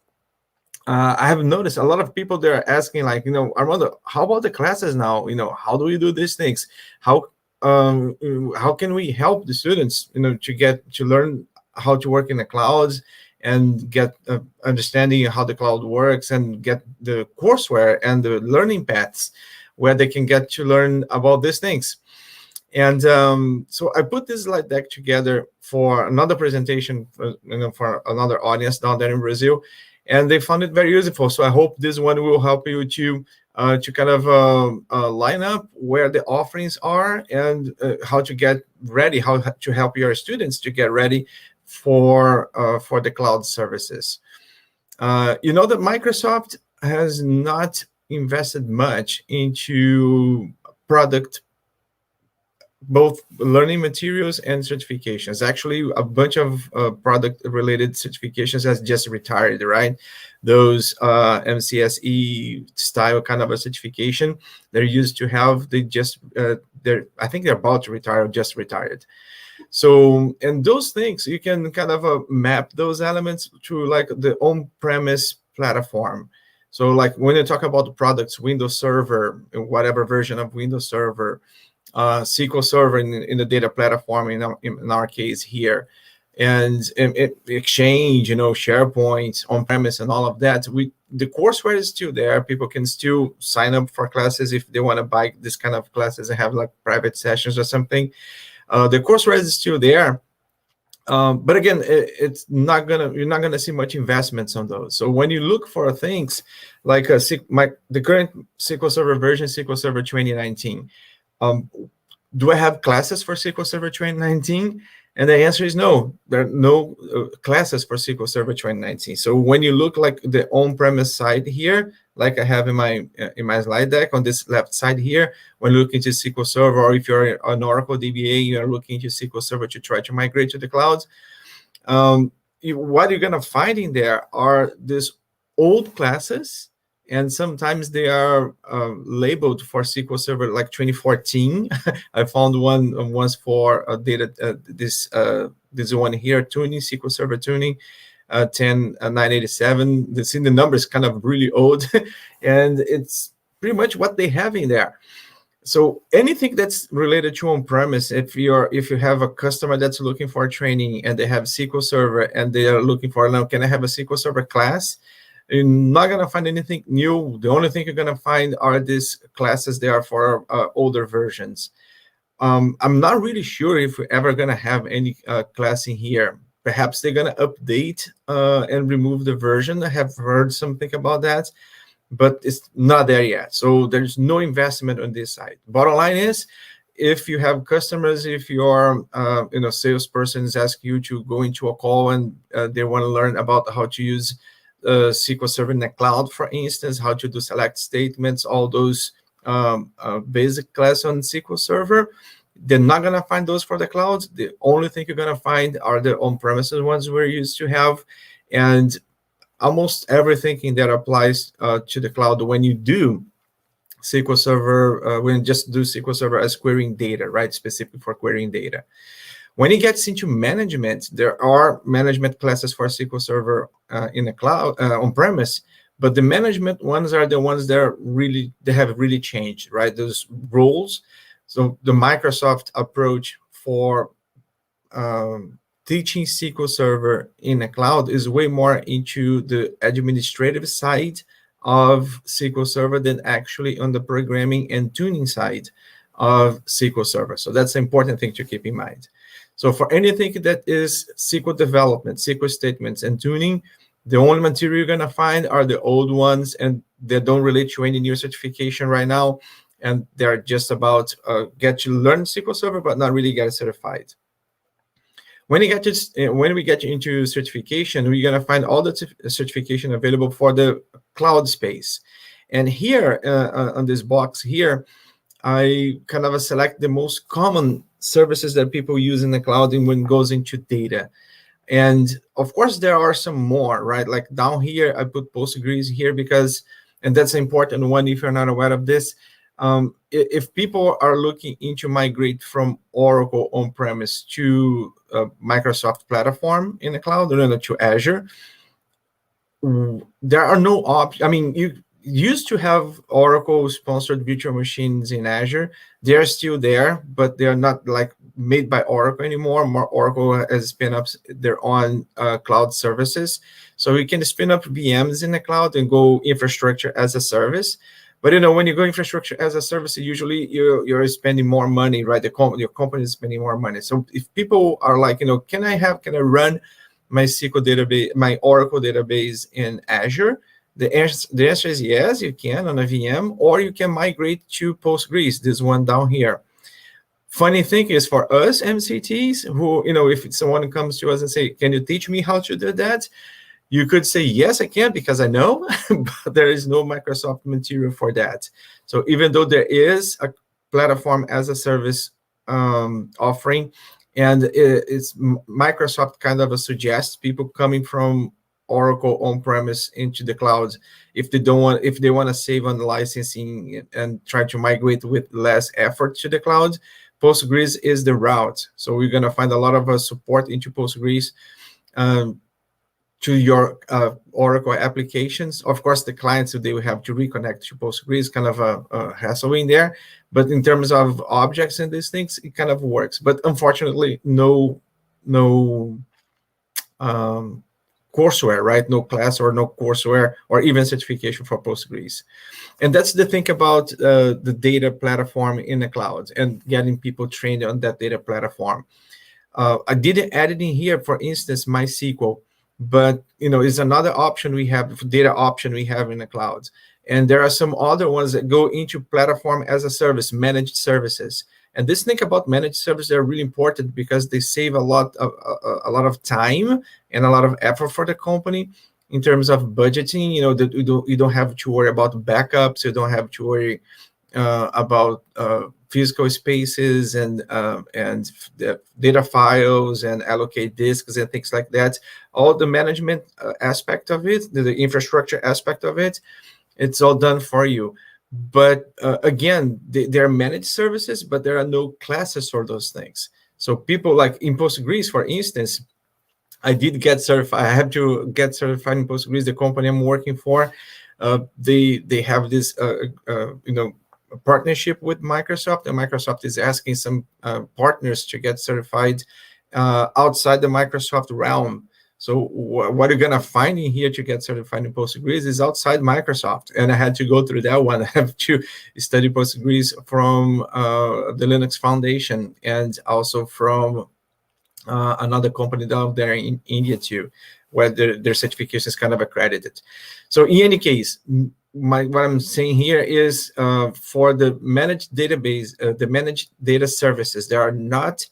I have noticed a lot of people they're asking, like, Armando, how about the classes now? How do we do these things? How can we help the students, to learn how to work in the clouds and get understanding how the cloud works and get the courseware and the learning paths where they can get to learn about these things. And so I put this slide deck together for another presentation for another audience down there in Brazil, and they found it very useful. So I hope this one will help you to kind of line up where the offerings are and how to get ready, how to help your students to get ready for the cloud services. That Microsoft has not invested much into product, both learning materials and certifications. Actually, a bunch of product-related certifications has just retired, right? Those MCSE style kind of a certification they're used to have, I think they're about to retire or just retired. So, and those things, you can kind of map those elements to like the on-premise platform. So like when you talk about the products, Windows Server, whatever version of Windows Server, Sql Server in the data platform in our case here, and Exchange, SharePoint, on-premise, and all of that. The courseware is still there. People can still sign up for classes if they want to buy this kind of classes and have like private sessions or something. The Coursera is still there. But again, it's not you're not gonna see much investments on those. So when you look for things like the current SQL Server version, SQL Server 2019, do I have classes for SQL Server 2019? And the answer is no. There are no classes for SQL Server 2019. So when you look like the on-premise side here, like I have in my slide deck on this left side here, when looking to SQL Server, or if you're an Oracle DBA, you are looking to SQL Server to try to migrate to the cloud. What you're gonna find in there are these old classes, and sometimes they are labeled for SQL Server like 2014. I found one once for this one here, tuning, SQL Server tuning, 10.987. The number is kind of really old, and it's pretty much what they have in there. So anything that's related to on-premise, if you have a customer that's looking for training and they have SQL Server and they are looking for, now, can I have a SQL Server class? You're not going to find anything new. The only thing you're going to find are these classes there for older versions. I'm not really sure if we're ever going to have any class in here. Perhaps they're going to update and remove the version. I have heard something about that, but it's not there yet. So there's no investment on this side. Bottom line is, if you have customers, if your salesperson is asking you to go into a call and they want to learn about how to use SQL Server in the cloud, for instance, how to do select statements, all those basic class on SQL Server, they're not going to find those for the cloud. The only thing you're going to find are the on-premises ones we're used to have, and almost everything that applies to the cloud when you do SQL Server, when you just do SQL Server as querying data, right, specifically for querying data. When it gets into management, there are management classes for SQL Server in the cloud, on-premise, but the management ones are the ones that have really changed, right? Those roles. So the Microsoft approach for teaching SQL Server in the cloud is way more into the administrative side of SQL Server than actually on the programming and tuning side of SQL Server. So that's an important thing to keep in mind. So for anything that is SQL development, SQL statements, and tuning, the only material you're going to find are the old ones, and they don't relate to any new certification right now. And they're just about get you learn SQL Server, but not really get certified. When we get into certification, we're going to find all the certification available for the cloud space. And here on this box here, I kind of select the most common services that people use in the cloud and when it goes into data. And of course, there are some more, right? Like down here, I put Postgres here because, and that's an important one if you're not aware of this. If people are looking into migrate from Oracle on-premise to Microsoft platform in the cloud, or to Azure, there are no options. I mean, you used to have Oracle-sponsored virtual machines in Azure. They're still there, but they're not like made by Oracle anymore. Oracle has spin up their own cloud services. So you can spin up VMs in the cloud and go infrastructure as a service. But when you go infrastructure as a service, usually you're spending more money, right? Your company is spending more money. So if people are like, can I run my SQL database, my Oracle database in Azure? The answer is yes, you can on a VM, or you can migrate to Postgres, this one down here. Funny thing is, for us MCTs, who, if someone comes to us and say, can you teach me how to do that? You could say, yes, I can, because I know, but there is no Microsoft material for that. So even though there is a platform as a service offering, and it's Microsoft kind of suggests people coming from Oracle on-premise into the cloud, if they want to save on the licensing and try to migrate with less effort to the cloud, Postgres is the route. So we're going to find a lot of support into Postgres to your Oracle applications. Of course, the clients, they will have to reconnect to Postgres, kind of a hassle in there. But in terms of objects and these things, it kind of works. But unfortunately, no courseware, right? No class or no courseware or even certification for Postgres. And that's the thing about the data platform in the cloud and getting people trained on that data platform. I didn't add it in here, for instance, MySQL, but it's another option we have, data option we have in the cloud. And there are some other ones that go into platform as a service, managed services. And this thing about managed services are really important because they save a lot of time and a lot of effort for the company in terms of budgeting. That you don't have to worry about backups, you don't have to worry about physical spaces and the data files and allocate disks and things like that. All the management aspect of it, the infrastructure aspect of it, it's all done for you. But again, there are managed services, but there are no classes for those things. So people like in Postgres, for instance, I did get certified. I have to get certified in Postgres. The company I'm working for, they have this a partnership with Microsoft, and Microsoft is asking some partners to get certified outside the Microsoft realm. So what you're going to find in here to get certified in Postgres is outside Microsoft. And I had to go through that one. I have to study Postgres from the Linux Foundation and also from another company down there in India too, where their certification is kind of accredited. So in any case, what I'm saying here is for the managed database, the managed data services, they are not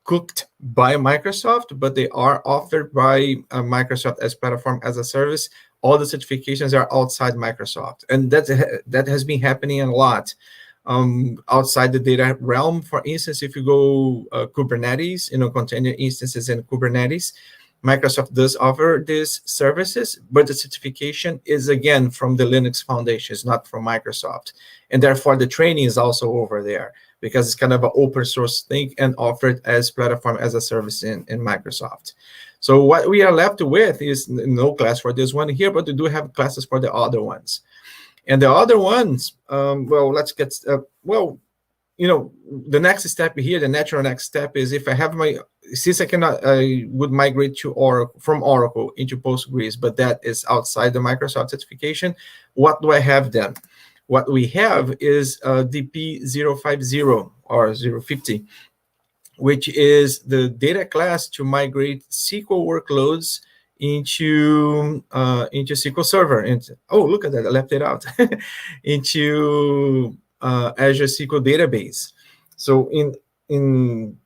cooked by Microsoft, but they are offered by Microsoft as platform as a service. All the certifications are outside Microsoft, and that has been happening a lot outside the data realm. For instance, if you go Kubernetes, container instances in Kubernetes, Microsoft does offer these services, but the certification is again from the Linux Foundation, it's not from Microsoft. And therefore the training is also over there because it's kind of an open source thing and offered as platform as a service in Microsoft. So what we are left with is no class for this one here, but we do have classes for the other ones. And the other ones, well, let's get, the next step here, the natural next step is if I have since I would migrate to Oracle, from Oracle into Postgres, but that is outside the Microsoft certification. What do I have then? What we have is DP 050 or 050, which is the data class to migrate SQL workloads into SQL Server. And oh, look at that, I left it out. Into Azure SQL database. So in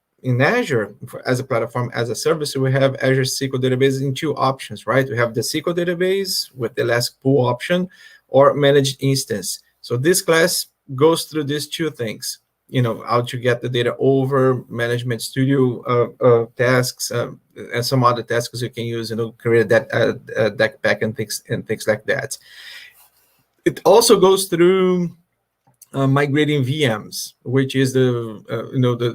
Azure, as a platform, as a service, we have Azure SQL database in two options, right? We have the SQL database with the last pool option or managed instance. So this class goes through these two things, how to get the data over, management studio tasks, and some other tasks you can use, create that deck pack and things like that. It also goes through migrating VMs, which is the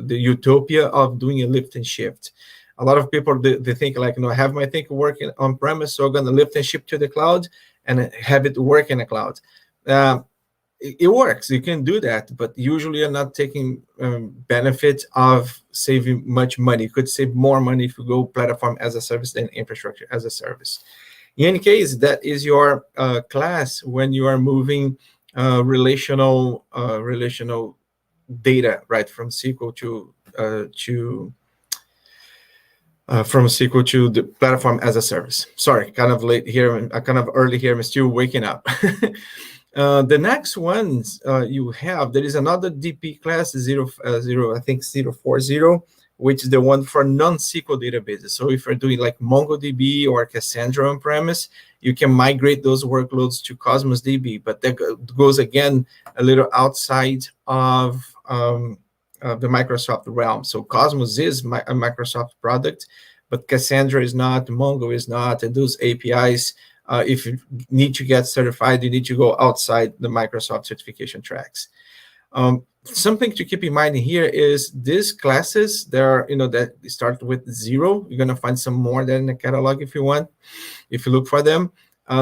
utopia of doing a lift and shift. A lot of people, they think like, I have my thing working on premise, so I'm going to lift and shift to the cloud and have it work in the cloud. It works, you can do that, but usually you're not taking benefit of saving much money. You could save more money if you go platform as a service than infrastructure as a service. In any case, that is your class when you are moving relational data, right, from SQL to the platform as a service. Sorry, kind of late here, kind of early here. I'm still waking up. The next ones you have, there is another DP class, 040, which is the one for non-SQL databases. So if you're doing like MongoDB or Cassandra on premise, you can migrate those workloads to Cosmos DB, but that goes again a little outside of the Microsoft realm. So Cosmos is a Microsoft product, but Cassandra is not, Mongo is not, and those APIs, if you need to get certified, you need to go outside the Microsoft certification tracks. Something to keep in mind here is these classes, that start with 0. You're going to find some more there in the catalog if you want, if you look for them.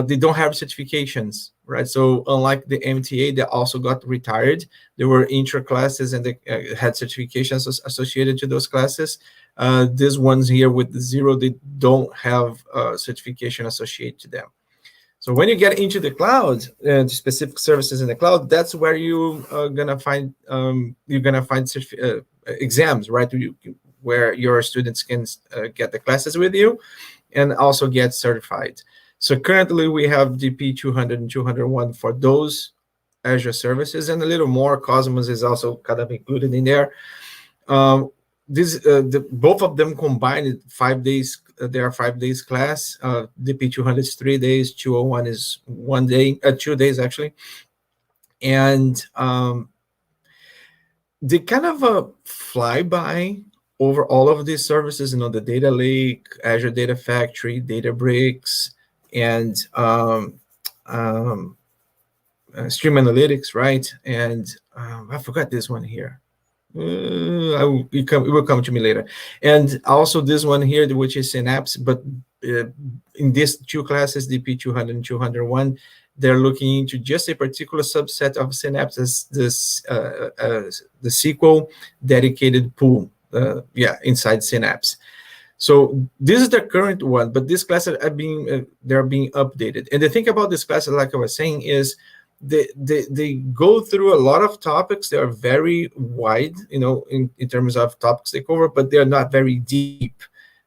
They don't have certifications, right? So unlike the MTA, that also got retired, there were intro classes and they had certifications associated to those classes. These ones here with the 0, they don't have certification associated to them. So when you get into the cloud and specific services in the cloud, that's where you are gonna find exams, right? Where your students can get the classes with you and also get certified. So currently we have DP 200 and 201 for those Azure services, and a little more. Cosmos is also kind of included in there. Both of them combined 5 days. They are 5 days class. DP 200 is 3 days. 201 is 1 day, 2 days actually. And they kind of fly by over all of these services. The Data Lake, Azure Data Factory, Databricks, and Stream Analytics, right? And I forgot this one here. It will come to me later. And also this one here, which is Synapse, but in these 2 classes, DP 200 and 201, they're looking into just a particular subset of Synapse as this the SQL dedicated pool, inside Synapse. So this is the current one, but these classes are being they're being updated. And the thing about this class, like I was saying, is they go through a lot of topics. They are very wide, in terms of topics they cover, but they're not very deep.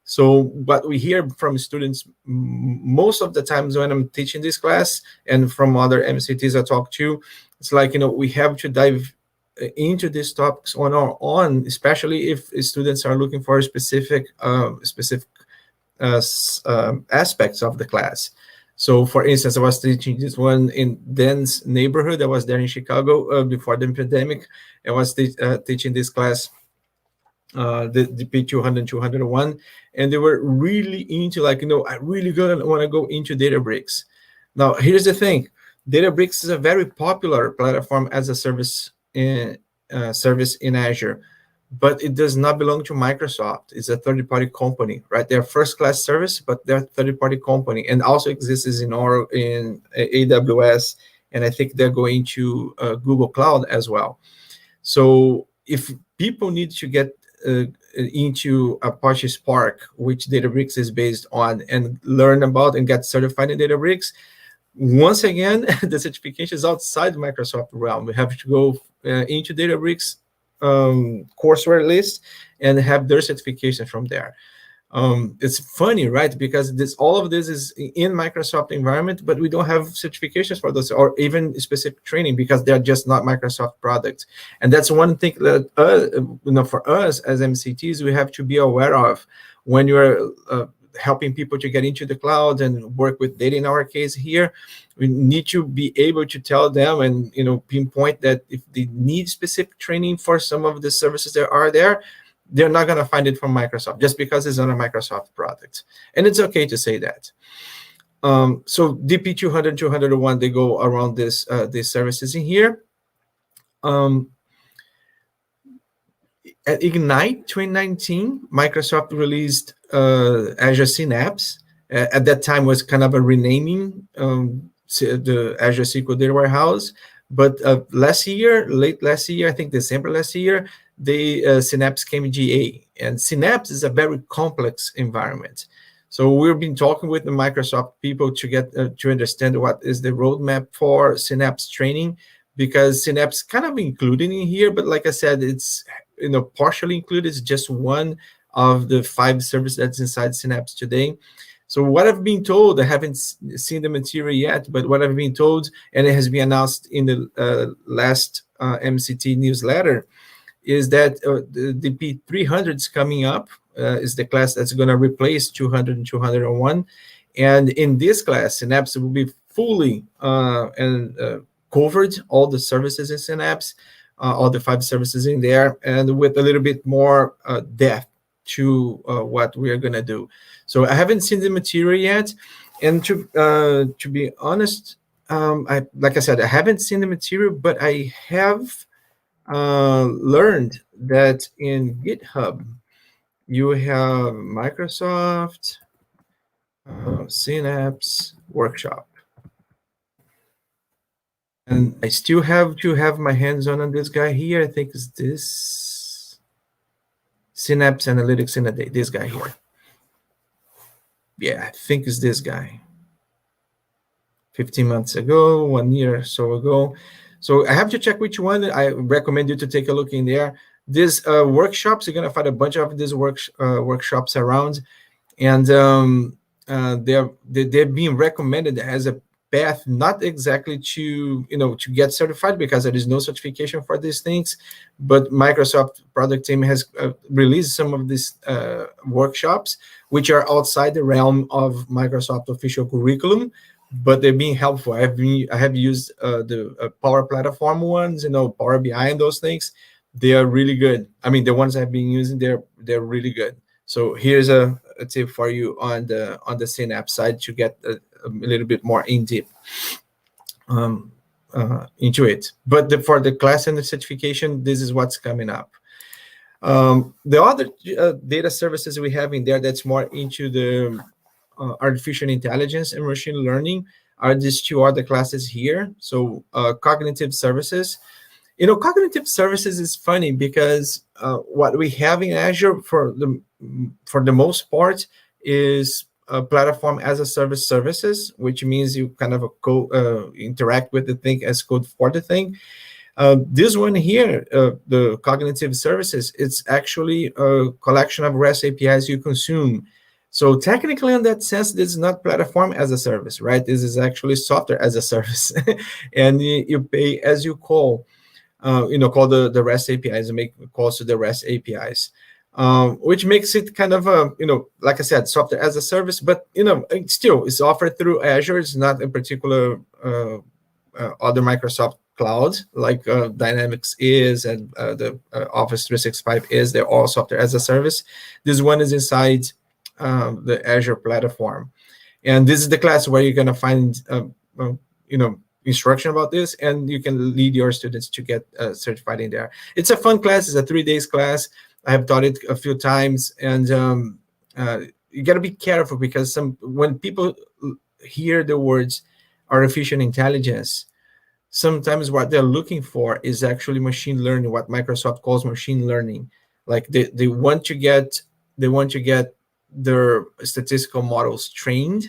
So what we hear from students most of the times when I'm teaching this class, and from other MCTs I talk to, it's like, we have to dive into these topics on our own, especially if students are looking for specific aspects of the class. So, for instance, I was teaching this one in Dan's neighborhood. I was there in Chicago before the pandemic. I was teaching this class, the P200, 201, and they were really into, like, I really want to go into Databricks. Now, here's the thing. Databricks is a very popular platform as a service in Azure, but it does not belong to Microsoft. It's a third-party company, right? They're first-class service, but they're a third-party company, and also exists in AWS, and I think they're going to Google Cloud as well. So if people need to get into Apache Spark, which Databricks is based on, and learn about and get certified in Databricks, once again, the certification is outside Microsoft realm. We have to go into Databricks courseware list and have their certification from there. It's funny, right? Because all of this is in Microsoft environment, but we don't have certifications for those, or even specific training, because they're just not Microsoft products. And that's one thing that for us as MCTs, we have to be aware of when you're helping people to get into the cloud and work with data. In our case here, we need to be able to tell them and pinpoint that if they need specific training for some of the services that are there, they're not going to find it from Microsoft just because it's not a Microsoft product. And it's okay to say that. So DP 200, 201, they go around these services in here. At Ignite 2019, Microsoft released Azure Synapse. At that time was kind of a renaming the Azure SQL Data Warehouse. But late last year, I think December last year, the Synapse came GA. And Synapse is a very complex environment. So we've been talking with the Microsoft people to get to understand what is the roadmap for Synapse training, because Synapse kind of included in here, but like I said, it's partially included. It's just one of the 5 services that's inside Synapse today. So what I've been told, I haven't seen the material yet, but what I've been told, and it has been announced in the last MCT newsletter, is that the P300 is coming up, is the class that's going to replace 200 and 201. And in this class, Synapse will be fully covered, all the services in Synapse, all the 5 services in there, and with a little bit more depth to what we are going to do. So I haven't seen the material yet, and to be honest, like I said, I haven't seen the material, but I have learned that in GitHub you have Microsoft Synapse workshop, and I still have to have my hands on this guy here. I think it's this. Synapse Analytics in a day. This guy here. Yeah, I think it's this guy. 15 months ago, 1 year or so ago. So I have to check which one. I recommend you to take a look in there. These workshops, you're going to find a bunch of these workshops around. And they're being recommended as a path, not exactly to to get certified, because there is no certification for these things, but Microsoft product team has released some of these workshops which are outside the realm of Microsoft official curriculum, but they're being helpful. I have used the Power Platform ones, Power BI and those things. They are really good. I mean, the ones I've been using, they're really good. So here's a tip for you on the Synapse side to get a little bit more in deep into it. But for the class and the certification, this is what's coming up. The other data services we have in there that's more into the artificial intelligence and machine learning are these two other classes here. So cognitive services. Cognitive services is funny because what we have in Azure for the most part is a platform as a service services, which means you kind of interact with the thing as code for the thing. This one here, the cognitive services, it's actually a collection of REST APIs you consume. So technically, in that sense, this is not platform as a service, right? This is actually software as a service, and you pay as you call. Call the REST APIs and make calls to the REST APIs, which makes it kind of like I said, software as a service. But it's offered through Azure. It's not a particular other Microsoft cloud like Dynamics is and the Office 365 is. They're all software as a service. This one is inside the Azure platform, and this is the class where you're gonna find instruction about this, and you can lead your students to get certified in there. It's a fun class. It's a 3 days class. I have taught it a few times, and you got to be careful because when people hear the words artificial intelligence, sometimes what they're looking for is actually machine learning, what Microsoft calls machine learning. Like they want to get their statistical models trained.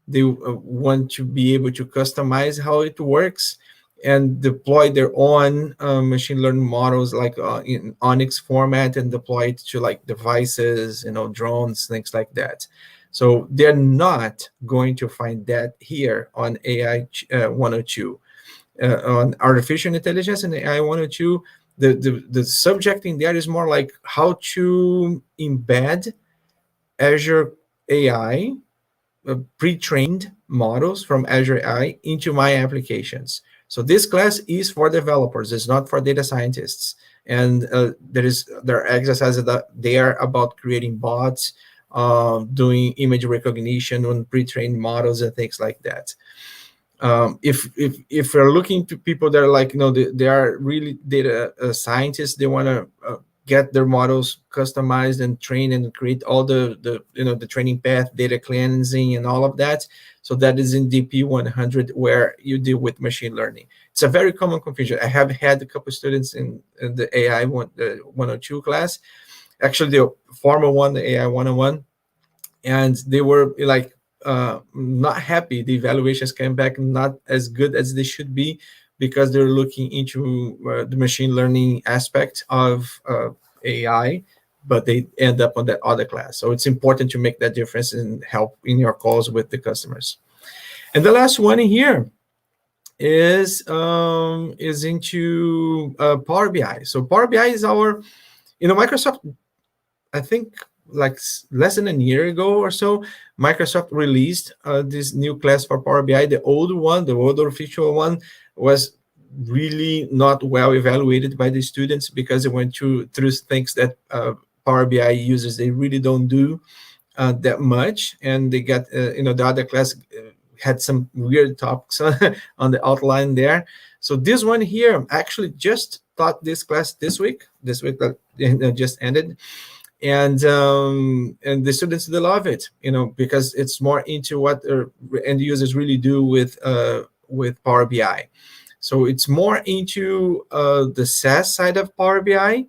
They want to be able to customize how it works and deploy their own machine learning models, like in Onyx format, and deploy it to like devices, drones, things like that. So they're not going to find that here on AI 102. On artificial intelligence and AI 102, the subject in there is more like how to embed Azure AI pre-trained models from Azure AI into my applications. So this class is for developers. It's not for data scientists. And there are exercises that they are about creating bots, doing image recognition on pre-trained models and things like that. If we're looking to people that are like, they are really data scientists, they want to get their models customized and trained and create all the training path, data cleansing, and all of that. So that is in DP 100, where you deal with machine learning. It's a very common confusion. I have had a couple students in the AI 102 class, actually the former one, the AI 101, and they were like not happy. The evaluations came back not as good as they should be, because they're looking into the machine learning aspect of AI, but they end up on that other class. So it's important to make that difference and help in your calls with the customers. And the last one in here is into Power BI. So Power BI is our, Microsoft, I think like less than a year ago or so, Microsoft released this new class for Power BI. The old one, the older official one, was really not well evaluated by the students because it went through things that Power BI users, they really don't do that much. And they got, the other class had some weird topics on the outline there. So this one here, actually just taught this class this week that just ended. And the students, they love it, because it's more into what end users really do with Power BI. So it's more into the SaaS side of Power BI,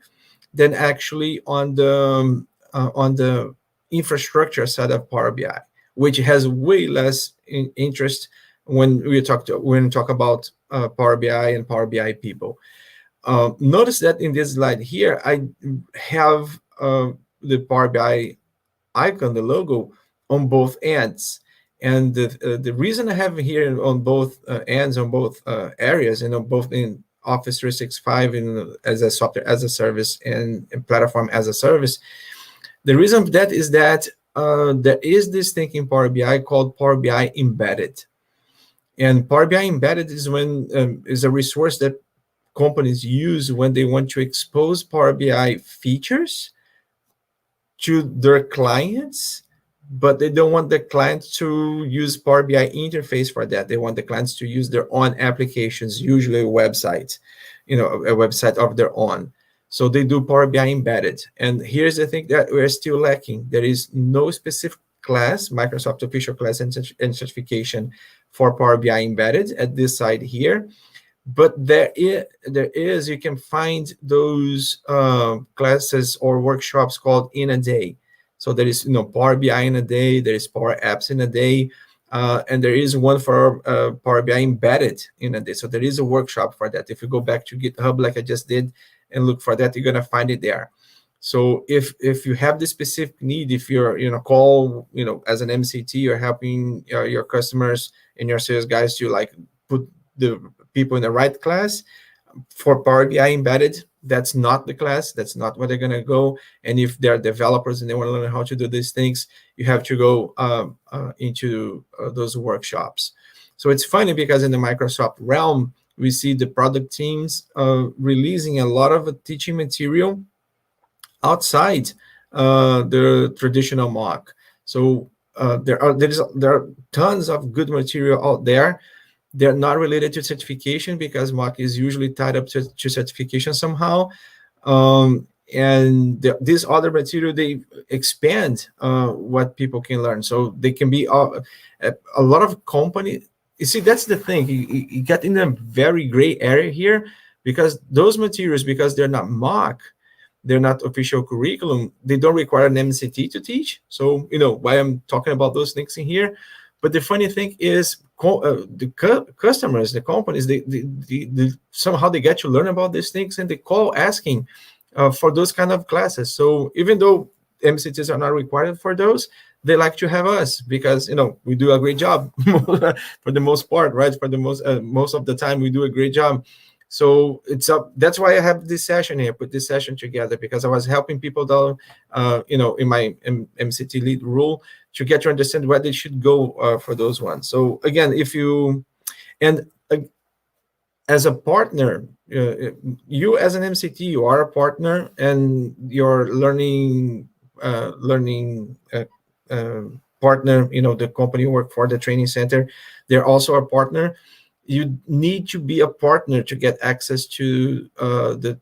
than actually on the infrastructure side of Power BI, which has way less interest when we talk about Power BI and Power BI people. Notice that in this slide here, I have the Power BI icon, the logo, on both ends. And the reason I have it here on both ends, on both areas, and on both in Office 365 and as a software as a service and platform as a service, the reason for that is that there is this thing in Power BI called Power BI Embedded. And Power BI Embedded is is a resource that companies use when they want to expose Power BI features to their clients, but they don't want the clients to use Power BI interface for that. They want the clients to use their own applications, usually a website, a website of their own. So they do Power BI Embedded. And here's the thing that we're still lacking. There is no specific class, Microsoft official class and certification for Power BI Embedded at this side here. But there is, you can find those classes or workshops called in a day. So there is, Power BI in a day, there is Power Apps in a day, and there is one for Power BI Embedded in a day. So there is a workshop for that. If you go back to GitHub like I just did and look for that, you're gonna find it there. So if you have the specific need, if you're as an MCT, you're helping your customers and your sales guys to like put the people in the right class for Power BI Embedded, that's not the class. That's not where they're going to go. And if they're developers and they want to learn how to do these things, you have to go into those workshops. So it's funny because in the Microsoft realm, we see the product teams releasing a lot of teaching material outside the traditional mock. So there are tons of good material out there. They're not related to certification because mock is usually tied up to certification somehow. And this other material, they expand what people can learn. So they can be a lot of companies. You see, that's the thing. You get in a very gray area here because those materials, because they're not mock, they're not official curriculum, they don't require an MCT to teach. So, why I'm talking about those things in here. But the funny thing is, the customers, the companies, they somehow they get to learn about these things and they call asking for those kind of classes. So even though MCTs are not required for those, they like to have us because we do a great job for the most part, right? For the most of the time, we do a great job. So it's that's why I have this session here, put this session together, because I was helping people down, in my MCT lead role to get to understand where they should go for those ones. So again, as a partner, you as an MCT, you are a partner, and your learning partner, the company you work for, the training center, they're also a partner. You need to be a partner to get access to the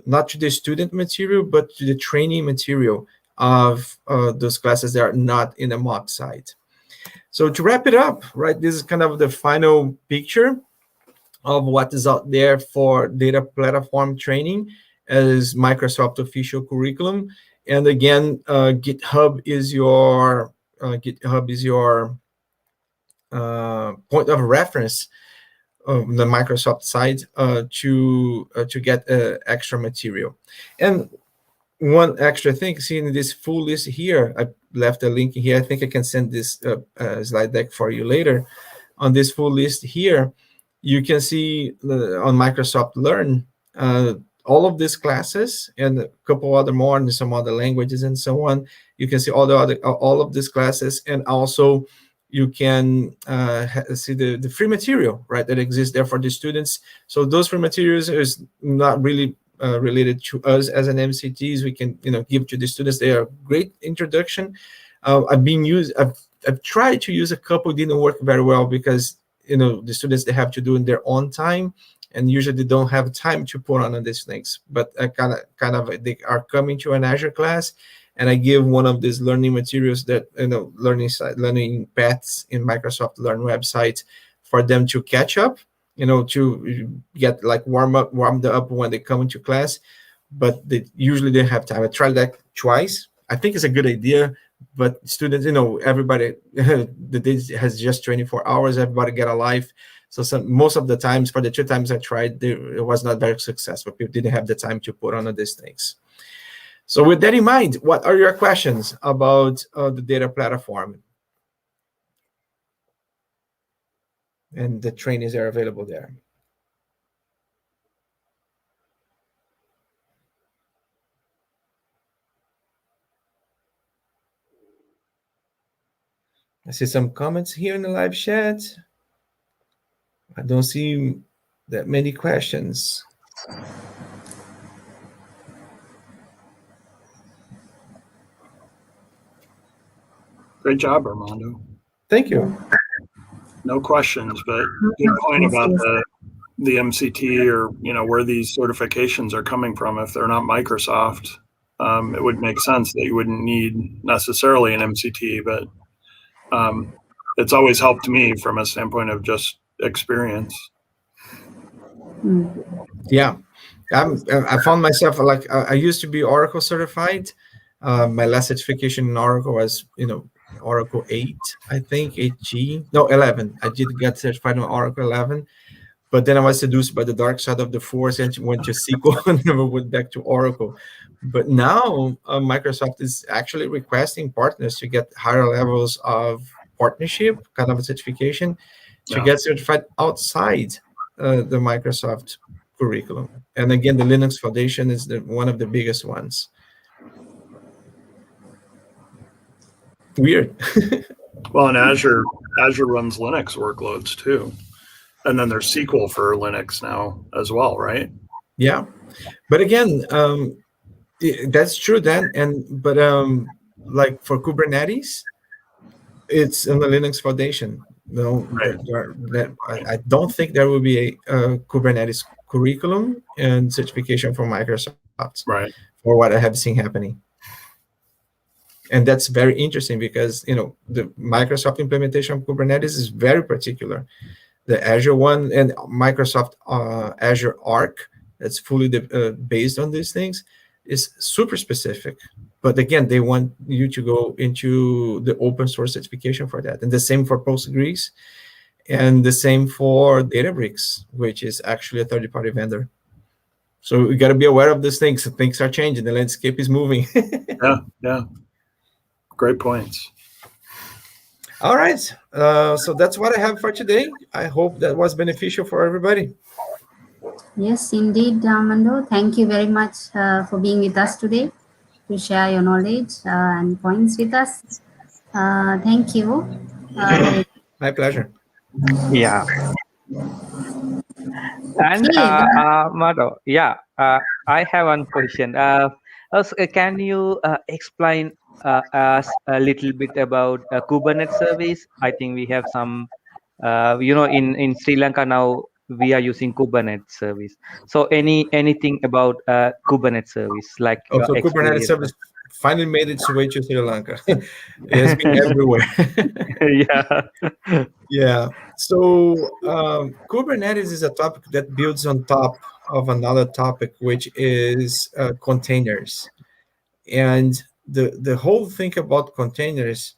not to the student material, but to the training material of those classes that are not in the mock site. So to wrap it up, right, this is kind of the final picture of what is out there for data platform training as Microsoft official curriculum. And again, GitHub is your point of reference on the Microsoft side to get extra material. And one extra thing, seeing this full list here, I left a link here. I think I can send this slide deck for you later. On this full list here, you can see on Microsoft Learn all of these classes and a couple other more and some other languages and so on. You can see all of these classes, and also you can see the free material, right, that exists there for the students. So those free materials is not really related to us as an MCTs. We can give to the students. They are a great introduction. I've tried to use a couple, didn't work very well because the students, they have to do in their own time, and usually they don't have time to put on these things. But I kind of they are coming to an Azure class, and I give one of these learning materials that learning paths in Microsoft Learn website for them to catch up, to get like warmed up when they come into class. but they usually didn't have time. I tried that twice. I think it's a good idea, but students, everybody, the day has just 24 hours. Everybody get a life. So most of the times, for the 2 times I tried, it was not very successful. People didn't have the time to put on these things. So with that in mind, what are your questions about the data platform? And the trainings are available there. I see some comments here in the live chat. I don't see that many questions. Great job, Armando. Thank you. No questions, but good point about the MCT or where these certifications are coming from. If they're not Microsoft, it would make sense that you wouldn't need necessarily an MCT, but it's always helped me from a standpoint of just experience. Yeah, I found myself like I used to be Oracle certified. My last certification in Oracle was Oracle 8, I think 8G, no 11. I did get certified on Oracle 11, but then I was seduced by the dark side of the force and went to SQL and never went back to Oracle. But now Microsoft is actually requesting partners to get higher levels of partnership, kind of a certification, to get certified outside the Microsoft curriculum. And again, the Linux Foundation is one of the biggest ones. Weird. Well, and Azure runs Linux workloads too. And then there's SQL for Linux now as well, right? Yeah. But again, that's true then. But like for Kubernetes, it's in the Linux Foundation. No, right. I don't think there will be a Kubernetes curriculum and certification from Microsoft, right, for what I have seen happening. And that's very interesting because, the Microsoft implementation of Kubernetes is very particular. The Azure one and Microsoft Azure Arc, that's fully based on these things, is super specific. But again, they want you to go into the open source certification for that. And the same for Postgres, and the same for Databricks, which is actually a third-party vendor. So we got to be aware of these things. Things are changing. The landscape is moving. Yeah. Great points. All right. So that's what I have for today. I hope that was beneficial for everybody. Yes, indeed, Armando. Thank you very much for being with us today to share your knowledge and points with us. Thank you. My pleasure. Yeah. And Madhu, I have one question. Can you explain us a little bit about Kubernetes service? I think we have some, in Sri Lanka now we are using Kubernetes service. So anything about Kubernetes service, like so Kubernetes service finally made its way to Sri Lanka. It has been everywhere. Yeah. So Kubernetes is a topic that builds on top of another topic, which is containers. And the whole thing about containers.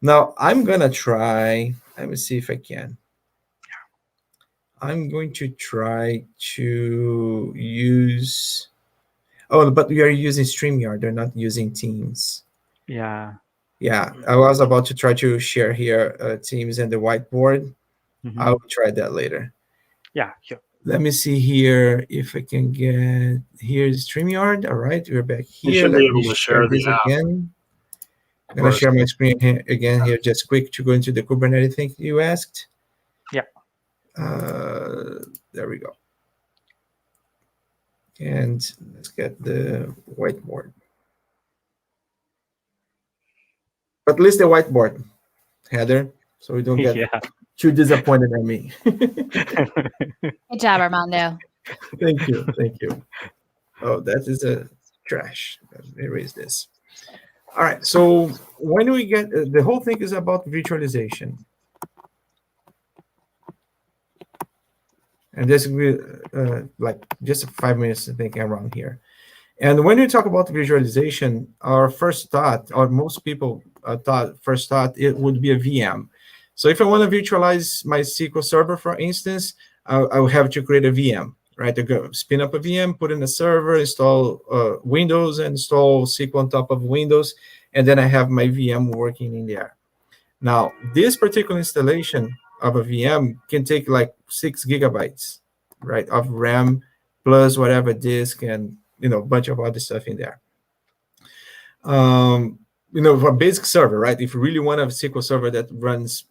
Now I'm gonna try. Let me see if I can. I'm going to try to use. Oh, but we are using StreamYard. They're not using Teams. Yeah. I was about to try to share here Teams and the whiteboard. Mm-hmm. I'll try that later. Yeah, sure. Let me see here if I can get. Here's StreamYard. All right, we're back here. You should be able to share this again. I'm going to share my screen again here, just quick to go into the Kubernetes thing you asked. Yeah. There we go. And let's get the whiteboard. But at least the whiteboard, Heather, so we don't get too disappointed at me. Good job, Armando. Thank you. Oh, that is a trash. Let me erase this. All right, so when we get, the whole thing is about virtualization. And this will like just 5 minutes thinking around here. And when we talk about visualization, our first thought, or most people first thought, it would be a VM. So if I want to virtualize my SQL Server, for instance, I will have to create a VM, right? To go spin up a VM, put in a server, install Windows, and install SQL on top of Windows, and then I have my VM working in there. Now, this particular installation of a VM can take like 6 gigabytes, right, of RAM plus whatever disk and a bunch of other stuff in there. For a basic server, right? If you really want a SQL Server that runs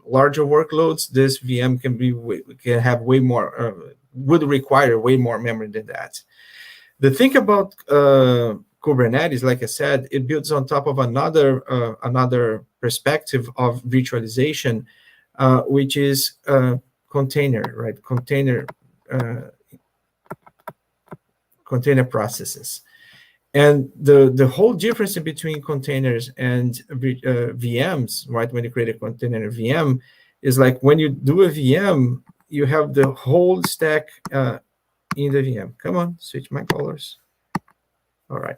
larger workloads, this VM can have way more, would require way more memory than that. The thing about Kubernetes, like I said, it builds on top of another perspective of virtualization, which is container, right? Container processes. And the whole difference between containers and VMs, right? When you create a container VM, is like when you do a VM, you have the whole stack in the VM. Come on, switch my colors. All right.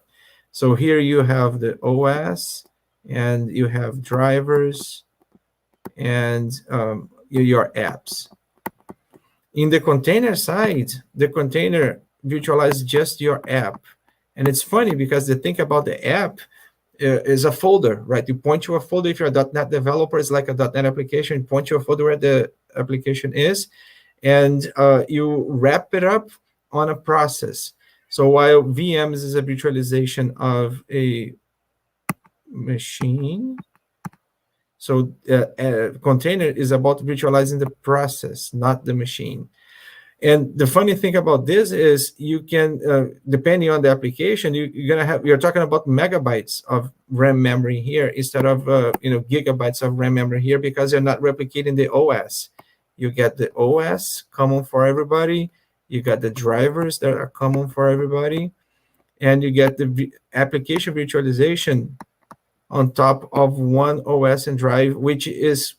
So here you have the OS, and you have drivers, and your apps. In the container side, the container virtualizes just your app. And it's funny because the thing about the app is a folder, right? You point to a folder. If you're a .NET developer, it's like a .NET application. You point to a folder where the application is, and you wrap it up on a process. So while VMs is a virtualization of a machine, so a container is about virtualizing the process, not the machine. And the funny thing about this is you can, depending on the application, you're talking about megabytes of RAM memory here instead of gigabytes of RAM memory here, because you're not replicating the OS. You get the OS common for everybody. You got the drivers that are common for everybody, and you get the application virtualization on top of one OS and drive, which is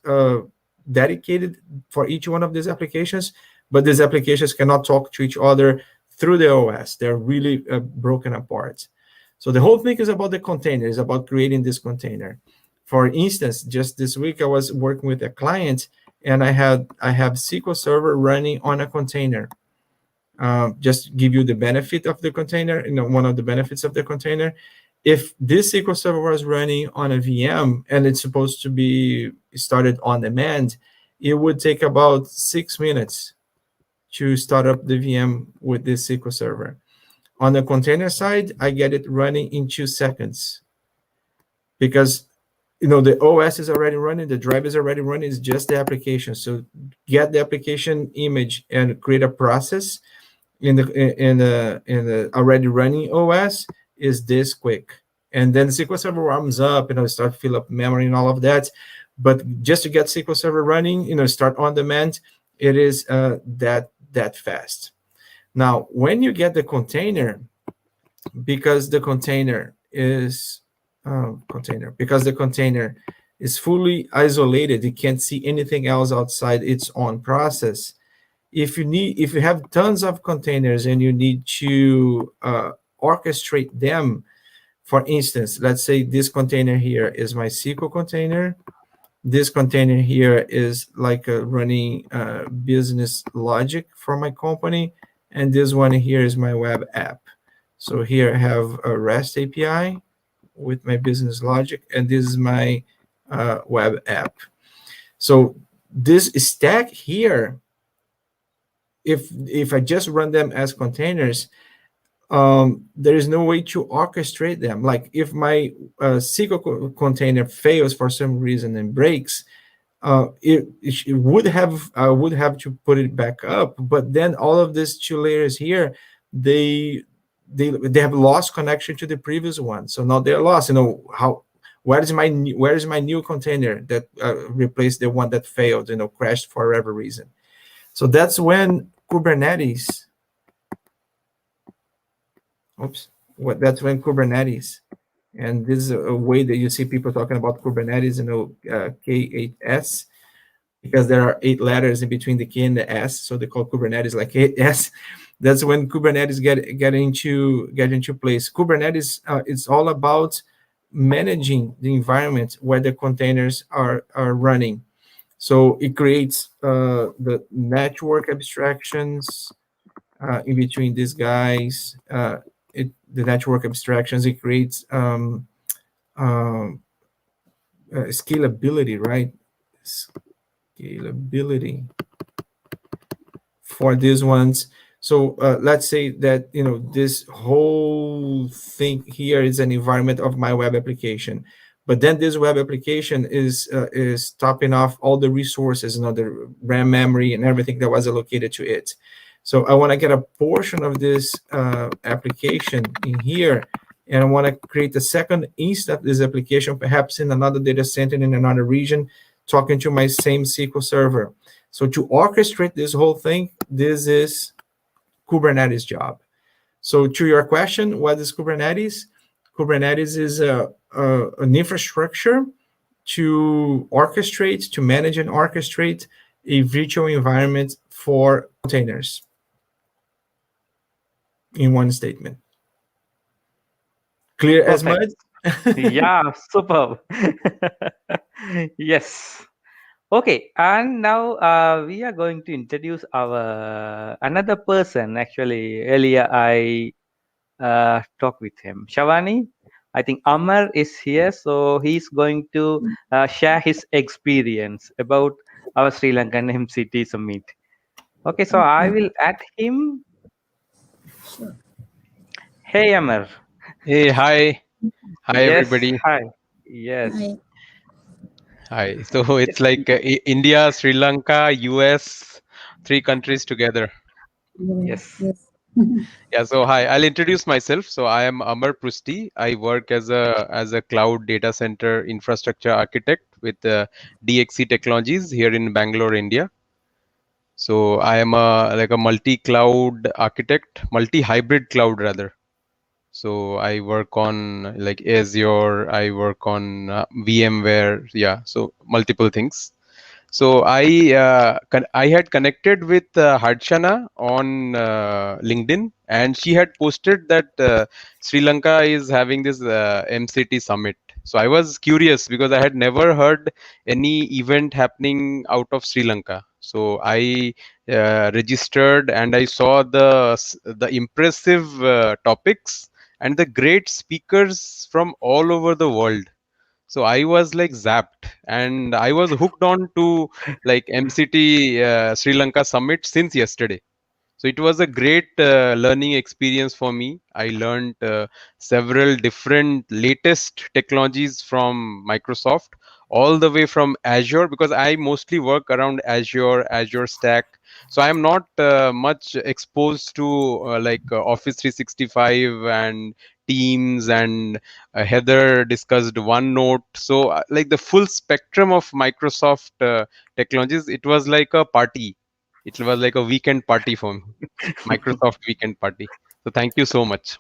dedicated for each one of these applications. But these applications cannot talk to each other through the OS. They're really broken apart. So the whole thing is about the container, is about creating this container. For instance, just this week, I was working with a client, and I have SQL Server running on a container. Just to give you the benefit of the container, one of the benefits of the container. If this SQL Server was running on a VM and it's supposed to be started on demand, it would take about 6 minutes to start up the VM with this SQL Server. On the container side, I get it running in 2 seconds, because the OS is already running, the drive is already running, it's just the application. So get the application image and create a process in the already running OS is this quick. And then SQL Server warms up, start fill up memory and all of that. But just to get SQL Server running, start on demand, it is that fast. Now, when you get the container, because the container is fully isolated, you can't see anything else outside its own process. If you have tons of containers and you need to orchestrate them, for instance, let's say this container here is my SQL container. This container here is like a running business logic for my company. And this one here is my web app. So here I have a REST API with my business logic, and this is my web app. So this stack here, if I just run them as containers, there is no way to orchestrate them. Like if my SQL container fails for some reason and breaks, I would have to put it back up. But then all of these 2 layers here, they have lost connection to the previous one. So now they're lost. Where is my new container that replaced the one that failed, crashed for whatever reason? So that's when Kubernetes. That's when Kubernetes, and this is a way that you see people talking about Kubernetes, K8S, because there are 8 letters in between the K and the S, so they call Kubernetes like 8S. That's when Kubernetes get into place. Kubernetes it's all about managing the environment where the containers are running. So it creates the network abstractions in between these guys. The network abstractions, it creates scalability, right? Scalability for these ones. So let's say that this whole thing here is an environment of my web application, but then this web application is topping off all the resources, the RAM memory and everything that was allocated to it. So I want to get a portion of this application in here, and I want to create a second instance of this application, perhaps in another data center in another region, talking to my same SQL Server. So to orchestrate this whole thing, this is Kubernetes' job. So to your question, what is Kubernetes? Kubernetes is an infrastructure to orchestrate, to manage and orchestrate a virtual environment for containers in one statement. Clear as mud? Yeah, superb. Yes. Okay, and now we are going to introduce our another person. Actually, earlier I talked with him. Shavani, I think Amar is here, so he's going to share his experience about our Sri Lankan MCT Summit. Okay, so I will add him. Hey, Amar. Hey, hi. Hi, Yes, everybody. hi. Yes. Hi. So it's like India, Sri Lanka, US, 3 countries together. Yes. Yeah. So hi, I'll introduce myself. So I am Amar Prusti. I work as a cloud data center infrastructure architect with DXC Technologies here in Bangalore, India. So I am a multi-cloud architect, multi-hybrid cloud rather. So I work on like Azure, I work on VMware, yeah, so multiple things. So I had connected with Harshana on LinkedIn, and she had posted that Sri Lanka is having this MCT Summit. So I was curious because I had never heard any event happening out of Sri Lanka. So I registered and I saw the impressive topics and the great speakers from all over the world. So I was like zapped, and I was hooked on to like MCT Sri Lanka Summit since yesterday. So it was a great learning experience for me. I learned several different latest technologies from Microsoft, all the way from Azure, because I mostly work around Azure Stack. So I am not much exposed to Office 365 and Teams, and Heather discussed OneNote. So like the full spectrum of Microsoft technologies, it was like a party. It was like a weekend party for me, Microsoft weekend party. So thank you so much.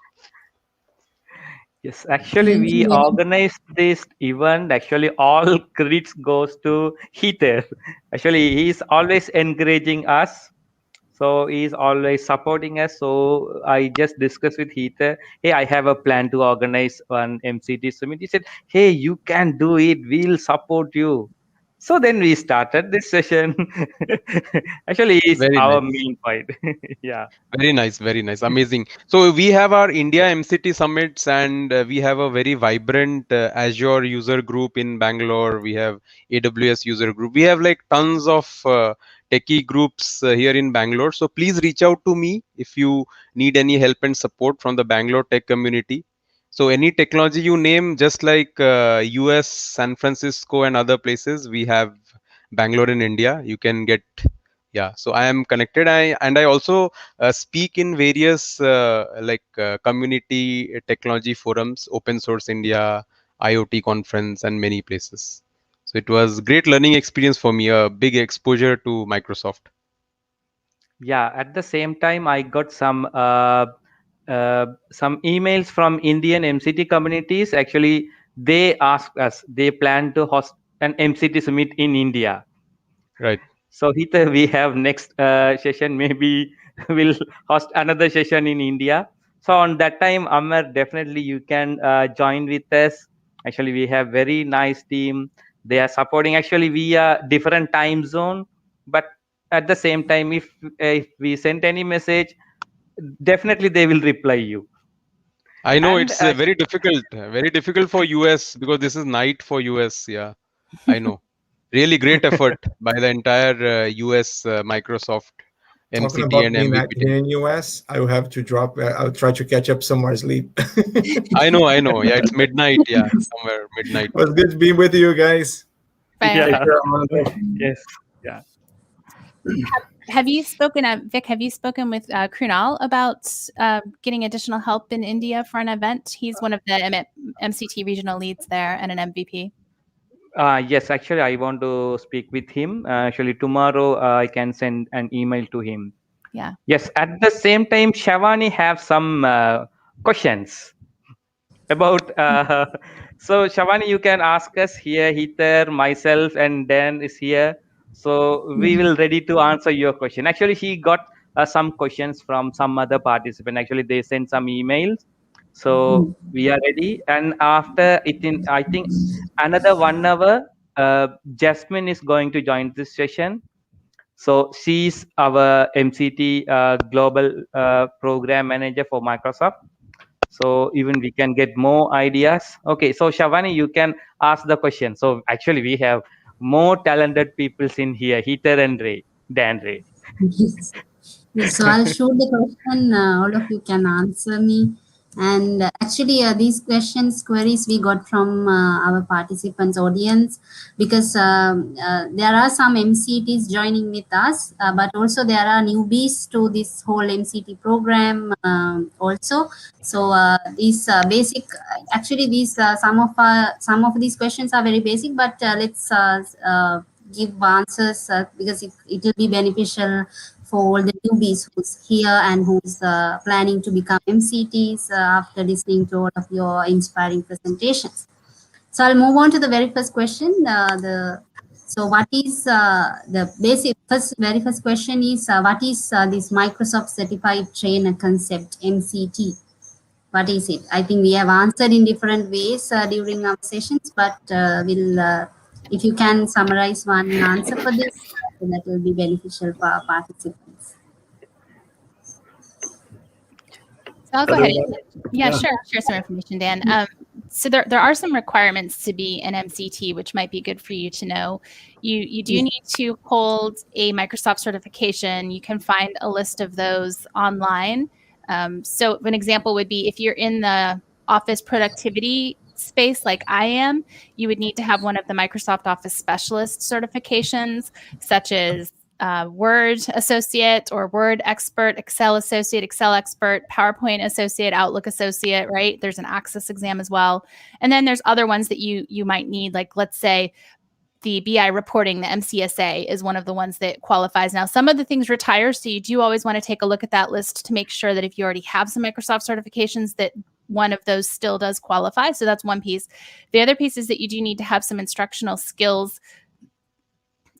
Yes, actually, we organized this event. Actually, all credits goes to Heather. Actually, he's always encouraging us. So he's always supporting us. So I just discussed with Heather. Hey, I have a plan to organize one MCT summit. He said, "Hey, you can do it. We'll support you." So then we started this session. Actually, it's Very our nice. main point. Yeah. Very nice, amazing. So we have our India MCT summits, and we have a very vibrant Azure user group in Bangalore. We have AWS user group. We have like tons of techie groups here in Bangalore. So please reach out to me if you need any help and support from the Bangalore tech community. So any technology you name, just like US, San Francisco, and other places, we have Bangalore in India. You can get, yeah. So I am connected. I also speak in various community technology forums, Open Source India, IoT conference, and many places. So it was great learning experience for me. A big exposure to Microsoft. Yeah, at the same time, I got some emails from Indian MCT communities. Actually, they asked us, they plan to host an MCT summit in India. Right. So Heather, we have next session. Maybe we'll host another session in India. So on that time, Amar, definitely you can join with us. Actually, we have very nice team. They are supporting. Actually, we are different time zone, but at the same time, if we send any message, definitely they will reply you. I know And it's very difficult for US because this is night for US. Yeah, I know. Really great effort by the entire US Microsoft Talking MCT about and being MVP here team. in US, I will have to drop. I'll try to catch up somewhere sleep. I know. Yeah, it's midnight. Yeah, somewhere midnight. It was good being with you guys. Bye. yeah, Take care, Armando. yes, yeah. Have you spoken, Vic? Have you spoken with Krunal about getting additional help in India for an event? He's one of the MCT regional leads there and an MVP. Yes, actually, I want to speak with him. Actually, tomorrow I can send an email to him. Yeah. Yes, at the same time, Shavani have some questions about. So, Shavani, you can ask us here. Heather, myself, and Dan is here. So we will ready to answer your question. Actually, he got some questions from some other participant. Actually, they sent some emails. So we are ready. And after it, I think another 1 hour, Jasmine is going to join this session. So she's our MCT global program manager for Microsoft. So even we can get more ideas. Okay, so Shavani, you can ask the question. So actually we have more talented people in here, Heather and Dan Ray. Yes. Yes, so I'll shoot the question. All of you can answer me. And actually, these queries we got from our participants' audience, because there are some MCTs joining with us, but also there are newbies to this whole MCT program also. So these basic, actually, these some of these questions are very basic, but let's give answers because it will be beneficial for all the newbies who's here and who's planning to become MCTs after listening to all of your inspiring presentations. So I'll move on to the very first question. So what is the very first question is what is this Microsoft Certified Trainer Concept, MCT? What is it? I think we have answered in different ways during our sessions, but if you can summarize one answer for this, that will be beneficial for our participants. So I'll go ahead. Yeah, sure. I'll share some information, Dan. So there are some requirements to be an MCT, which might be good for you to know. You do need to hold a Microsoft certification. You can find a list of those online. So an example would be if you're in the office productivity space like I am, you would need to have one of the Microsoft Office Specialist certifications, such as Word Associate or Word Expert, Excel Associate, Excel Expert, PowerPoint Associate, Outlook Associate, right? There's an Access exam as well. And then there's other ones that you might need, like let's say the BI reporting, the MCSA is one of the ones that qualifies. Now, some of the things retire, so you do always want to take a look at that list to make sure that if you already have some Microsoft certifications, that one of those still does qualify. So that's one piece. The other piece is that you do need to have some instructional skills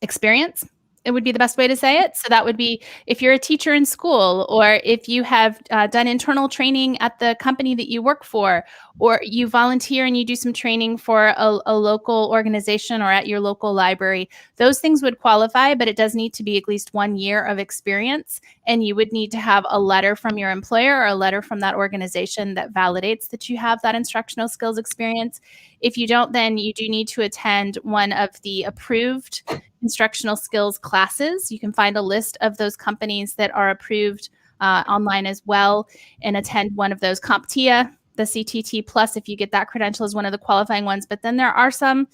experience. It would be the best way to say it. So that would be if you're a teacher in school, or if you have done internal training at the company that you work for, or you volunteer and you do some training for a local organization or at your local library. Those things would qualify, but it does need to be at least 1 year of experience. And you would need to have a letter from your employer or a letter from that organization that validates that you have that instructional skills experience. If you don't, then you do need to attend one of the approved instructional skills classes. You can find a list of those companies that are approved online as well, and attend one of those. CompTIA, the CTT Plus, if you get that credential, is one of the qualifying ones. But then there are some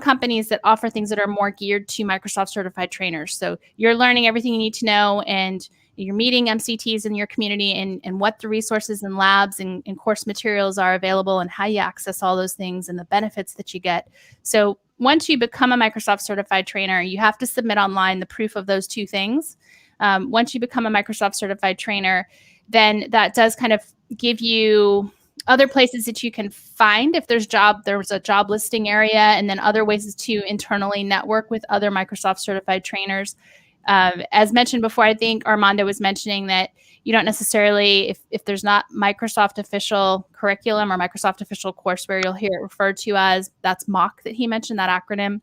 companies that offer things that are more geared to Microsoft certified trainers. So you're learning everything you need to know, and you're meeting MCTs in your community, and what the resources and labs and course materials are available, and how you access all those things, and the benefits that you get. So once you become a Microsoft certified trainer, you have to submit online the proof of those two things. Once you become a Microsoft certified trainer, then that does kind of give you other places that you can find if there's a job listing area, and then other ways to internally network with other Microsoft certified trainers. As mentioned before, I think Armando was mentioning that you don't necessarily, if there's not Microsoft official curriculum or Microsoft official courseware, you'll hear it referred to as, that's MOC that he mentioned, that acronym.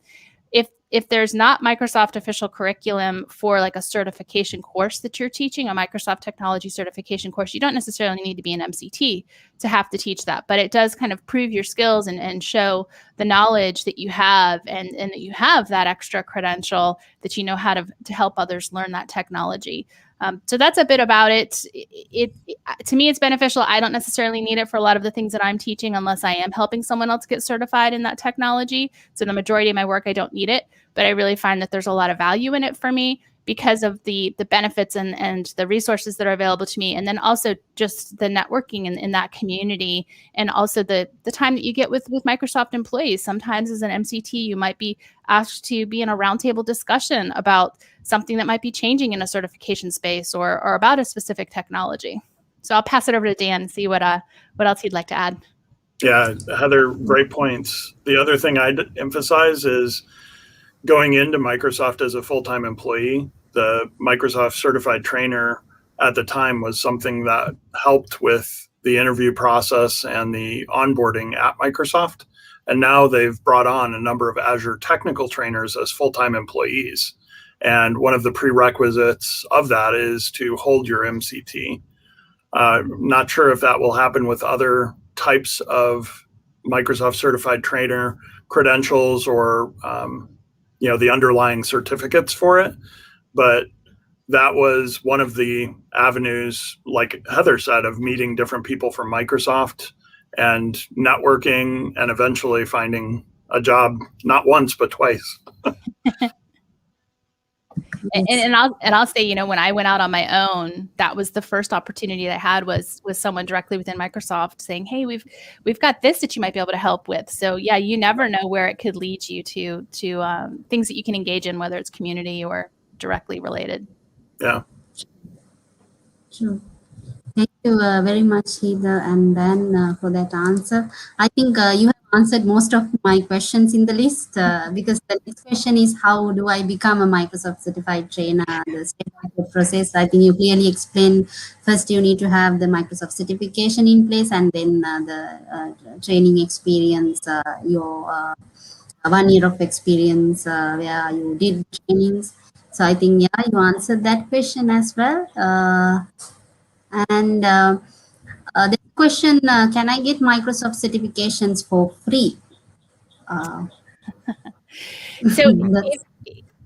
If there's not Microsoft official curriculum for like a certification course that you're teaching, a Microsoft technology certification course, you don't necessarily need to be an MCT to have to teach that, but it does kind of prove your skills and show the knowledge that you have, and that you have that extra credential that you know how to help others learn that technology. So that's a bit about it. To me, it's beneficial. I don't necessarily need it for a lot of the things that I'm teaching unless I am helping someone else get certified in that technology. So the majority of my work, I don't need it, but I really find that there's a lot of value in it for me because of the benefits and the resources that are available to me. And then also just the networking in that community, and also the time that you get with Microsoft employees. Sometimes as an MCT, you might be asked to be in a roundtable discussion about something that might be changing in a certification space or about a specific technology. So I'll pass it over to Dan and see what else he'd like to add. Yeah, Heather, great points. The other thing I'd emphasize is going into Microsoft as a full-time employee, the Microsoft certified trainer at the time was something that helped with the interview process and the onboarding at Microsoft. And now they've brought on a number of Azure technical trainers as full-time employees. And one of the prerequisites of that is to hold your MCT. Not sure if that will happen with other types of Microsoft certified trainer credentials or the underlying certificates for it. But that was one of the avenues, like Heather said, of meeting different people from Microsoft and networking and eventually finding a job, not once, but twice. And I'll say, when I went out on my own, that was the first opportunity that I had was someone directly within Microsoft saying, "Hey, we've got this that you might be able to help with." So yeah, you never know where it could lead you to things that you can engage in, whether it's community or directly related. Yeah. Sure. Thank you very much, Heather, and Dan, for that answer. I think you have answered most of my questions in the list because the next question is, how do I become a Microsoft certified trainer? The step-by-step process. I think you clearly explained. First, you need to have the Microsoft certification in place, and then the training experience, your 1 year of experience where you did trainings. So I think, yeah, you answered that question as well. And the question, can I get Microsoft certifications for free? So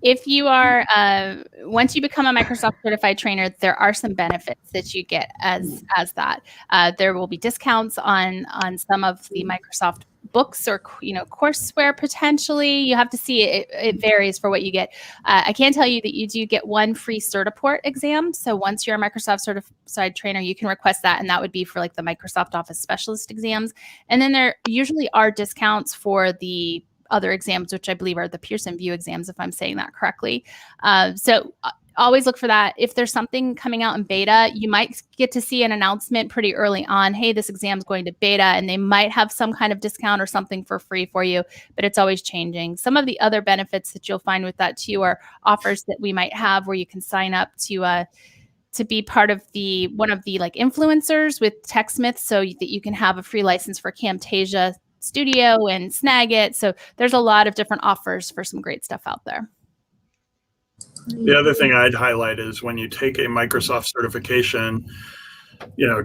if you are, once you become a Microsoft certified trainer, there are some benefits that you get as that. There will be discounts on some of the Microsoft books or courseware potentially. You have to see it. It varies for what you get. I can tell you that you do get one free Certiport exam. So once you're a Microsoft certified trainer, you can request that, and that would be for like the Microsoft Office Specialist exams. And then there usually are discounts for the other exams, which I believe are the Pearson VUE exams, if I'm saying that correctly. So always look for that. If there's something coming out in beta, you might get to see an announcement pretty early on, hey, this exam is going to beta, and they might have some kind of discount or something for free for you, but it's always changing. Some of the other benefits that you'll find with that too are offers that we might have where you can sign up to be part of one of the like influencers with TechSmith, so that you can have a free license for Camtasia Studio and Snagit. So there's a lot of different offers for some great stuff out there. The other thing I'd highlight is when you take a Microsoft certification,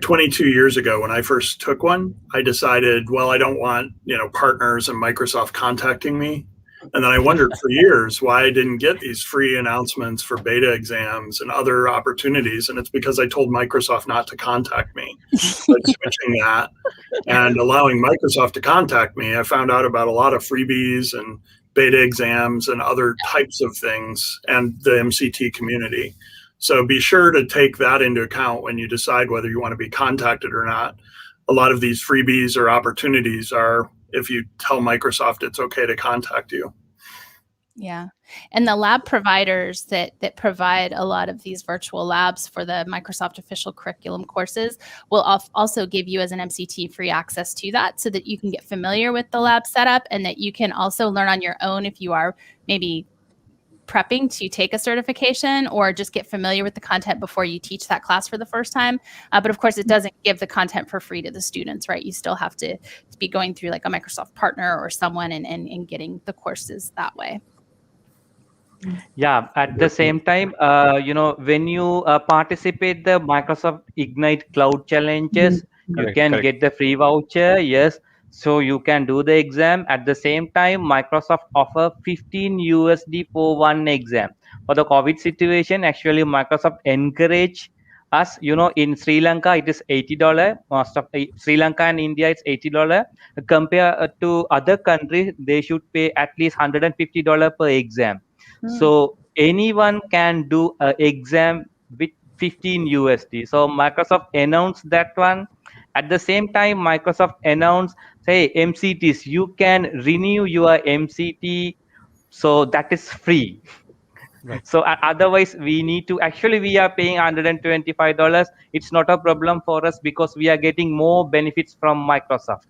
22 years ago when I first took one, I decided, well, I don't want, partners and Microsoft contacting me. And then I wondered for years why I didn't get these free announcements for beta exams and other opportunities. And it's because I told Microsoft not to contact me. But switching that and allowing Microsoft to contact me, I found out about a lot of freebies and beta exams and other types of things and the MCT community. So be sure to take that into account when you decide whether you want to be contacted or not. A lot of these freebies or opportunities are if you tell Microsoft it's okay to contact you. Yeah. And the lab providers that provide a lot of these virtual labs for the Microsoft official curriculum courses will also give you as an MCT free access to that so that you can get familiar with the lab setup and that you can also learn on your own if you are maybe prepping to take a certification or just get familiar with the content before you teach that class for the first time. But of course, it doesn't give the content for free to the students, right? You still have to be going through like a Microsoft partner or someone and getting the courses that way. Yeah, at the same time, when you participate the Microsoft Ignite Cloud Challenges, you can get the free voucher. Yes, so you can do the exam. At the same time, Microsoft offer 15 USD for one exam. For the COVID situation, actually, Microsoft encourage us. In Sri Lanka, it is $80. Most of Sri Lanka and India, it's $80. Compare to other countries, they should pay at least $150 per exam. So anyone can do an exam with 15 USD. So Microsoft announced that one. At the same time, Microsoft announced, say, MCTs, you can renew your MCT. So that is free. Right. So otherwise, we are paying $125. It's not a problem for us because we are getting more benefits from Microsoft.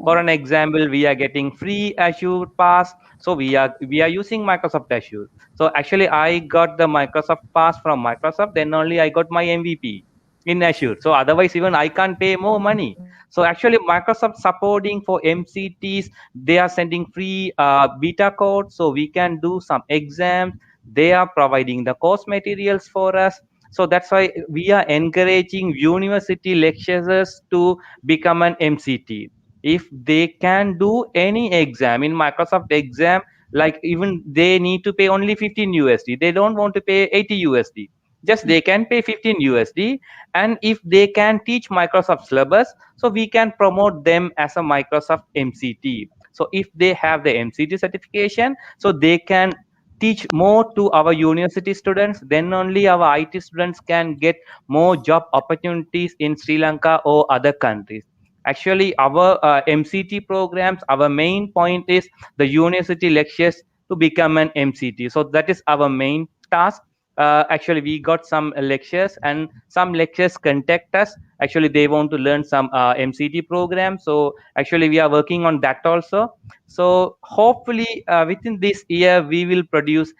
For an example, we are getting free Azure Pass. So we are using Microsoft Azure. So actually, I got the Microsoft Pass from Microsoft. Then only I got my MVP in Azure. So otherwise, even I can't pay more money. So actually, Microsoft supporting for MCTs. They are sending free beta code, so we can do some exams. They are providing the course materials for us. So that's why we are encouraging university lecturers to become an MCT. If they can do any exam in Microsoft exam, like even they need to pay only 15 USD. They don't want to pay 80 USD. Just they can pay 15 USD. And if they can teach Microsoft syllabus, so we can promote them as a Microsoft MCT. So if they have the MCT certification, so they can teach more to our university students, then only our IT students can get more job opportunities in Sri Lanka or other countries. Actually, our MCT programs, our main point is the university lectures to become an MCT. So that is our main task. Actually, we got some lectures and some lectures contact us. Actually, they want to learn some MCT program. So actually, we are working on that also. So hopefully, within this year, we will produce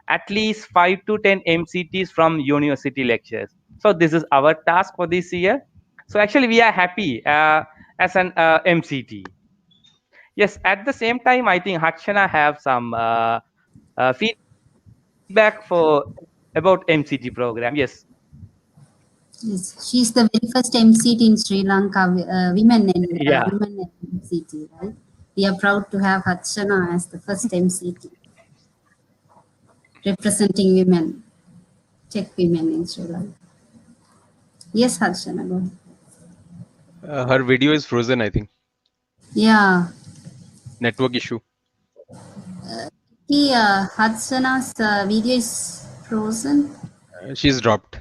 at least 5 to 10 MCTs from university lectures. So this is our task for this year. So actually, we are happy as an MCT. Yes, at the same time, I think Harshana have some feedback about MCT program. Yes. Yes, she's the very first MCT in Sri Lanka, women in Yeah. women MCT, right? We are proud to have Harshana as the first MCT representing women, tech women in Sri Lanka. Yes, Harshana, go ahead. Her video is frozen, I think. Yeah. Network issue. Harshana's video is frozen. She's dropped.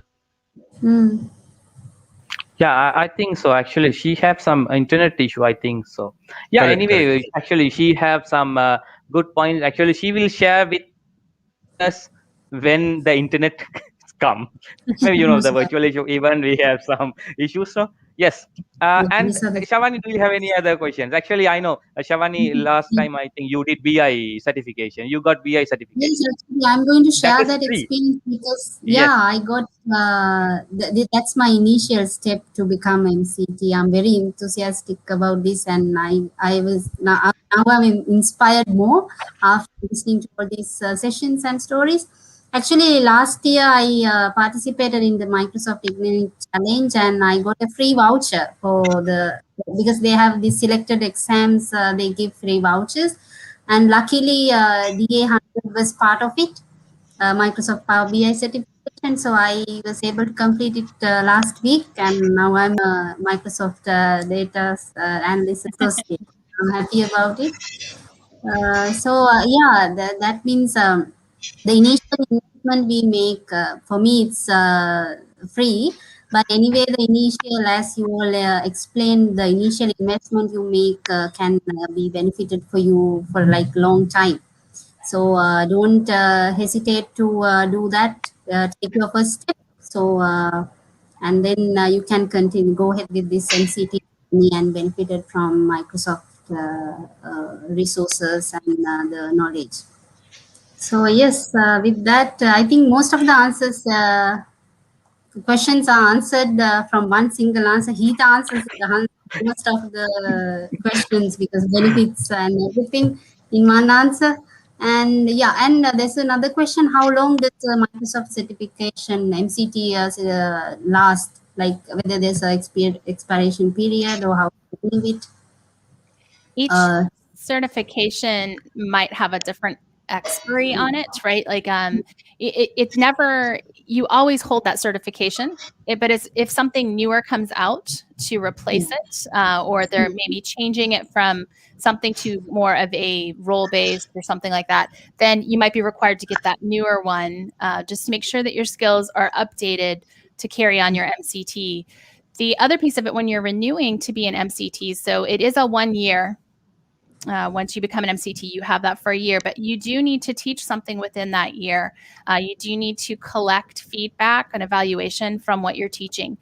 Hmm. Yeah, I think so. Actually, she have some internet issue. I think so. Yeah. Correct, Anyway, correct. actually, she have some good points. Actually, she will share with us when the internet come. Maybe the virtual issue. Even we have some issues. So yes. And These are the Shavani, do you have any other questions? Actually, I know Shavani. Last time I think you did BI certification. You got BI Yes, certification. actually, I'm going to That share is that free. experience because, Yes. yeah, I got, that's my initial step to become MCT. I'm very enthusiastic about this, and I was, now I'm inspired more after listening to all these sessions and stories. Actually, last year I participated in the Microsoft Ignite Challenge, and I got a free voucher because they have these selected exams, they give free vouchers. And luckily, DA100 was part of it, Microsoft Power BI certification. So I was able to complete it last week, and now I'm a Microsoft Data Analyst Associate. I'm happy about it. Yeah, that means the initial investment we make, for me, it's free. But anyway, the initial, as you all explained, the initial investment you make can be benefited for you for like long time. So don't hesitate to do that. Take your first step. So and then you can continue, go ahead with this MCT and benefited from Microsoft resources and the knowledge. So yes, with that, I think most of the answers, questions are answered from one single answer. He answers most of the questions because benefits and everything in one answer. And yeah, and there's another question: how long does Microsoft certification MCT last? Like whether there's a expiration period or how to leave it. Each Uh, certification might have a different expiry on it, right? Like it never, you always hold that certification, but it's, if something newer comes out to replace it, or they're maybe changing it from something to more of a role based or something like that, then you might be required to get that newer one, just to make sure that your skills are updated to carry on your MCT. The other piece of it, when you're renewing to be an MCT, so it is a 1 year. Once you become an MCT, you have that for a year, but you do need to teach something within that year. You do need to collect feedback and evaluation from what you're teaching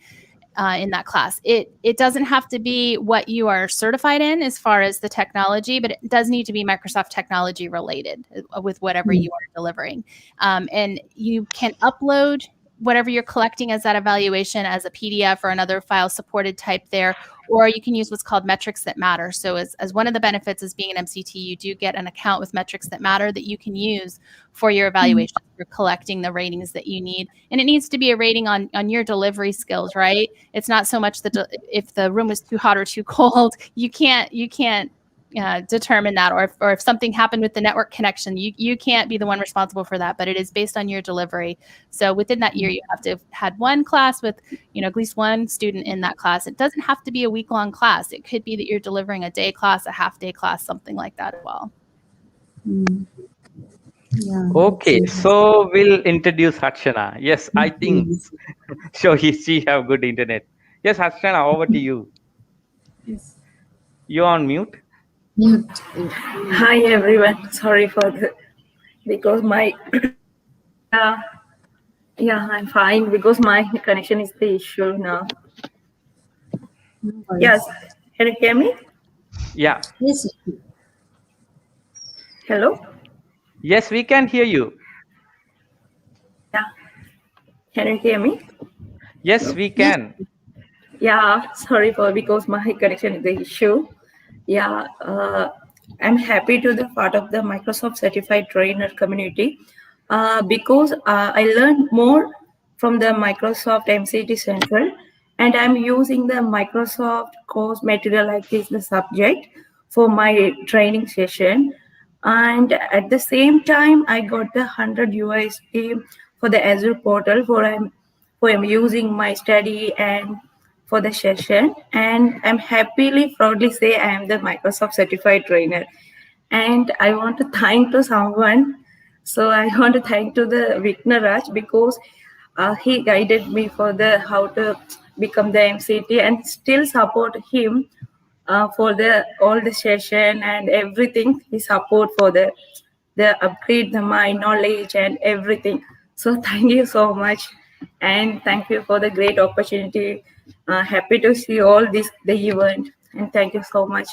in that class. It doesn't have to be what you are certified in as far as the technology, but it does need to be Microsoft technology related with whatever you are delivering. And you can upload whatever you're collecting as that evaluation as a PDF or another file supported type there, or you can use what's called metrics that matter. So as one of the benefits as being an MCT, you do get an account with metrics that matter that you can use for your evaluation. You're collecting the ratings that you need. And it needs to be a rating on your delivery skills, right? It's not so much that if the room was too hot or too cold, you can't determine that, or if something happened with the network connection, you can't be the one responsible for that, but it is based on your delivery. So within that year, you have to have had one class with, at least one student in that class. It doesn't have to be a week-long class. It could be that you're delivering a day class, a half-day class, something like that as well. yeah. Okay, so we'll introduce Harshana. Yes, I think so. She have good internet. Yes, Harshana, over to you. Yes. You on mute? Mute. Hi everyone. Sorry for the because my yeah, I'm fine because my connection is the issue now. Yes, can you hear me? Yeah. Yes. Hello. Yes, we can hear you. Yeah. Can you hear me? Yes, we can. Yeah. Sorry for because my connection is the issue. Yeah. I'm happy to be part of the Microsoft Certified Trainer community because I learned more from the Microsoft MCT Central, and I'm using the Microsoft course material like this the subject for my training session. And at the same time, I got the 100 USD for the Azure portal for I'm using my study and for the session. And I'm happily, proudly say I am the Microsoft certified trainer. And I want to thank to someone. So I want to thank to the Vikna Raj because he guided me for the how to become the MCT and still support him for the all the session and everything. He support for the upgrade the my knowledge and everything. So thank you so much, and thank you for the great opportunity. Happy to see all this the event, and thank you so much.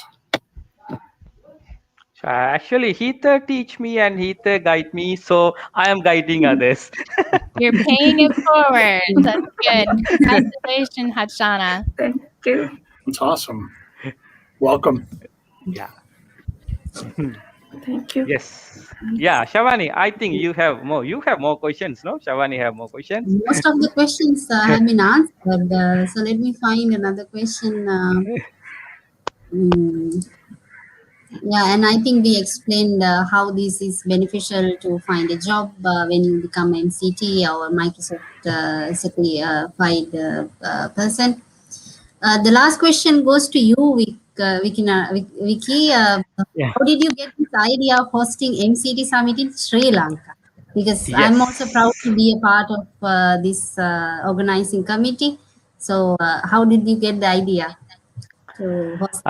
Actually, Heather teach me and Heather guide me, so I am guiding others. You're paying it forward. That's good. Congratulations, Harshana. Thank you. It's awesome. Welcome. Yeah. Thank you. Yes. Yeah, Shavani, I think you have more. You have more questions, no? Shavani have more questions. Most of the questions have been answered. So let me find another question. Yeah, and I think we explained how this is beneficial to find a job when you become MCT or Microsoft certified person. The last question goes to you, Vicky. Yeah. How did you get this idea of hosting MCT Summit in Sri Lanka? Because I'm also proud to be a part of this organizing committee. So how did you get the idea to host?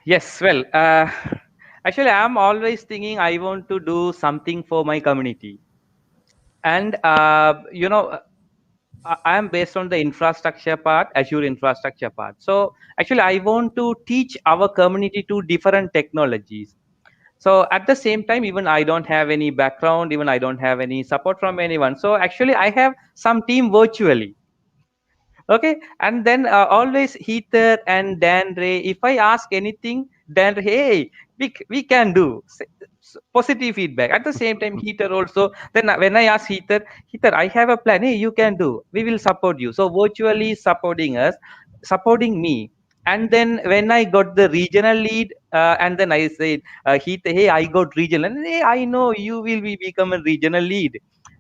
Yes, well, actually, I'm always thinking I want to do something for my community. And, I am based on the infrastructure part, Azure infrastructure part. So actually, I want to teach our community to different technologies. So at the same time, even I don't have any background, even I don't have any support from anyone. So actually I have some team virtually. Okay, and then always Heather and Dan Ray, if I ask anything, Dan Ray, hey, we can do positive feedback. At the same time, Heather also, then when I ask Heather, I have a plan, hey, you can do, we will support you. So virtually supporting us, supporting me. And then when I got the regional lead, and then I said, Heather, hey, I got regional, and hey, I know you will be become a regional lead.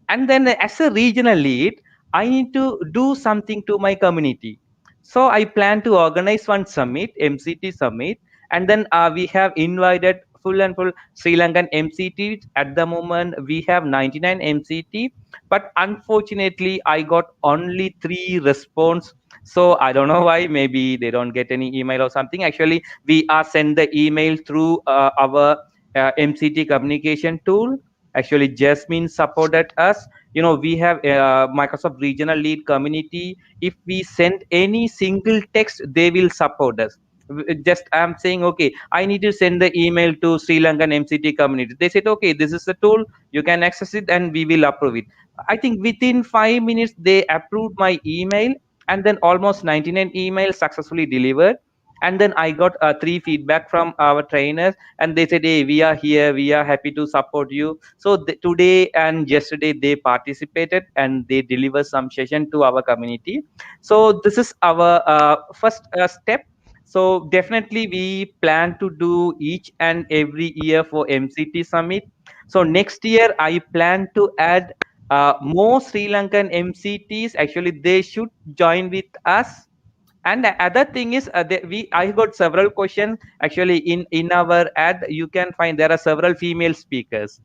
And then as a regional lead, I need to do something to my community. So I plan to organize one summit, MCT Summit, and then we have invited full and full Sri Lankan MCTs. At the moment, we have 99 MCT, but unfortunately, I got only 3 response. So I don't know why. Maybe they don't get any email or something. Actually, we are send the email through our MCT communication tool. Actually, Jasmine supported us. You know, we have Microsoft regional lead community. If we send any single text, they will support us. Just I'm saying, okay, I need to send the email to Sri Lankan MCT community. They said, okay, this is the tool, you can access it and we will approve it. I think within 5 minutes they approved my email, and then almost 99 emails successfully delivered. And then I got 3 feedback from our trainers, and they said, hey, we are here, we are happy to support you. So today and yesterday they participated and they deliver some session to our community. So this is our first step. So definitely we plan to do each and every year for MCT Summit. So next year I plan to add more Sri Lankan MCTs. Actually, they should join with us. And the other thing is, I got several questions. Actually, in our ad, you can find there are several female speakers.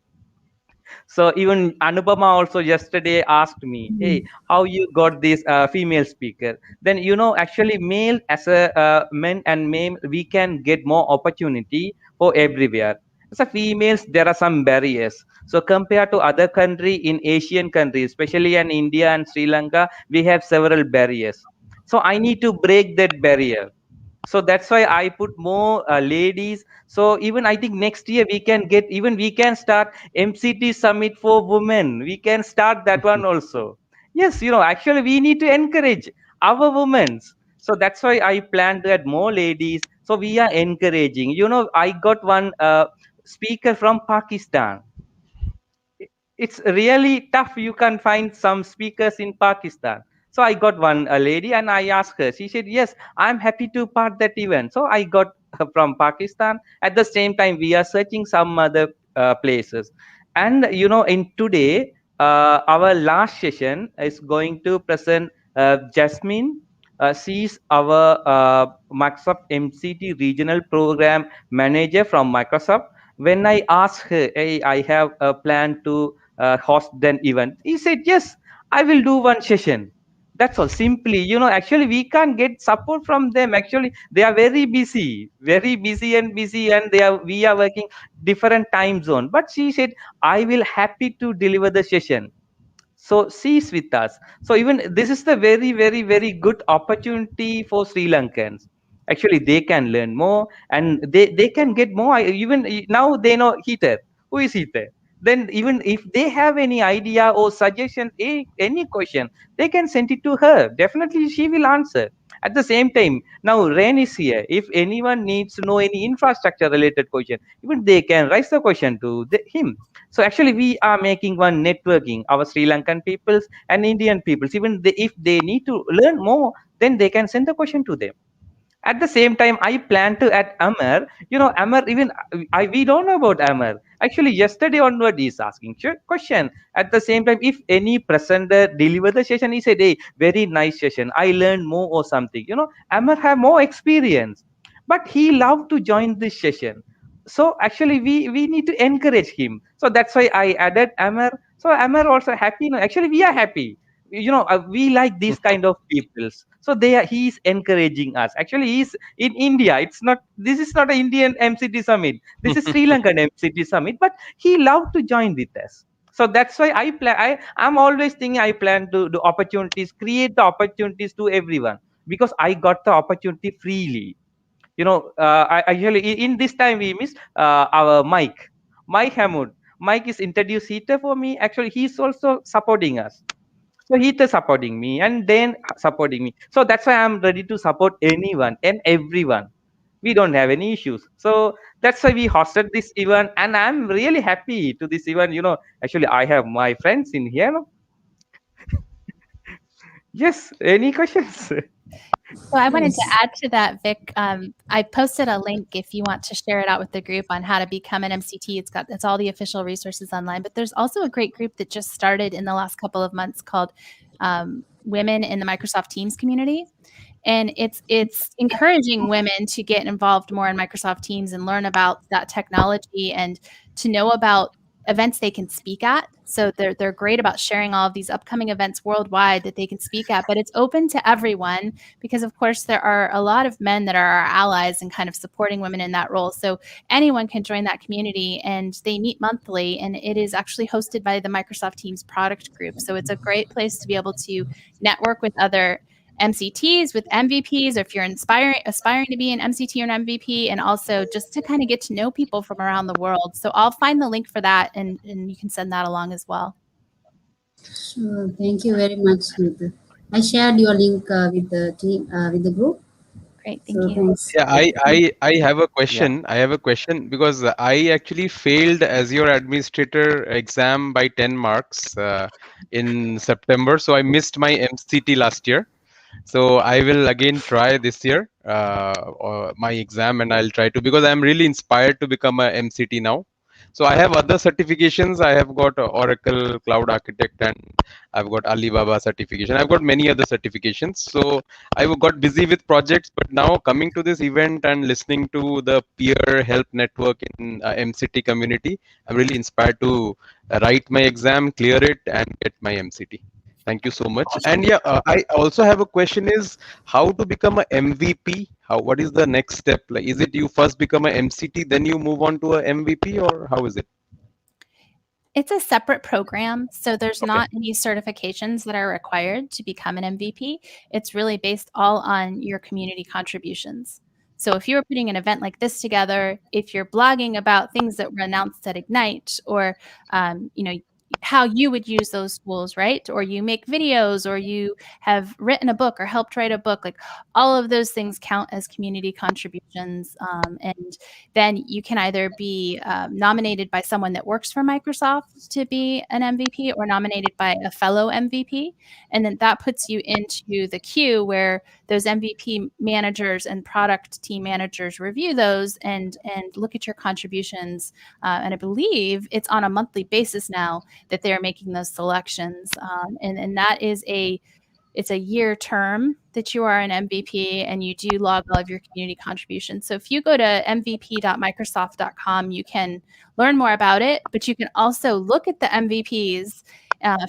So even Anupama also yesterday asked me, hey, how you got this female speaker? Then, you know, actually male as a men and male, we can get more opportunity for everywhere. As a females, there are some barriers. So compared to other country in Asian countries, especially in India and Sri Lanka, we have several barriers. So I need to break that barrier. So that's why I put more ladies. So even I think next year we can get, even we can start MCT Summit for women. We can start that one also. Yes, you know, actually we need to encourage our women. So that's why I plan to add more ladies. So we are encouraging. You know, I got one speaker from Pakistan. It's really tough. You can find some speakers in Pakistan. So I got one lady and I asked her. She said, yes, I'm happy to part that event. So I got her from Pakistan. At the same time, we are searching some other places. And you know, in today, our last session is going to present Jasmine. She's our Microsoft MCT regional program manager from Microsoft. When I asked her, hey, I have a plan to host an event, he said, yes, I will do one session. That's all. Simply, you know, actually we can't get support from them. Actually they are very busy, and we are working different time zone. But she said, I will happy to deliver the session. So she's with us. So even this is the very good opportunity for Sri Lankans. Actually they can learn more and they can get more. Even now they know Heather. Who is Heather? Then even if they have any idea or suggestion, any question, they can send it to her. Definitely she will answer. At the same time, now Rain is here. If anyone needs to know any infrastructure related question, even they can raise the question to him. So actually we are making one networking, our Sri Lankan peoples and Indian peoples. Even if they need to learn more, then they can send the question to them. At the same time, I plan to add Amar. You know, Amar, even we don't know about Amar. Actually, yesterday onward, he's asking question. At the same time, if any presenter deliver the session, he said, hey, very nice session. I learned more or something. You know, Amar have more experience, but he loved to join this session. So actually, we need to encourage him. So that's why I added Amar. So Amar also happy. No, actually, we are happy. You know, we like these kind of peoples. So he's encouraging us. Actually he's in India. This is not an Indian MCT Summit, this is Sri Lankan MCT Summit, but he loved to join with us. So that's why I'm always thinking I plan to do opportunities, create the opportunities to everyone, because I got the opportunity freely. I actually in this time we miss our Mike Hammond. Mike is introduced Heater for me. Actually, he's also supporting us. So Heater supporting me and then supporting me. So that's why I'm ready to support anyone and everyone. We don't have any issues. So that's why we hosted this event, and I'm really happy to this event. Actually, I have my friends in here. Yes. Any questions? So I wanted to Yes. add to that, Vic. I posted a link if you want to share it out with the group on how to become an MCT. It's all the official resources online, but there's also a great group that just started in the last couple of months called Women in the Microsoft Teams Community. And it's encouraging women to get involved more in Microsoft Teams and learn about that technology and to know about events they can speak at. So they're great about sharing all of these upcoming events worldwide that they can speak at, but it's open to everyone because of course there are a lot of men that are our allies and kind of supporting women in that role. So anyone can join that community, and they meet monthly, and it is actually hosted by the Microsoft Teams product group. So it's a great place to be able to network with other MCTs, with MVPs, or if you're aspiring to be an MCT or an MVP, and also just to kind of get to know people from around the world. So I'll find the link for that, and you can send that along as well. Sure. Thank you very much, Smita. I shared your link with the team, with the group. Great, thank So you. thanks. Yeah, I have a question. I have a question because I actually failed Azure Administrator exam by 10 marks in September. So I missed my MCT last year. So I will again try this year my exam, and I'll try to, because I'm really inspired to become a MCT now. So I have other certifications. I have got Oracle Cloud Architect, and I've got Alibaba certification. I've got many other certifications. So I got busy with projects, but now coming to this event and listening to the peer help network in MCT community, I'm really inspired to write my exam, clear it, and get my MCT. Thank you so much. And yeah, I also have a question: is how to become a MVP? What is the next step? Like, is it you first become a MCT, then you move on to a MVP, or how is it? It's a separate program, so there's not any certifications that are required to become an MVP. It's really based all on your community contributions. So if you're putting an event like this together, if you're blogging about things that were announced at Ignite, or how you would use those tools, right? Or you make videos, or you have written a book or helped write a book, like all of those things count as community contributions. And then you can either be nominated by someone that works for Microsoft to be an MVP, or nominated by a fellow MVP. And then that puts you into the queue where those MVP managers and product team managers review those and look at your contributions. And I believe it's on a monthly basis now that they're making those selections. And that is it's a year term that you are an MVP, and you do log all of your community contributions. So if you go to mvp.microsoft.com, you can learn more about it, but you can also look at the MVPs,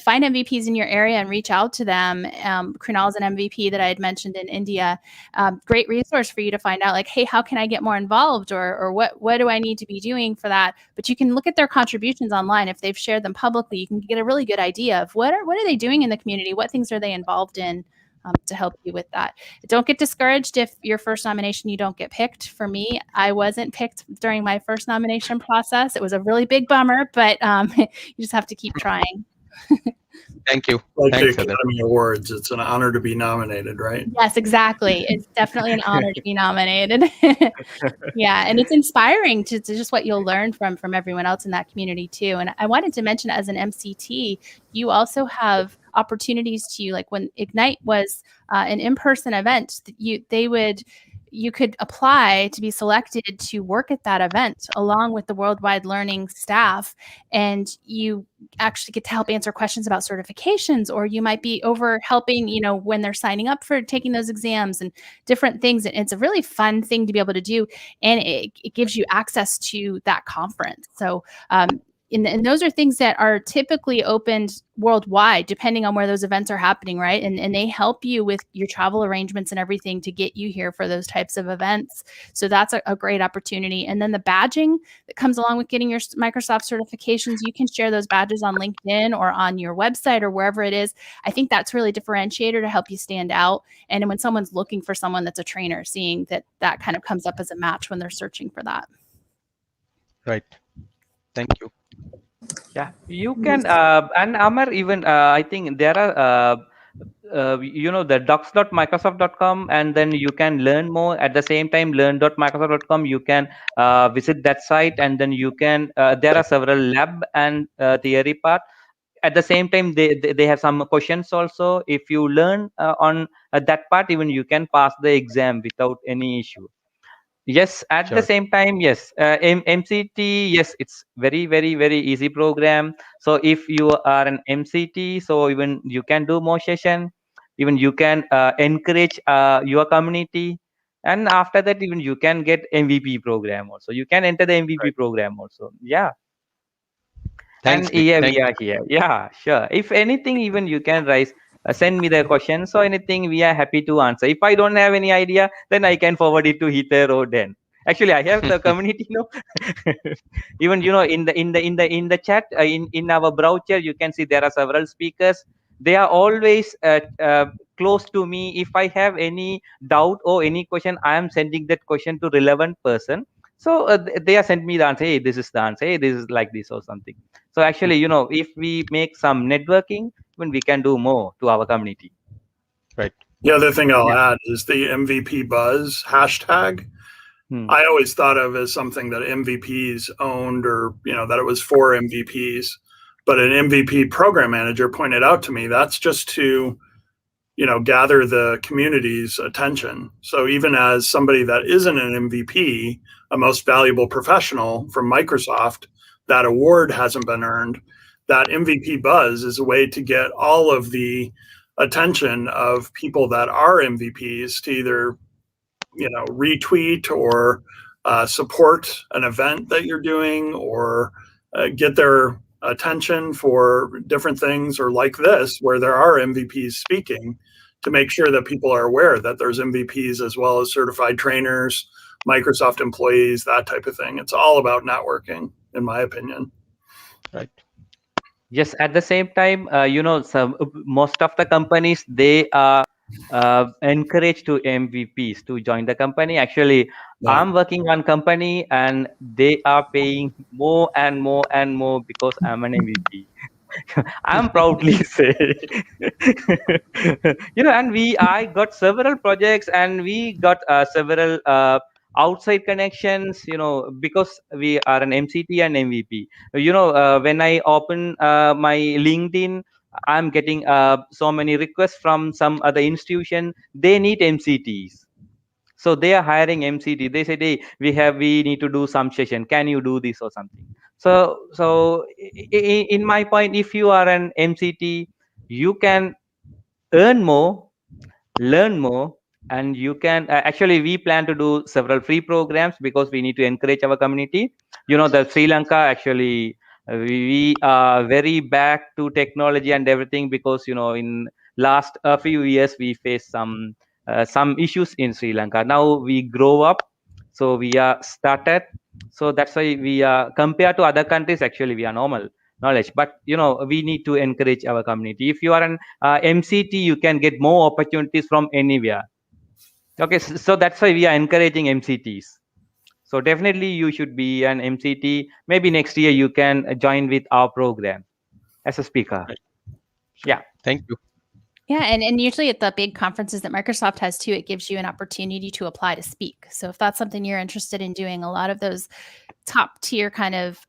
find MVPs in your area and reach out to them. Krunal is an MVP that I had mentioned in India. Great resource for you to find out, like, hey, how can I get more involved, or what do I need to be doing for that? But you can look at their contributions online. If they've shared them publicly, you can get a really good idea of what are they doing in the community, what things are they involved in, to help you with that. Don't get discouraged if your first nomination you don't get picked. For me, I wasn't picked during my first nomination process. It was a really big bummer, but you just have to keep trying. Thank you. Like Thanks, the Heather. Academy Awards, it's an honor to be nominated, right? Yes, exactly. It's definitely an honor to be nominated. Yeah, and it's inspiring to just what you'll learn from everyone else in that community too. And I wanted to mention, as an MCT, you also have opportunities to, like when Ignite was an in-person event, you could apply to be selected to work at that event along with the Worldwide Learning staff, and you actually get to help answer questions about certifications, or you might be over helping, when they're signing up for taking those exams and different things. And it's a really fun thing to be able to do, and it gives you access to that conference. So and those are things that are typically opened worldwide, depending on where those events are happening, right? And they help you with your travel arrangements and everything to get you here for those types of events. So that's a great opportunity. And then the badging that comes along with getting your Microsoft certifications, you can share those badges on LinkedIn or on your website or wherever it is. I think that's really a differentiator to help you stand out. And when someone's looking for someone that's a trainer, seeing that kind of comes up as a match when they're searching for that. Right. Thank you. Yeah, you can, and Amar, even I think there are, the docs.microsoft.com, and then you can learn more. At the same time, learn.microsoft.com, you can visit that site, and then you can, there are several lab and theory part. At the same time, they have some questions also. If you learn on that part, even you can pass the exam without any issue. Yes, at the same time, yes, MCT, yes, it's very, very, very easy program. So if you are an MCT, so even you can do more session, even you can encourage your community, and after that, even you can get MVP program also. You can enter the MVP program also. Yeah. Thanks, And Nick. yeah, Thank we are here. Yeah, sure. If anything, even you can raise, send me the questions or anything. We are happy to answer. If I don't have any idea, then I can forward it to Heather or Dan. Actually, I have the community. Even in the chat in our browser, you can see there are several speakers. They are always close to me. If I have any doubt or any question, I am sending that question to relevant person. So they are sending me the answer. Hey, this is the answer. Hey, this is like this or something. So actually, if we make some networking, then we can do more to our community. Right. The other thing I'll add is the MVP buzz hashtag. I always thought of as something that MVPs owned, or that it was for MVPs. But an MVP program manager pointed out to me that's just to gather the community's attention. So even as somebody that isn't an MVP, a most valuable professional from Microsoft, that award hasn't been earned. That MVP buzz is a way to get all of the attention of people that are MVPs to either retweet or support an event that you're doing, or get their attention for different things, or like this, where there are MVPs speaking, to make sure that people are aware that there's MVPs as well as certified trainers, Microsoft employees, that type of thing. It's all about networking, in my opinion. Right. Yes, at the same time, most of the companies, they are encouraged to MVPs to join the company. Actually, I'm working on company and they are paying more and more and more because I'm an MVP. I'm proudly say, and I got several projects, and we got several outside connections, because we are an MCT and MVP. When I open my LinkedIn, I'm getting so many requests from some other institution. They need MCTs. So they are hiring MCT. They say, hey, we need to do some session. Can you do this or something? So in my point, if you are an MCT, you can earn more, learn more, and you can actually, we plan to do several free programs because we need to encourage our community. The Sri Lanka, actually, we are very back to technology and everything, because in last few years we faced some issues in Sri Lanka. Now we grow up, so we are started. So that's why we are, compared to other countries, actually we are normal knowledge, but we need to encourage our community. If you are an MCT, you can get more opportunities from anywhere. Okay, so that's why we are encouraging MCTs. So definitely you should be an MCT. Maybe next year you can join with our program as a speaker. Right. Yeah. Thank you. Yeah, and usually at the big conferences that Microsoft has too, it gives you an opportunity to apply to speak. So if that's something you're interested in doing, a lot of those top tier kind of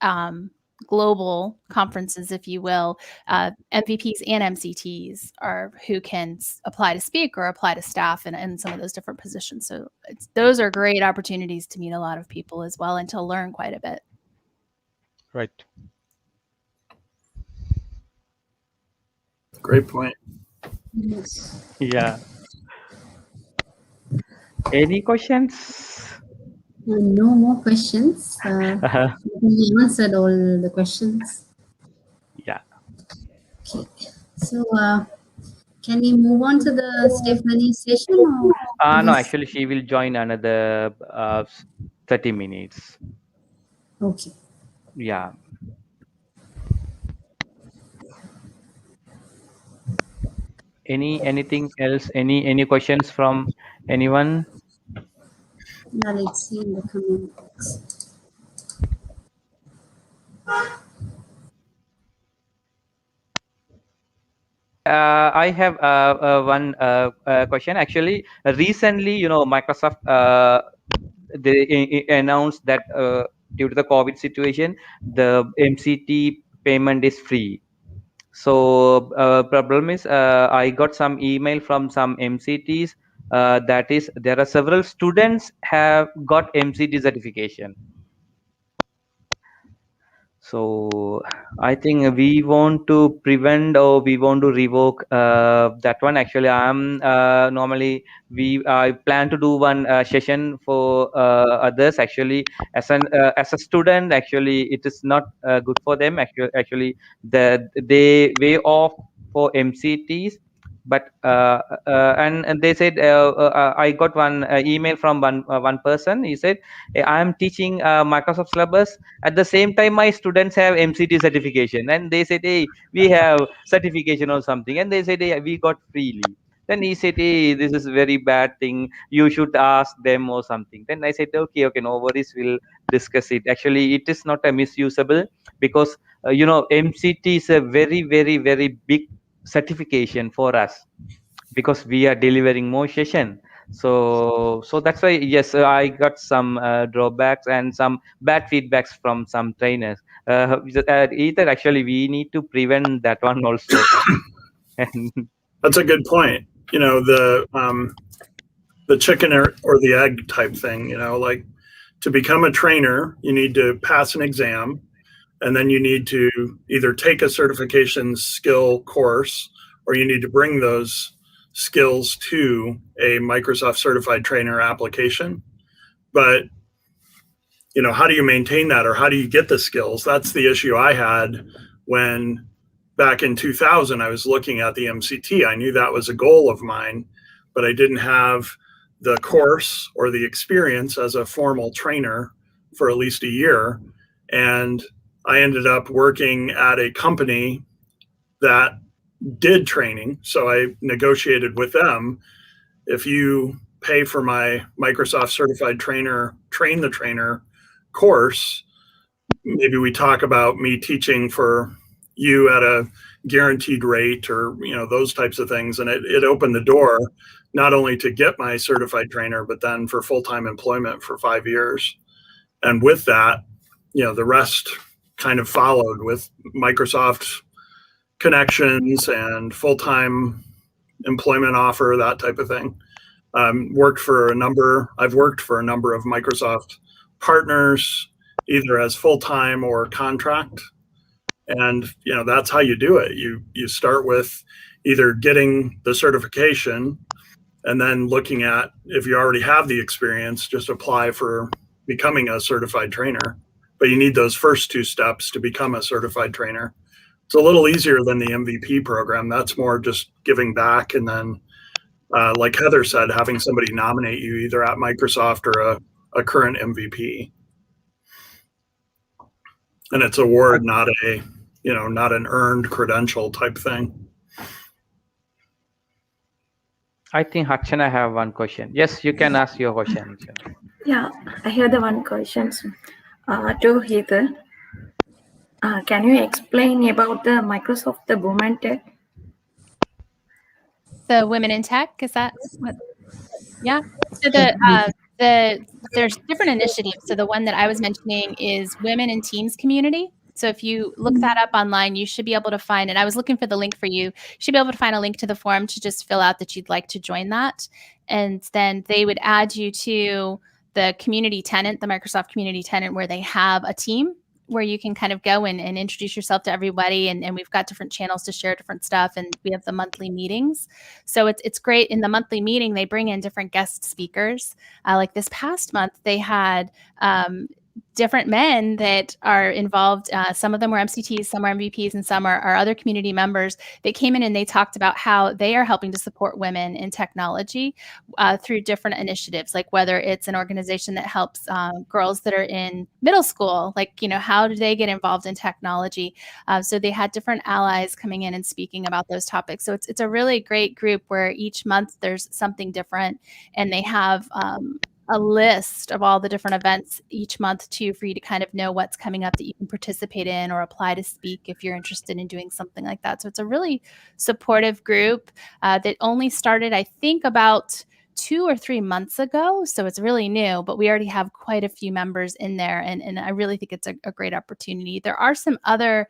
global conferences, if you will, MVPs and MCTs are who can apply to speak or apply to staff in some of those different positions. So those are great opportunities to meet a lot of people as well and to learn quite a bit. Right. Great point. Yeah. Any questions? No more questions. We answered all the questions. Yeah. Okay. So, can we move on to the Stephanie session? Or No, actually, she will join another 30 minutes. Okay. Yeah. Anything else? Any questions from anyone? Now let's see in the comment box. I have one question. Actually, recently, Microsoft they announced that due to the COVID situation, the MCT payment is free. So problem is, I got some email from some MCTs that is there are several students have got MCT certification. So I think we want to prevent or we want to revoke that one. Actually, I'm normally I plan to do one session for others. Actually, as a student, actually, it is not good for them. Actually, they way off for MCTs. But and they said I got one email from one person. He said, I am teaching Microsoft syllabus. At the same time, my students have MCT certification, and they said, "Hey, we have certification or something," and they said, "Hey, we got freely." Then he said, "Hey, this is very bad thing. You should ask them or something." Then I said, "Okay, no worries. We'll discuss it." Actually, it is not a misusable because MCT is a very, very, very big certification for us because we are delivering more session. So that's why, yes, I got some drawbacks and some bad feedbacks from some trainers. Either actually we need to prevent that one also. That's a good point. The chicken or the egg type thing. Like to become a trainer, you need to pass an exam, and then you need to either take a certification skill course, or you need to bring those skills to a Microsoft certified trainer application. But how do you maintain that, or how do you get the skills? That's the issue I had when back in 2000 I was looking at the MCT. I knew that was a goal of mine, but I didn't have the course or the experience as a formal trainer for at least a year. And I ended up working at a company that did training. So I negotiated with them. If you pay for my Microsoft certified trainer, train the trainer course, maybe we talk about me teaching for you at a guaranteed rate, or those types of things. And it opened the door not only to get my certified trainer, but then for full-time employment for 5 years. And with that, the rest kind of followed with Microsoft connections and full-time employment offer, that type of thing. I've worked for a number of Microsoft partners, either as full-time or contract. And that's how you do it. You start with either getting the certification and then looking at, if you already have the experience, just apply for becoming a certified trainer. But you need those first two steps to become a certified trainer. It's a little easier than the MVP program. That's more just giving back, and then like Heather said, having somebody nominate you either at Microsoft or a current MVP. And it's award, not an earned credential type thing. I think Harshana have one question. Yes, you can ask your question. Yeah, I have the one question to Heather. Can you explain about the Microsoft, the Women Tech? The Women in Tech, is that what? Yeah. So there's different initiatives. So the one that I was mentioning is Women in Teams Community. So if you look that up online, you should be able to find, and I was looking for the link for you, you should be able to find a link to the forum to just fill out that you'd like to join that. And then they would add you to the community tenant, the Microsoft community tenant, where they have a team where you can kind of go and introduce yourself to everybody. And we've got different channels to share different stuff. And we have the monthly meetings. So it's great. In the monthly meeting, they bring in different guest speakers. Like this past month, they had different men that are involved. Some of them were MCTs, some are MVPs, and some are other community members. They came in and they talked about how they are helping to support women in technology through different initiatives, like whether it's an organization that helps girls that are in middle school, like, how do they get involved in technology? So they had different allies coming in and speaking about those topics. So it's a really great group where each month there's something different, and they have a list of all the different events each month too, for you to kind of know what's coming up that you can participate in or apply to speak if you're interested in doing something like that. So it's a really supportive group that only started, I think, about 2 or 3 months ago. So it's really new, but we already have quite a few members in there. And I really think it's a great opportunity. There are some other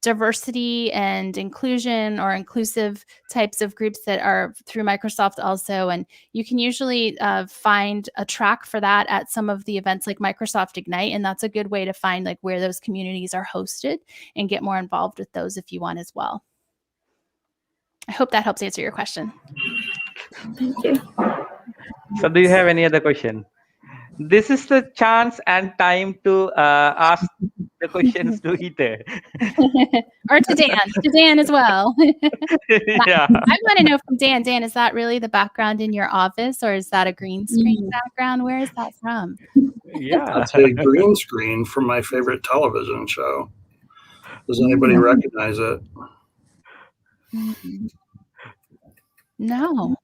diversity and inclusion or inclusive types of groups that are through Microsoft also. And you can usually find a track for that at some of the events like Microsoft Ignite. And that's a good way to find like where those communities are hosted and get more involved with those if you want as well. I hope that helps answer your question. Thank you. So do you have any other question? This is the chance and time to ask the questions to Heather. Or to Dan as well. Yeah. I want to know from Dan. Dan, is that really the background in your office, or is that a green screen background? Where is that from? Yeah. That's a green screen from my favorite television show. Does anybody recognize it? No.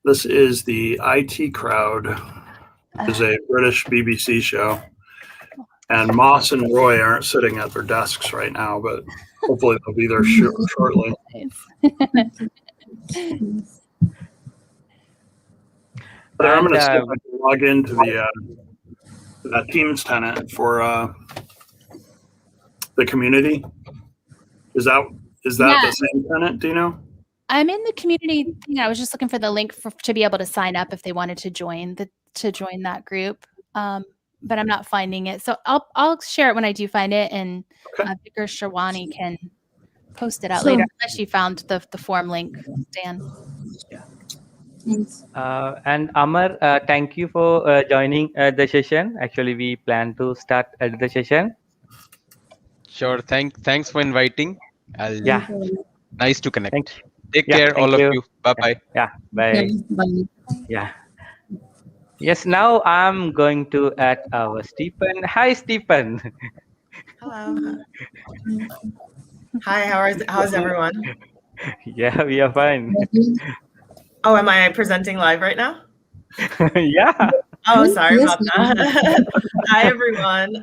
This is the IT Crowd. It's a British BBC show. And Moss and Roy aren't sitting at their desks right now, but hopefully they'll be there shortly. But I'm going to see if I can log into the Teams tenant for the community. Is that the same tenant? Do you know? I'm in the community thing. I was just looking for the link to be able to sign up if they wanted to join that group. But I'm not finding it. So I'll share it when I do find it, and Vicar Sharwani can post it out later, unless you found the form link, Dan. And Amar, thank you for joining the session. Actually, we plan to start the session. Sure. Thanks for inviting. Yeah. Nice to connect. Thank you. Take care, all of you. Bye-bye. Yeah. Bye. Yeah. Yes, now I'm going to add our Stephen. Hi, Stephen. Hello. Hi, how's everyone? Yeah, we are fine. Oh, am I presenting live right now? Yeah. Oh, sorry about that. Hi, everyone.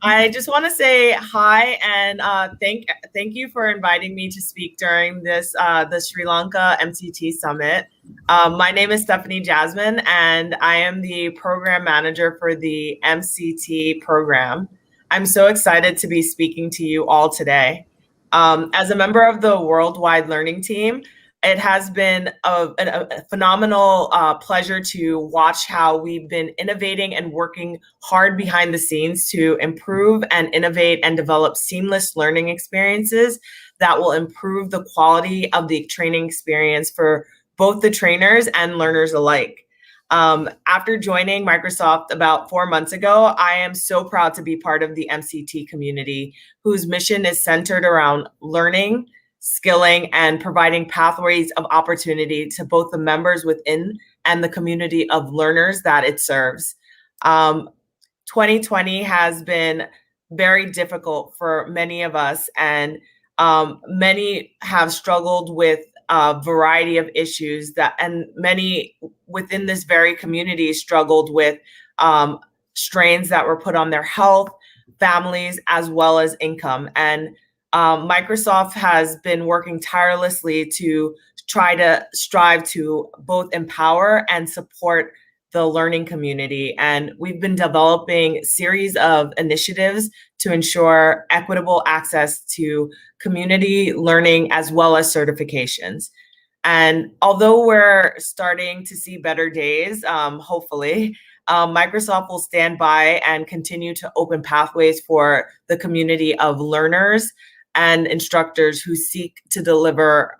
I just want to say hi and thank you for inviting me to speak during this the Sri Lanka MCT Summit. My name is Stephanie Jasmine, and I am the program manager for the MCT program. I'm so excited to be speaking to you all today. As a member of the Worldwide Learning Team, it has been a phenomenal pleasure to watch how we've been innovating and working hard behind the scenes to improve and innovate and develop seamless learning experiences that will improve the quality of the training experience for both the trainers and learners alike. After joining Microsoft about 4 months ago, I am so proud to be part of the MCT community, whose mission is centered around learning, skilling, and providing pathways of opportunity to both the members within and the community of learners that it serves. 2020 has been very difficult for many of us, and many have struggled with a variety of issues and many within this very community struggled with strains that were put on their health, families, as well as income. And Microsoft has been working tirelessly to try to strive to both empower and support the learning community. And we've been developing a series of initiatives to ensure equitable access to community learning as well as certifications. And although we're starting to see better days, hopefully, Microsoft will stand by and continue to open pathways for the community of learners and instructors who seek to deliver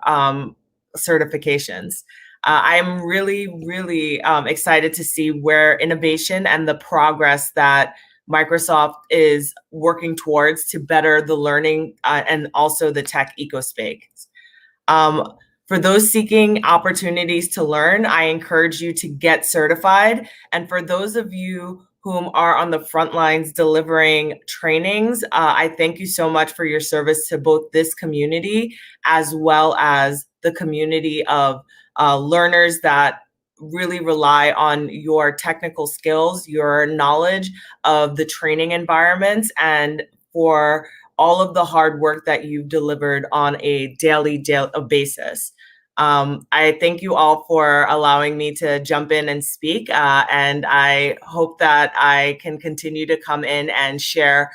certifications. I am really, really excited to see where innovation and the progress that Microsoft is working towards to better the learning and also the tech ecospace. For those seeking opportunities to learn, I encourage you to get certified. And for those of you whom are on the front lines delivering trainings, I thank you so much for your service to both this community as well as the community of learners that really rely on your technical skills, your knowledge of the training environments, and for all of the hard work that you've delivered on a daily basis. I thank you all for allowing me to jump in and speak, and I hope that I can continue to come in and share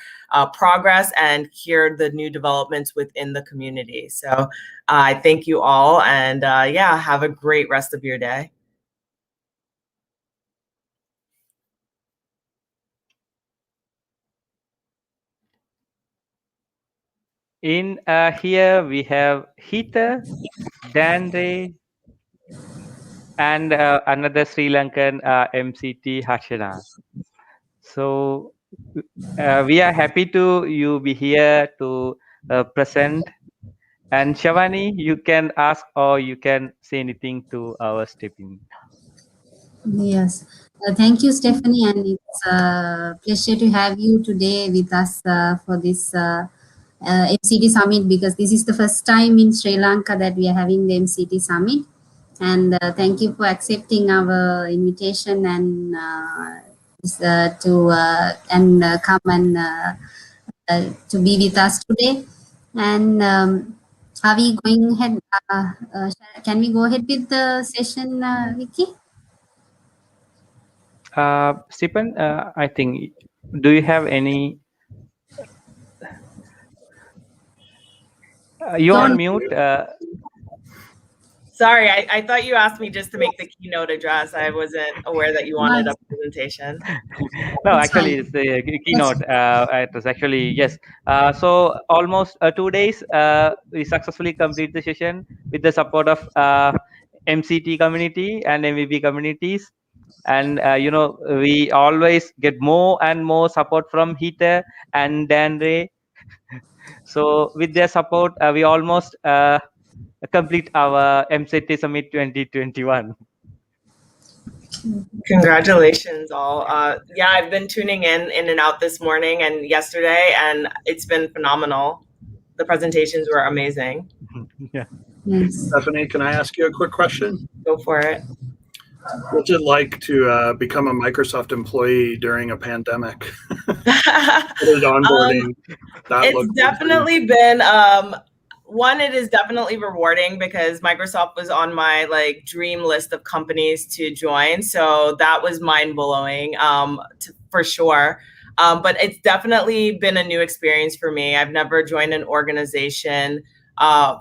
progress and hear the new developments within the community. So I thank you all, and yeah, have a great rest of your day. In here we have Heather, Dandre, and another Sri Lankan MCT Harshana. So we are happy to you be here to present. And Shavani, you can ask or you can say anything to our Stephanie. Yes. Thank you, Stephanie, and it's a pleasure to have you today with us for this MCT Summit, because this is the first time in Sri Lanka that we are having the MCT Summit. And thank you for accepting our invitation and come and to be with us today. And are we going ahead? Can we go ahead with the session, Vicky? Stephen, I think, do you have any? You're on mute. Sorry, I thought you asked me just to make the keynote address. I wasn't aware that you wanted a presentation. No, actually, it's the keynote. It was actually, yes. So almost 2 days, we successfully complete the session with the support of MCT community and MVP communities. And, you know, we always get more and more support from Heather and Dandre. So with their support, we almost complete our MCT Summit 2021. Congratulations all. Yeah, I've been tuning in and out this morning and yesterday, and it's been phenomenal. The presentations were amazing. Yeah. Yes. Stephanie, can I ask you a quick question? Go for it. What's it like to become a Microsoft employee during a pandemic? Onboarding. It's definitely been one, it is definitely rewarding because Microsoft was on my like dream list of companies to join. So that was mind blowing for sure. But it's definitely been a new experience for me. I've never joined an organization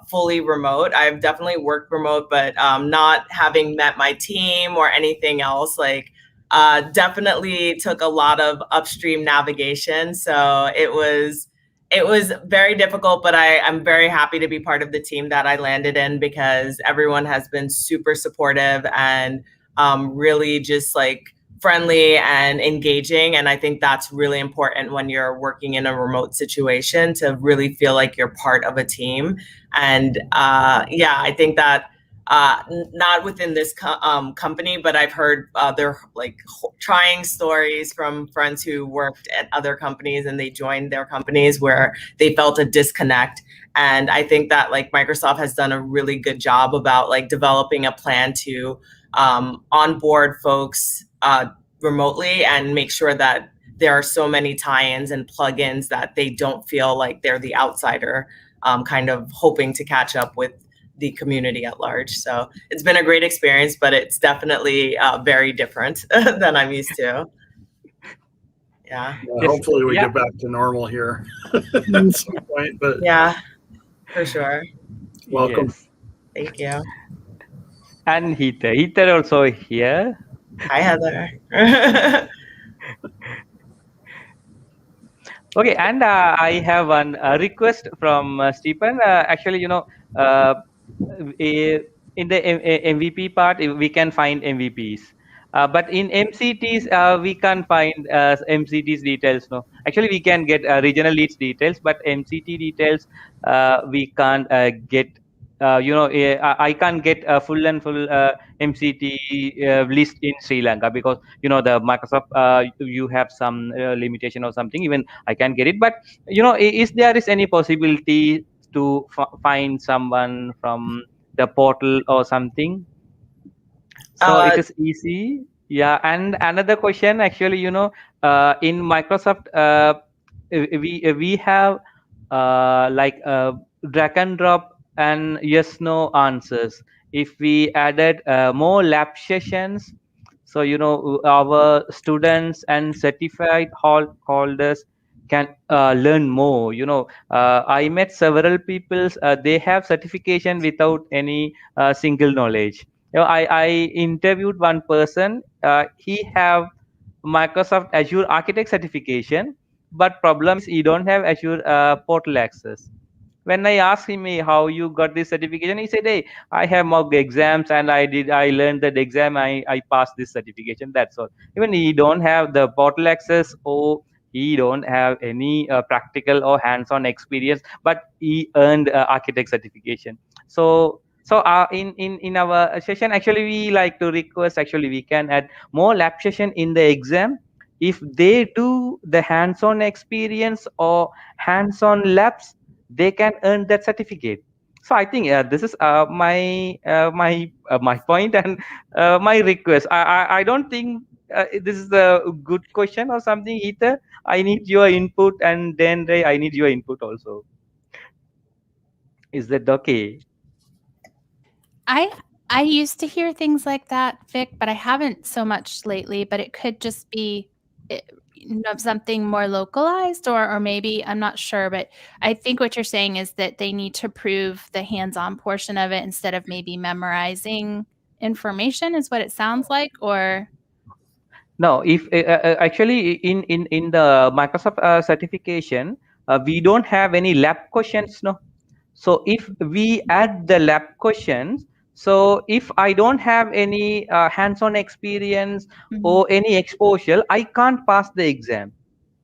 fully remote. I've definitely worked remote, but not having met my team or anything else, like definitely took a lot of upstream navigation. So it was very difficult, but I'm very happy to be part of the team that I landed in because everyone has been super supportive and really just like friendly and engaging. And I think that's really important when you're working in a remote situation to really feel like you're part of a team. And yeah, I think that not within this company, but I've heard they're like trying stories from friends who worked at other companies and they joined their companies where they felt a disconnect. And I think that like Microsoft has done a really good job about like developing a plan to onboard folks remotely and make sure that there are so many tie-ins and plugins that they don't feel like they're the outsider, kind of hoping to catch up with the community at large. So it's been a great experience, but it's definitely very different than I'm used to. Yeah. Hopefully we get back to normal here at some point. But yeah, for sure. Welcome. Yes. Thank you. And Heather also here. Hi, Heather. Okay, and I have one request from Stephen. Actually, in the MVP part, we can find MVPs. But in MCTs, we can't find MCTs details. No, actually, we can get regional leads details, but MCT details we can't get. I can't get a full and full MCT list in Sri Lanka because the Microsoft you have some limitation or something. Even I can get it, but is there is any possibility to find someone from the portal or something? So it is easy. Yeah, and another question, actually, in Microsoft, we have like drag and drop and yes no answers. If we added more lab sessions, so our students and certified holders can learn more. I met several people. They have certification without any single knowledge. I interviewed one person. He have Microsoft Azure Architect certification, but problem is he don't have Azure portal access. When I asked him, "Hey, how you got this certification," he said, "Hey, I have mock exams and I learned that exam. I passed this certification. That's all." Even he don't have the portal access or he don't have any practical or hands-on experience, but he earned architect certification. So in our session, actually, we like to request, actually, we can add more lab session in the exam. If they do the hands-on experience or hands-on labs, they can earn that certificate. So I think this is my point and my request. I don't think this is a good question or something either. I need your input, and then Ray, I need your input also. Is that okay? I used to hear things like that, Vic, but I haven't so much lately. But it could just be something more localized, or maybe I'm not sure. But I think what you're saying is that they need to prove the hands-on portion of it instead of maybe memorizing information, is what it sounds like. Or no, if actually in the Microsoft certification, we don't have any lab questions. No. So if we add the lab questions, so if I don't have any hands-on experience or any exposure, I can't pass the exam.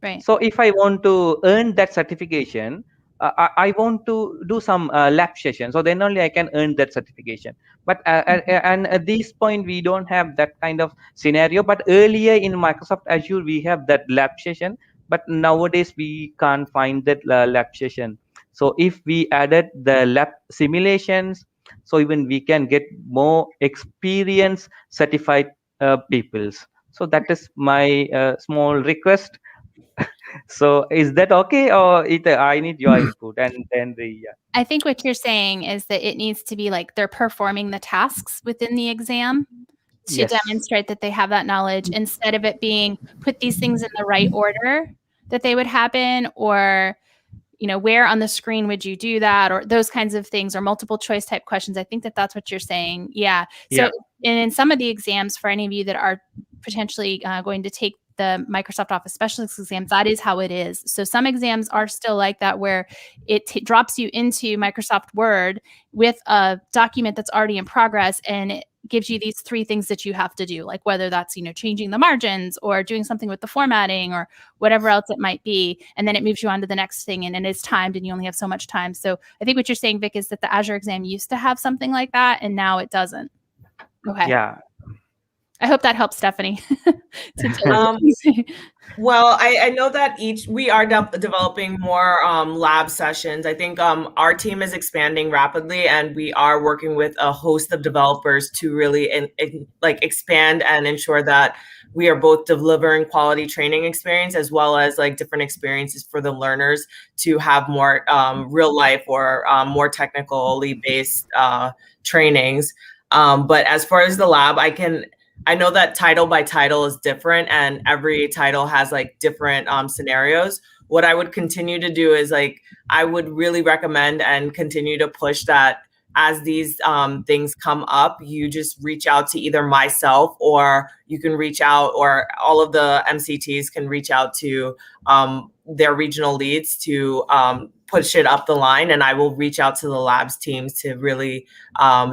Right. So if I want to earn that certification, I want to do some lab session. So then only I can earn that certification. But and at this point, we don't have that kind of scenario. But earlier in Microsoft Azure, we have that lab session. But nowadays, we can't find that lab session. So if we added the lab simulations, so even we can get more experienced certified peoples. So that is my small request. So is that okay, or I need your input and then I think what you're saying is that it needs to be like they're performing the tasks within the exam to Yes. demonstrate that they have that knowledge, instead of it being put these things in the right order that they would happen, or where on the screen would you do that, or those kinds of things, or multiple choice type questions. I think that that's what you're saying. Yeah. So and in some of the exams, for any of you that are potentially going to take the Microsoft Office Specialist exams, that is how it is. So some exams are still like that, where it drops you into Microsoft Word with a document that's already in progress, and it gives you these 3 things that you have to do, like whether that's changing the margins or doing something with the formatting or whatever else it might be, and then it moves you on to the next thing, and it's timed, and you only have so much time. So I think what you're saying, Vic, is that the Azure exam used to have something like that, and now it doesn't. Okay. Yeah. I hope that helps, Stephanie. Well, I know that we are developing more lab sessions. I think our team is expanding rapidly, and we are working with a host of developers to really expand and ensure that we are both delivering quality training experience as well as different experiences for the learners to have more real life or more technically based trainings. But as far as the lab, I know that title by title is different, and every title has different scenarios. What I would continue to do is I would really recommend and continue to push that as these things come up, you just reach out to either myself, or you can reach out, or all of the MCTs can reach out to their regional leads to push it up the line. And I will reach out to the labs teams to really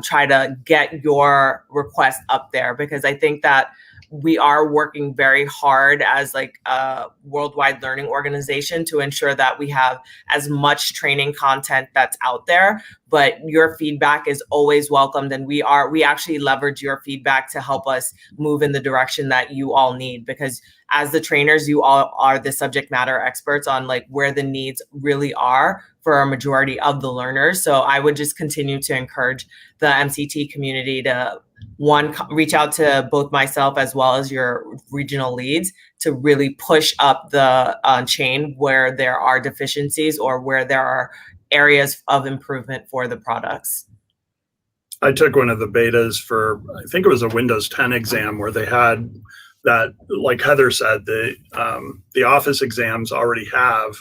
try to get your request up there, because I think that we are working very hard as like a worldwide learning organization to ensure that we have as much training content that's out there. But your feedback is always welcomed, and we actually leverage your feedback to help us move in the direction that you all need, because as the trainers, you all are the subject matter experts on like where the needs really are for a majority of the learners. So I would just continue to encourage the MCT community to, one, reach out to both myself as well as your regional leads to really push up the chain where there are deficiencies or where there are areas of improvement for the products. I took one of the betas for, I think it was a Windows 10 exam, where they had that, like Heather said, the Office exams already have,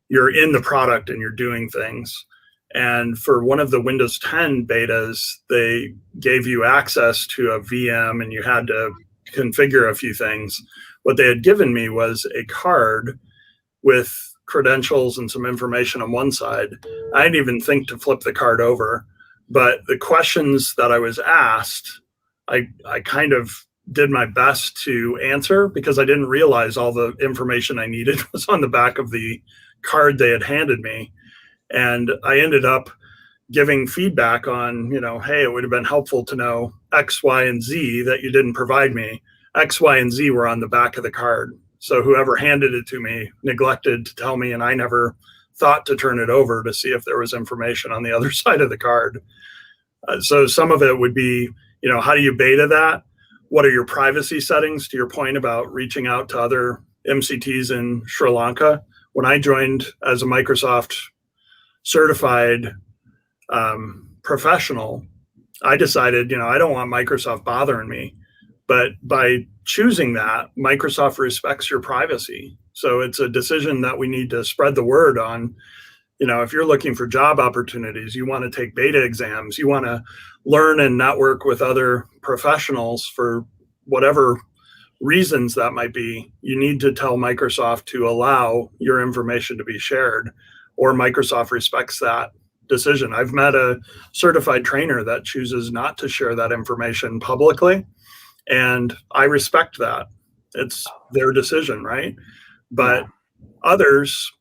you're in the product and you're doing things. And for one of the Windows 10 betas, they gave you access to a VM and you had to configure a few things. What they had given me was a card with credentials and some information on one side. I didn't even think to flip the card over, but the questions that I was asked, I kind of did my best to answer, because I didn't realize all the information I needed was on the back of the card they had handed me. And I ended up giving feedback on, hey, it would have been helpful to know X, Y, and Z that you didn't provide me. X, Y, and Z were on the back of the card. So whoever handed it to me neglected to tell me, and I never thought to turn it over to see if there was information on the other side of the card. So some of it would be, how do you beta that? What are your privacy settings, to your point about reaching out to other MCTs in Sri Lanka? When I joined as a Microsoft certified professional, I decided, I don't want Microsoft bothering me. But by choosing that, Microsoft respects your privacy. So it's a decision that we need to spread the word on. If you're looking for job opportunities, you want to take beta exams, you want to learn and network with other professionals for whatever reasons that might be, you need to tell Microsoft to allow your information to be shared, or Microsoft respects that decision. I've met a certified trainer that chooses not to share that information publicly, and I respect that. It's their decision, right? But others,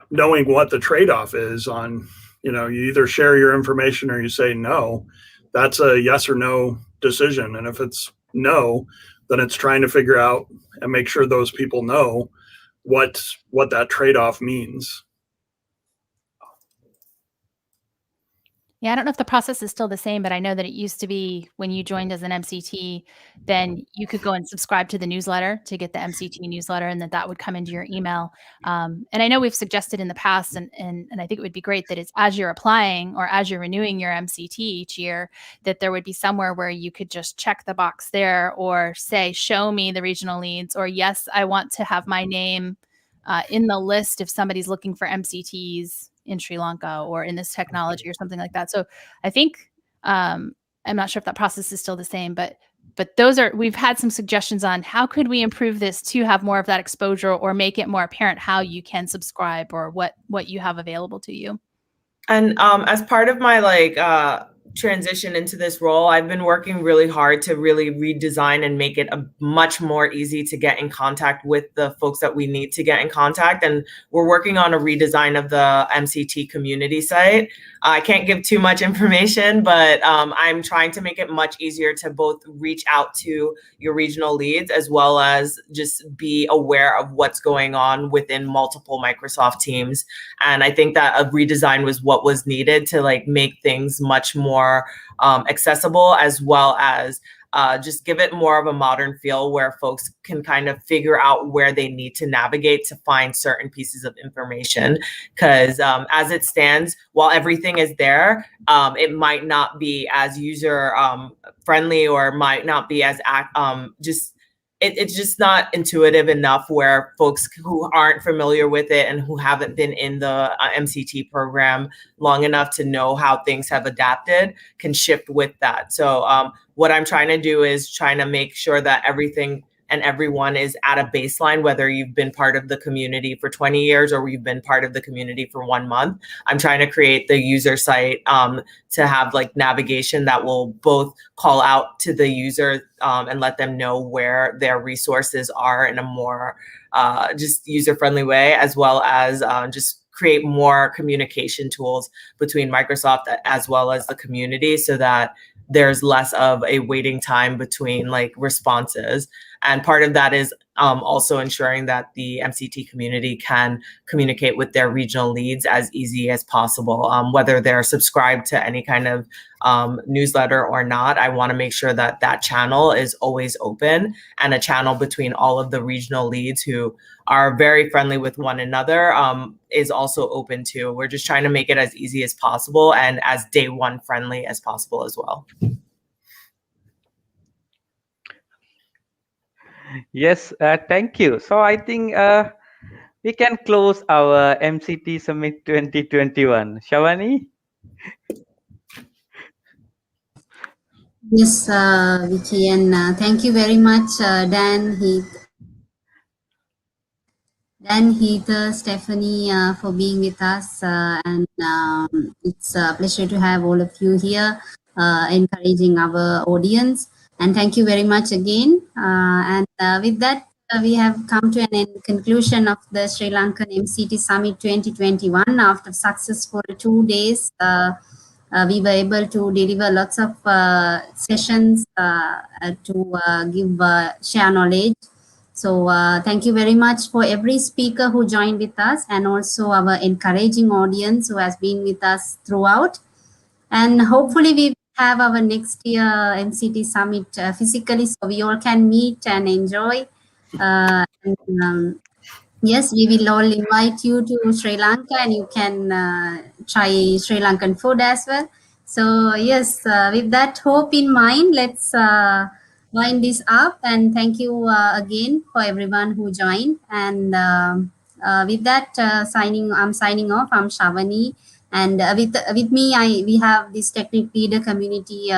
knowing what the trade-off is on, you either share your information or you say no, that's a yes or no decision. And if it's no, then it's trying to figure out and make sure those people know what that trade-off means. Yeah, I don't know if the process is still the same, but I know that it used to be when you joined as an MCT, then you could go and subscribe to the newsletter to get the MCT newsletter, and that would come into your email. And I know we've suggested in the past, and I think it would be great that it's as you're applying or as you're renewing your MCT each year, that there would be somewhere where you could just check the box there, or say, show me the regional leads, or yes, I want to have my name in the list if somebody's looking for MCTs in Sri Lanka or in this technology or something like that. So I think, I'm not sure if that process is still the same, but we've had some suggestions on how could we improve this to have more of that exposure, or make it more apparent how you can subscribe, or what you have available to you. And as part of my transition into this role, I've been working really hard to really redesign and make it a much more easy to get in contact with the folks that we need to get in contact. And we're working on a redesign of the MCT community site. I can't give too much information, but I'm trying to make it much easier to both reach out to your regional leads, as well as just be aware of what's going on within multiple Microsoft teams. And I think that a redesign was what was needed to make things much more accessible, as well as just give it more of a modern feel, where folks can kind of figure out where they need to navigate to find certain pieces of information. Because as it stands, while everything is there, it might not be as user friendly, or might not be as it's just not intuitive enough where folks who aren't familiar with it and who haven't been in the MCT program long enough to know how things have adapted can shift with that. So what I'm trying to do is trying to make sure that everything and everyone is at a baseline, whether you've been part of the community for 20 years or you've been part of the community for 1 month. I'm trying to create the user site to have like navigation that will both call out to the user and let them know where their resources are in a more just user-friendly way, as well as just create more communication tools between Microsoft as well as the community so that there's less of a waiting time between like responses. And part of that is also ensuring that the MCT community can communicate with their regional leads as easy as possible, whether they're subscribed to any kind of newsletter or not. I want to make sure that that channel is always open, and a channel between all of the regional leads who are very friendly with one another is also open too. We're just trying to make it as easy as possible and as day one friendly as possible as well. Yes, thank you. So I think we can close our MCT Summit 2021. Shavani? Yes, Vicky, and thank you very much, Dan, Heather, Stephanie, for being with us. And it's a pleasure to have all of you here, encouraging our audience. And thank you very much again. And with that, we have come to an conclusion of the Sri Lankan MCT Summit 2021. After successful 2 days, we were able to deliver lots of sessions to share knowledge. So thank you very much for every speaker who joined with us, and also our encouraging audience who has been with us throughout. And hopefully we have our next year MCT Summit physically, so we all can meet and enjoy. Yes, we will all invite you to Sri Lanka, and you can try Sri Lankan food as well. So yes, with that hope in mind, let's wind this up. And thank you again for everyone who joined. And with that, I'm signing off. I'm Shavani, and with me, we have this TechNet Leader community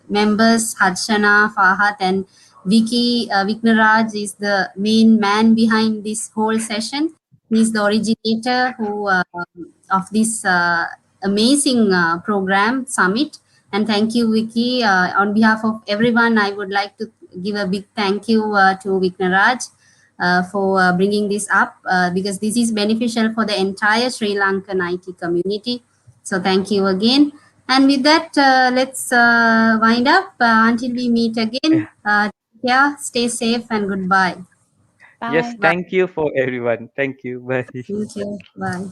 members, Harshana, Farhat, and Vicky. Viknaraj is the main man behind this whole session. He's the originator of this amazing program summit. And thank you, Vicky. On behalf of everyone, I would like to give a big thank you to Viknaraj for bringing this up because this is beneficial for the entire Sri Lankan IT community. So thank you again. And with that, let's wind up until we meet again. Yeah, stay safe and goodbye. Yes, thank you for everyone. Thank you. Bye. Thank you. Bye.